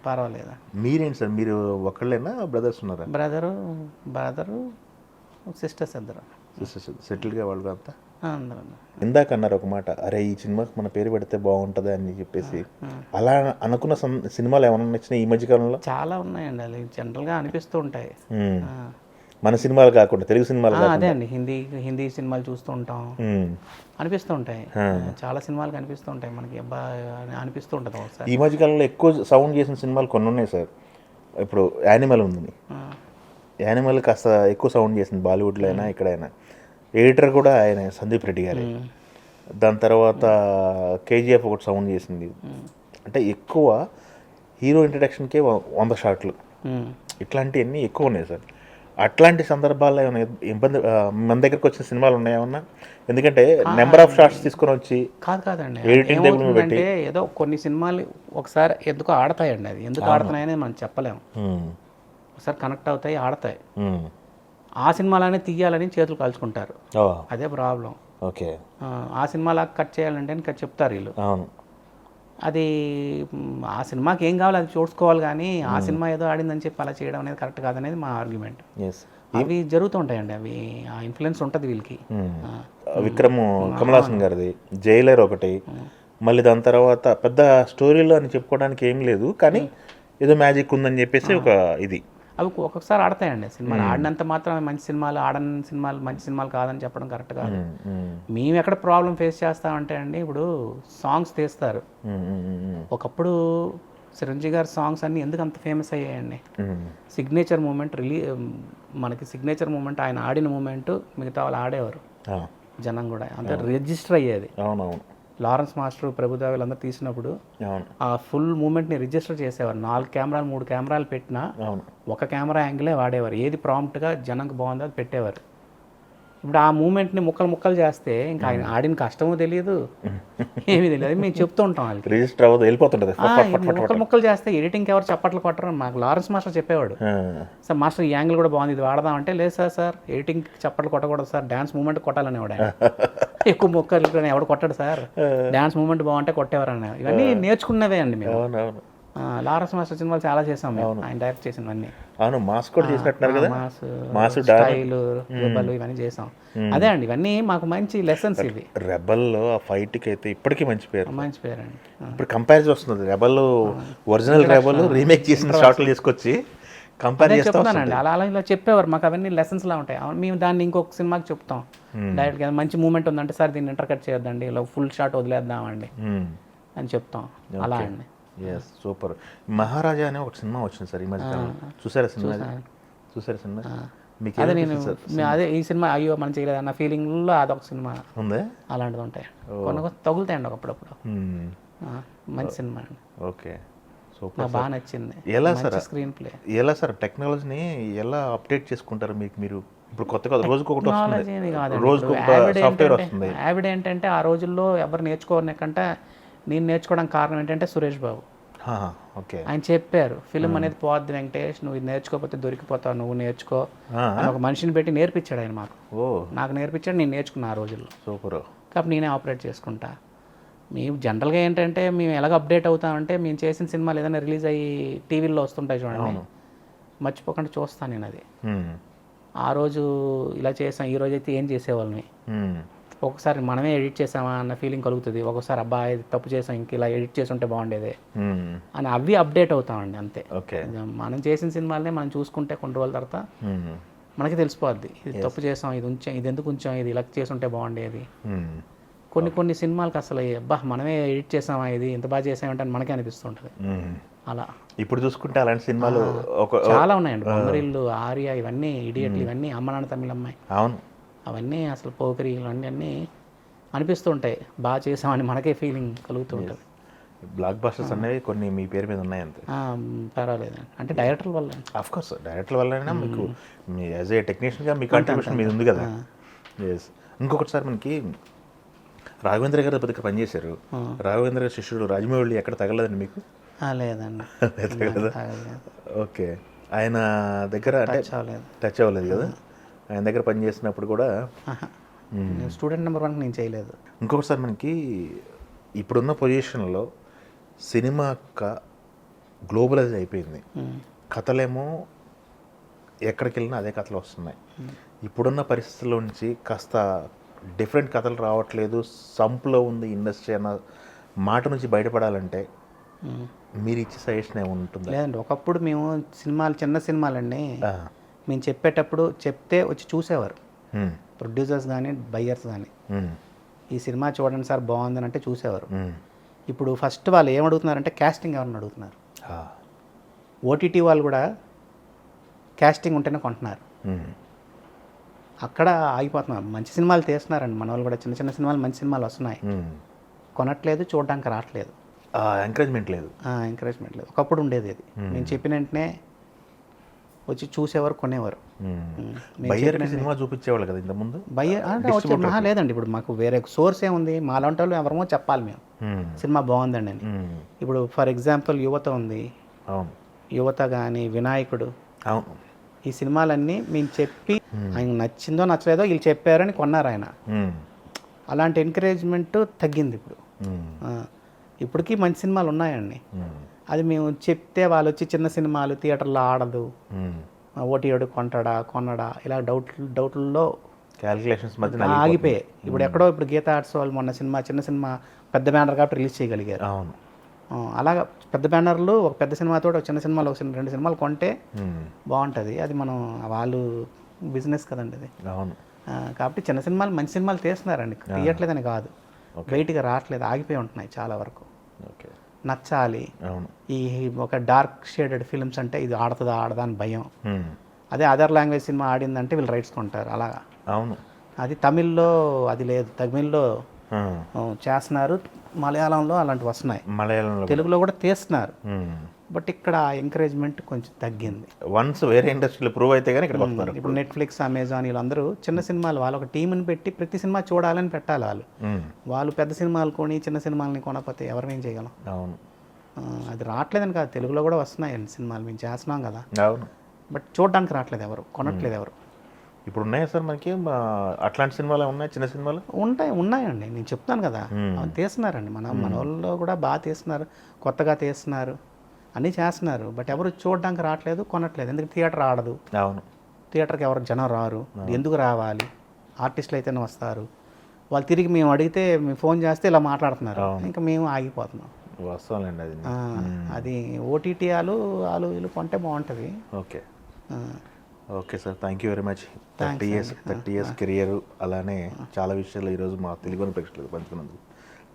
పర్వాలేదు. మీరేంటి సార్, మీరు ఒకళ్ళేనా, బ్రదర్స్ ఉన్నారా? బ్రదరు సిస్టర్స్ ఇద్దరు. సెటిల్డ్గా వాళ్ళు అంతా అందరూ. ఇందాక అన్నారు ఒక మాట, అరే ఈ సినిమాకి మన పేరు పెడితే బాగుంటుంది అని చెప్పేసి. అలా అనుకున్న సినిమాలు ఏమైనా నచ్చినాయి ఈ మధ్యకాలంలో? చాలా ఉన్నాయండి, అది జనరల్గా అనిపిస్తూ ఉంటాయి. మన సినిమాలు కాకుండా తెలుగు సినిమాలు. అదే అండి, హిందీ సినిమాలు చూస్తూ ఉంటాం, అనిపిస్తూ ఉంటాయి. చాలా సినిమాలు కనిపిస్తూ ఉంటాయి మనకి, అబ్బా అనిపిస్తూ ఉంటుంది ఒకసారి. ఈ మధ్యకాలంలో ఎక్కువ సౌండ్ చేసిన సినిమాలు కొన్ని ఉన్నాయి సార్. ఇప్పుడు యానిమల్ ఉంది, యానిమల్ కాస్త ఎక్కువ సౌండ్ చేసింది బాలీవుడ్లో అయినా ఇక్కడైనా. ఎడిటర్ కూడా ఆయన సందీప్ రెడ్డి గారు. దాని తర్వాత కేజీఎఫ్ ఒకటి సౌండ్ చేసింది. అంటే ఎక్కువ హీరో ఇంట్రడక్షన్కే 100 షాట్లు, ఇట్లాంటివన్నీ ఎక్కువ ఉన్నాయి సార్. అట్లాంటి సందర్భాల్లో ఏమైనా ఇబ్బంది మన దగ్గరకు వచ్చిన సినిమాలు ఉన్నాయా ఏమన్నా? ఎందుకంటే నెంబర్ ఆఫ్ షాట్స్ తీసుకొని వచ్చి కాదండి, ఎడిటింగ్ టేబుల్ పెట్టి ఏదో కొన్ని సినిమాలు ఒకసారి ఎందుకు ఆడతాయండి. అది ఎందుకు ఆడుతున్నాయని మనం చెప్పలేము. ఒకసారి కనెక్ట్ అవుతాయి, ఆడతాయి. ఆ సినిమాలనే తీయాలని చేతులు కాల్చుకుంటారు, అదే ప్రాబ్లం. ఓకే, ఆ సినిమాలా కట్ చేయాలంటే కట్ చెప్తారు వీళ్ళు. అది ఆ సినిమాకి ఏం కావాలో అది చూసుకోవాలి, కానీ ఆ సినిమా ఏదో ఆడిందని చెప్పి అలా చేయడం అనేది కరెక్ట్ కాదనేది మా ఆర్గ్యుమెంట్. అవి జరుగుతూ ఉంటాయండి, అవి ఆ ఇన్ఫ్లుయెన్స్ ఉంటుంది వీళ్ళకి. విక్రమ్ కమల్ హాసన్ గారిది జైలర్ ఒకటి, మళ్ళీ దాని తర్వాత పెద్ద స్టోరీలో అని చెప్పుకోవడానికి ఏం లేదు, కానీ ఏదో మ్యాజిక్ ఉందని చెప్పేసి ఒక ఇది. అవి ఒక్కొక్కసారి ఆడతాయండి సినిమాలు. ఆడినంత మాత్రం మంచి సినిమాలు, ఆడని సినిమాలు మంచి సినిమాలు కాదని చెప్పడం కరెక్ట్ కాదు. మేము ఎక్కడ ప్రాబ్లం ఫేస్ చేస్తామంటే అండి, ఇప్పుడు సాంగ్స్ తీస్తారు. ఒకప్పుడు చిరంజీవి గారి సాంగ్స్ అన్నీ ఎందుకు అంత ఫేమస్ అయ్యాయండి? సిగ్నేచర్ మూమెంట్ మనకి సిగ్నేచర్ మూమెంట్, ఆయన ఆడిన మూమెంట్ మిగతా వాళ్ళు ఆడేవారు, జనం కూడా అంత రిజిస్టర్ అయ్యేది. లారెన్స్ మాస్టర్, ప్రభుదేవ వీళ్ళందరూ తీసినప్పుడు ఆ ఫుల్ మూమెంట్ని రిజిస్టర్ చేసేవారు. 4 కెమెరాలు 3 కెమెరాలు పెట్టినా ఒక కెమెరా యాంగిలే వాడేవారు. ఏది ప్రాంప్ట్గా జనంకి బాగుందో అది పెట్టేవారు. ఇప్పుడు ఆ మూమెంట్ని ముక్కలు చేస్తే ఇంకా ఆయన ఆడిన కష్టమో తెలియదు, ఏమీ తెలియదు. మేము చెప్తూ ఉంటాం వాళ్ళకి, రిజిస్టర్ అవ్వదు, వెళ్ళిపోతుంటుంది. ముక్కలు చేస్తే ఎడిటింగ్కి ఎవరు చప్పట్లు కొట్టరు. మాకు లారెన్స్ మాస్టర్ చెప్పేవాడు, సార్ మాస్టర్ ఈ యాంగిల్ కూడా బాగుంది, ఇది వాడదాం అంటే, లేదు సార్ ఎడిటింగ్ చప్పట్లు కొట్టకూడదు సార్, డ్యాన్స్ మూమెంట్ కొట్టాలనేవాడు ఆయన. ఎక్కువ ముక్కలు ఎవడు కొట్టాడు సార్, డ్యాన్స్ మూమెంట్ బాగుంటే కొట్టేవారు అనే. ఇవన్నీ నేర్చుకున్నవే అండి మేము. లారెన్స్ మాస్టర్ సినిమాలు చాలా చేసాం మేము, ఆయన డైరెక్ట్ చేసినవన్నీ. అవును, మాస్ కూడా చేసినట్టున్నారు కదా, మాస్ స్టైల్, రెబల్ ఇవన్నీ చేసాం. అదే అండి, ఇవన్నీ మాకు మంచి లెసన్స్. ఇవి రెబల్లో ఆ ఫైట్కి అయితే ఇప్పటికీ మంచి పేరు అండి. ఇప్పుడు కంపారిజన్ వస్తుంది, రెబల్ ఒరిజినల్ రెబల్ రీమేక్ చేసిన షార్ట్లు తీసుకొచ్చి కంపేర్ చేస్తానండి. అలా ఇలా చెప్పేవారు మాకు, అవన్నీ లెసన్స్ లా ఉంటాయి. మేము దాన్ని ఇంకొక సినిమాకి చెప్తాం డైరెక్ట్గా, మంచి మూమెంట్ ఉందంటే సార్ దీన్ని ఇంటర్కట్ చేయొద్దండి, ఇలా ఫుల్ షాట్ వదిలేద్దామండి అని చెప్తాం. అలా అండి. Yes, super. మహారాజా అనే ఒక సినిమా వచ్చింది సార్ ఈ మధ్య, చూసారా సినిమా? మీకు అదే అదే ఈ సినిమా అయ్యో మనం చేయలేదు అన్న ఫీలింగ్లో అదొక సినిమా ఉంది. అలాంటిది ఉంటాయి, కొన్ని తగులుతాయండి ఒకప్పుడప్పుడు. మంచి సినిమా అండి. ఓకే, సూపర్, బాగా నచ్చింది. ఎలా సార్ స్క్రీన్ ప్లే, ఎలా సార్ టెక్నాలజీని ఎలా అప్డేట్ చేసుకుంటారు మీరు? ఇప్పుడు కొత్తగా రోజుకు ఒకటి సాఫ్ట్వేర్ వస్తుంది. యావిడ్ ఏంటంటే ఆ రోజుల్లో ఎవరు నేర్చుకోవడానికంటే నేను నేర్చుకోవడానికి కారణం ఏంటంటే సురేష్ బాబు. ఓకే, ఆయన చెప్పారు, ఫిల్మ్ అనేది పోద్ది వెంకటేష్, నువ్వు ఇది నేర్చుకోకపోతే దొరికిపోతావు, నువ్వు నేర్చుకో అని ఒక మనిషిని పెట్టి నేర్పించాడు ఆయన మాకు. నాకు నేర్పించాడు, నేను నేర్చుకున్నా ఆ రోజుల్లో. సూపర్. కాబట్టి నేనే ఆపరేట్ చేసుకుంటా. మేము జనరల్గా ఏంటంటే మేము ఎలాగ అప్డేట్ అవుతామంటే, మేము చేసిన సినిమాలు ఏదైనా రిలీజ్ అయ్యి టీవీలో వస్తుంటాయి చూడండి, మర్చిపోకుండా చూస్తాను నేను అది. ఆ రోజు ఇలా చేసాం, ఈ రోజు అయితే ఏం చేసేవాళ్ళని. ఒకసారి మనమే ఎడిట్ చేసామా అన్న ఫీలింగ్ కలుగుతుంది, ఒకసారి అబ్బాయి తప్పు చేసాం, ఇంక ఇలా ఎడిట్ చేసి ఉంటే బాగుండేది అని అవి అప్డేట్ అవుతామండి అంతే. మనం చేసిన సినిమాలనే మనం చూసుకుంటే కొన్ని రోజుల తర్వాత మనకి తెలిసిపోద్ది, ఇది తప్పు చేసాం, ఇది ఉంచాం, ఇది ఎందుకు ఉంచాం, ఇది ఇలా చేసి ఉంటే బాగుండేది. కొన్ని సినిమాలకు అసలు అబ్బా మనమే ఎడిట్ చేసామా, ఇది ఇంత బాగా చేసామంటే మనకే అనిపిస్తుంటుంది. అలా ఇప్పుడు చూసుకుంటే అలాంటి సినిమాలు చాలా ఉన్నాయండి. బొమ్మరిల్లు, ఆర్య, ఇవన్నీ ఇడియట్లు, ఇవన్నీ అమ్మ నాన్న తమిళ అమ్మాయి, అవును, అవన్నీ అసలు పోకరి అన్నీ అనిపిస్తుంటాయి, బాగా చేసామని మనకే ఫీలింగ్ కలుగుతూ ఉంటుంది. బ్లాక్ బస్టర్స్ అనేవి కొన్ని మీ పేరు మీద ఉన్నాయి అంతే. పర్వాలేదు, అంటే డైరెక్టర్ల వల్ల. ఆఫ్ కోర్స్ డైరెక్టర్ల వల్లనే మీకు యాజ్ ఏ టెక్నీషియన్గా మీ కాంట్రిబ్యూషన్ మీద ఉంది కదా. ఎస్. ఇంకొకటి సార్, మనకి రాఘవేంద్ర గారు దగ్గర పనిచేశారు. రాఘవేంద్ర గారి శిష్యుడు రాజమౌళి ఎక్కడ తగలదండి మీకు? లేదండి, ఓకే. ఆయన దగ్గర టచ్ అవ్వలేదు కదా. ఆయన దగ్గర పనిచేసినప్పుడు కూడా స్టూడెంట్ నెంబర్ 1 నేను చేయలేదు. ఇంకొకటి సార్, మనకి ఇప్పుడున్న పొజిషన్లో సినిమా గ్లోబలైజ్ అయిపోయింది. కథలేమో ఎక్కడికి వెళ్ళినా అదే కథలు వస్తున్నాయి. ఇప్పుడున్న పరిస్థితుల్లో నుంచి కాస్త డిఫరెంట్ కథలు రావట్లేదు, సంపులో ఉంది ఇండస్ట్రీ అన్న మాట నుంచి బయటపడాలంటే మీరు ఇచ్చే సజెషన్ ఏముంటుంది? లేదండి, ఒకప్పుడు మేము సినిమాలు, చిన్న సినిమాలండి, మేము చెప్పేటప్పుడు చెప్తే వచ్చి చూసేవారు ప్రొడ్యూసర్స్ కానీ బయ్యర్స్ కానీ, ఈ సినిమా చూడండి సార్ బాగుందని అంటే చూసేవారు. ఇప్పుడు ఫస్ట్ వాళ్ళు ఏమడుగుతున్నారంటే క్యాస్టింగ్ ఎవరిని అడుగుతున్నారు. ఓటీటీ వాళ్ళు కూడా క్యాస్టింగ్ ఉంటేనే కొంటున్నారు. అక్కడ ఆగిపోతున్నారు. మంచి సినిమాలు తీస్తున్నారండి మన వాళ్ళు కూడా, చిన్న సినిమాలు, మంచి సినిమాలు వస్తున్నాయి, కొనట్లేదు, చూడడానికి రావట్లేదు, ఎంకరేజ్మెంట్ లేదు. ఒకప్పుడు ఉండేది అది, నేను చెప్పిన వెంటనే వచ్చి చూసేవారు, కొనేవారు. సినిమా చూపించేవాళ్ళు కదా ఇంతకుముందు. లేదండి, ఇప్పుడు మాకు వేరే సోర్స్ ఏముంది, మా లాంటి వాళ్ళు ఎవరమో చెప్పాలి మేము సినిమా బాగుందండి అని. ఇప్పుడు ఫర్ ఎగ్జాంపుల్ యువత ఉంది, యువత కానీ వినాయకుడు, ఈ సినిమాలన్నీ మేము చెప్పి ఆయన నచ్చిందో నచ్చలేదో వీళ్ళు చెప్పారని కొన్నారు ఆయన. అలాంటి ఎంకరేజ్మెంట్ తగ్గింది ఇప్పుడు. ఇప్పటికీ మంచి సినిమాలు ఉన్నాయండి, అది మేము చెప్తే వాళ్ళు వచ్చి చిన్న సినిమాలు థియేటర్లో ఆడదు, ఓటీడు కొనడా ఇలా డౌట్లలో క్యాలిక్యులేషన్స్ మధ్య ఆగిపోయాయి. ఇప్పుడు ఎక్కడో ఇప్పుడు గీతా ఆర్ట్స్ వాళ్ళు మొన్న సినిమా, చిన్న సినిమా, పెద్ద బ్యానర్ కాబట్టి రిలీజ్ చేయగలిగారు. అలాగా పెద్ద బ్యానర్లు ఒక పెద్ద సినిమాతో ఒక చిన్న సినిమాలు ఒక రెండు సినిమాలు కొంటే బాగుంటుంది. అది మనం వాళ్ళు బిజినెస్ కదండి అది. అవును. కాబట్టి చిన్న సినిమాలు మంచి సినిమాలు తీస్తున్నారండి, తీయట్లేదని కాదు, బయటికి రావట్లేదు, ఆగిపోయి ఉంటున్నాయి చాలా వరకు. ఓకే. నచ్చాలి. అవును. ఈ ఒక డార్క్ షేడెడ్ ఫిల్మ్స్ అంటే ఇది ఆడదా అని భయం. అదే అదర్ లాంగ్వేజ్ సినిమా ఆడిందంటే వీళ్ళు రైట్స్ కొంటారు అలాగా. అవును. అది తమిళ్లో అది లేదు, తమిళ్లో చేస్తున్నారు, మలయాళంలో అలాంటివి వస్తున్నాయి, మలయాళంలో, తెలుగులో కూడా తీస్తున్నారు. బట్ ఇక్కడ ఎంకరేజ్మెంట్ కొంచెం తగ్గింది. వన్స్ వేరే ఇండస్ట్రీలో ప్రూవ్ అయితే కానీ ఇక్కడ వస్తారు. ఇప్పుడు నెట్ఫ్లిక్స్, అమెజాన్ వీళ్ళందరూ చిన్న సినిమాలు వాళ్ళు ఒక టీంని పెట్టి ప్రతి సినిమా చూడాలని పెట్టాలి. వాళ్ళు పెద్ద సినిమాలు కొని చిన్న సినిమాలని కొనకపోతే ఎవరినేం చేయగలం. అవును. అది రావట్లేదని కాదు, తెలుగులో కూడా వస్తున్నాయి సినిమాలు, మేము చేస్తున్నాం కదా. అవును. బట్ చూడడానికి రావట్లేదు ఎవరు, కొనట్లేదు ఎవరు. ఇప్పుడు ఉన్నాయా సార్ మనకి అట్లాంటి సినిమాలు ఉన్నాయి, చిన్న సినిమాలు ఉన్నాయండి, నేను చెప్తాను కదా. తీస్తున్నారండి, మన వాళ్ళు కూడా బాగా తీస్తున్నారు, కొత్తగా తీస్తున్నారు, అన్నీ చేస్తున్నారు. బట్ ఎవరు చూడడానికి రావట్లేదు, కొనట్లేదు. ఎందుకంటే థియేటర్ ఆడదు. అవును. థియేటర్కి ఎవరు జనం రారు, ఎందుకు రావాలి? ఆర్టిస్టులు అయితేనే వస్తారు. వాళ్ళు తిరిగి మేము అడిగితే మేము ఫోన్ చేస్తే ఇలా మాట్లాడుతున్నారు, ఇంకా మేము ఆగిపోతున్నాం. వస్తాంలేండి అది. అది ఓటీటీ వాళ్ళు వీళ్ళు కొంటే బాగుంటుంది. Okay. Okay sir, thank you very much. 30 years career, అలానే చాలా విషయాలు ఈరోజు మా తెలుగు ప్రేక్షకులకు పంచుకున్నందుకు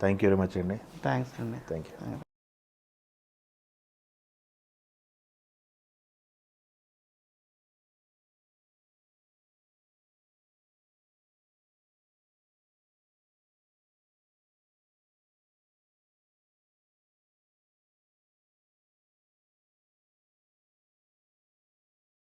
థ్యాంక్ యూ వెరీ మచ్ అండి. థ్యాంక్స్ అండి. Thank you.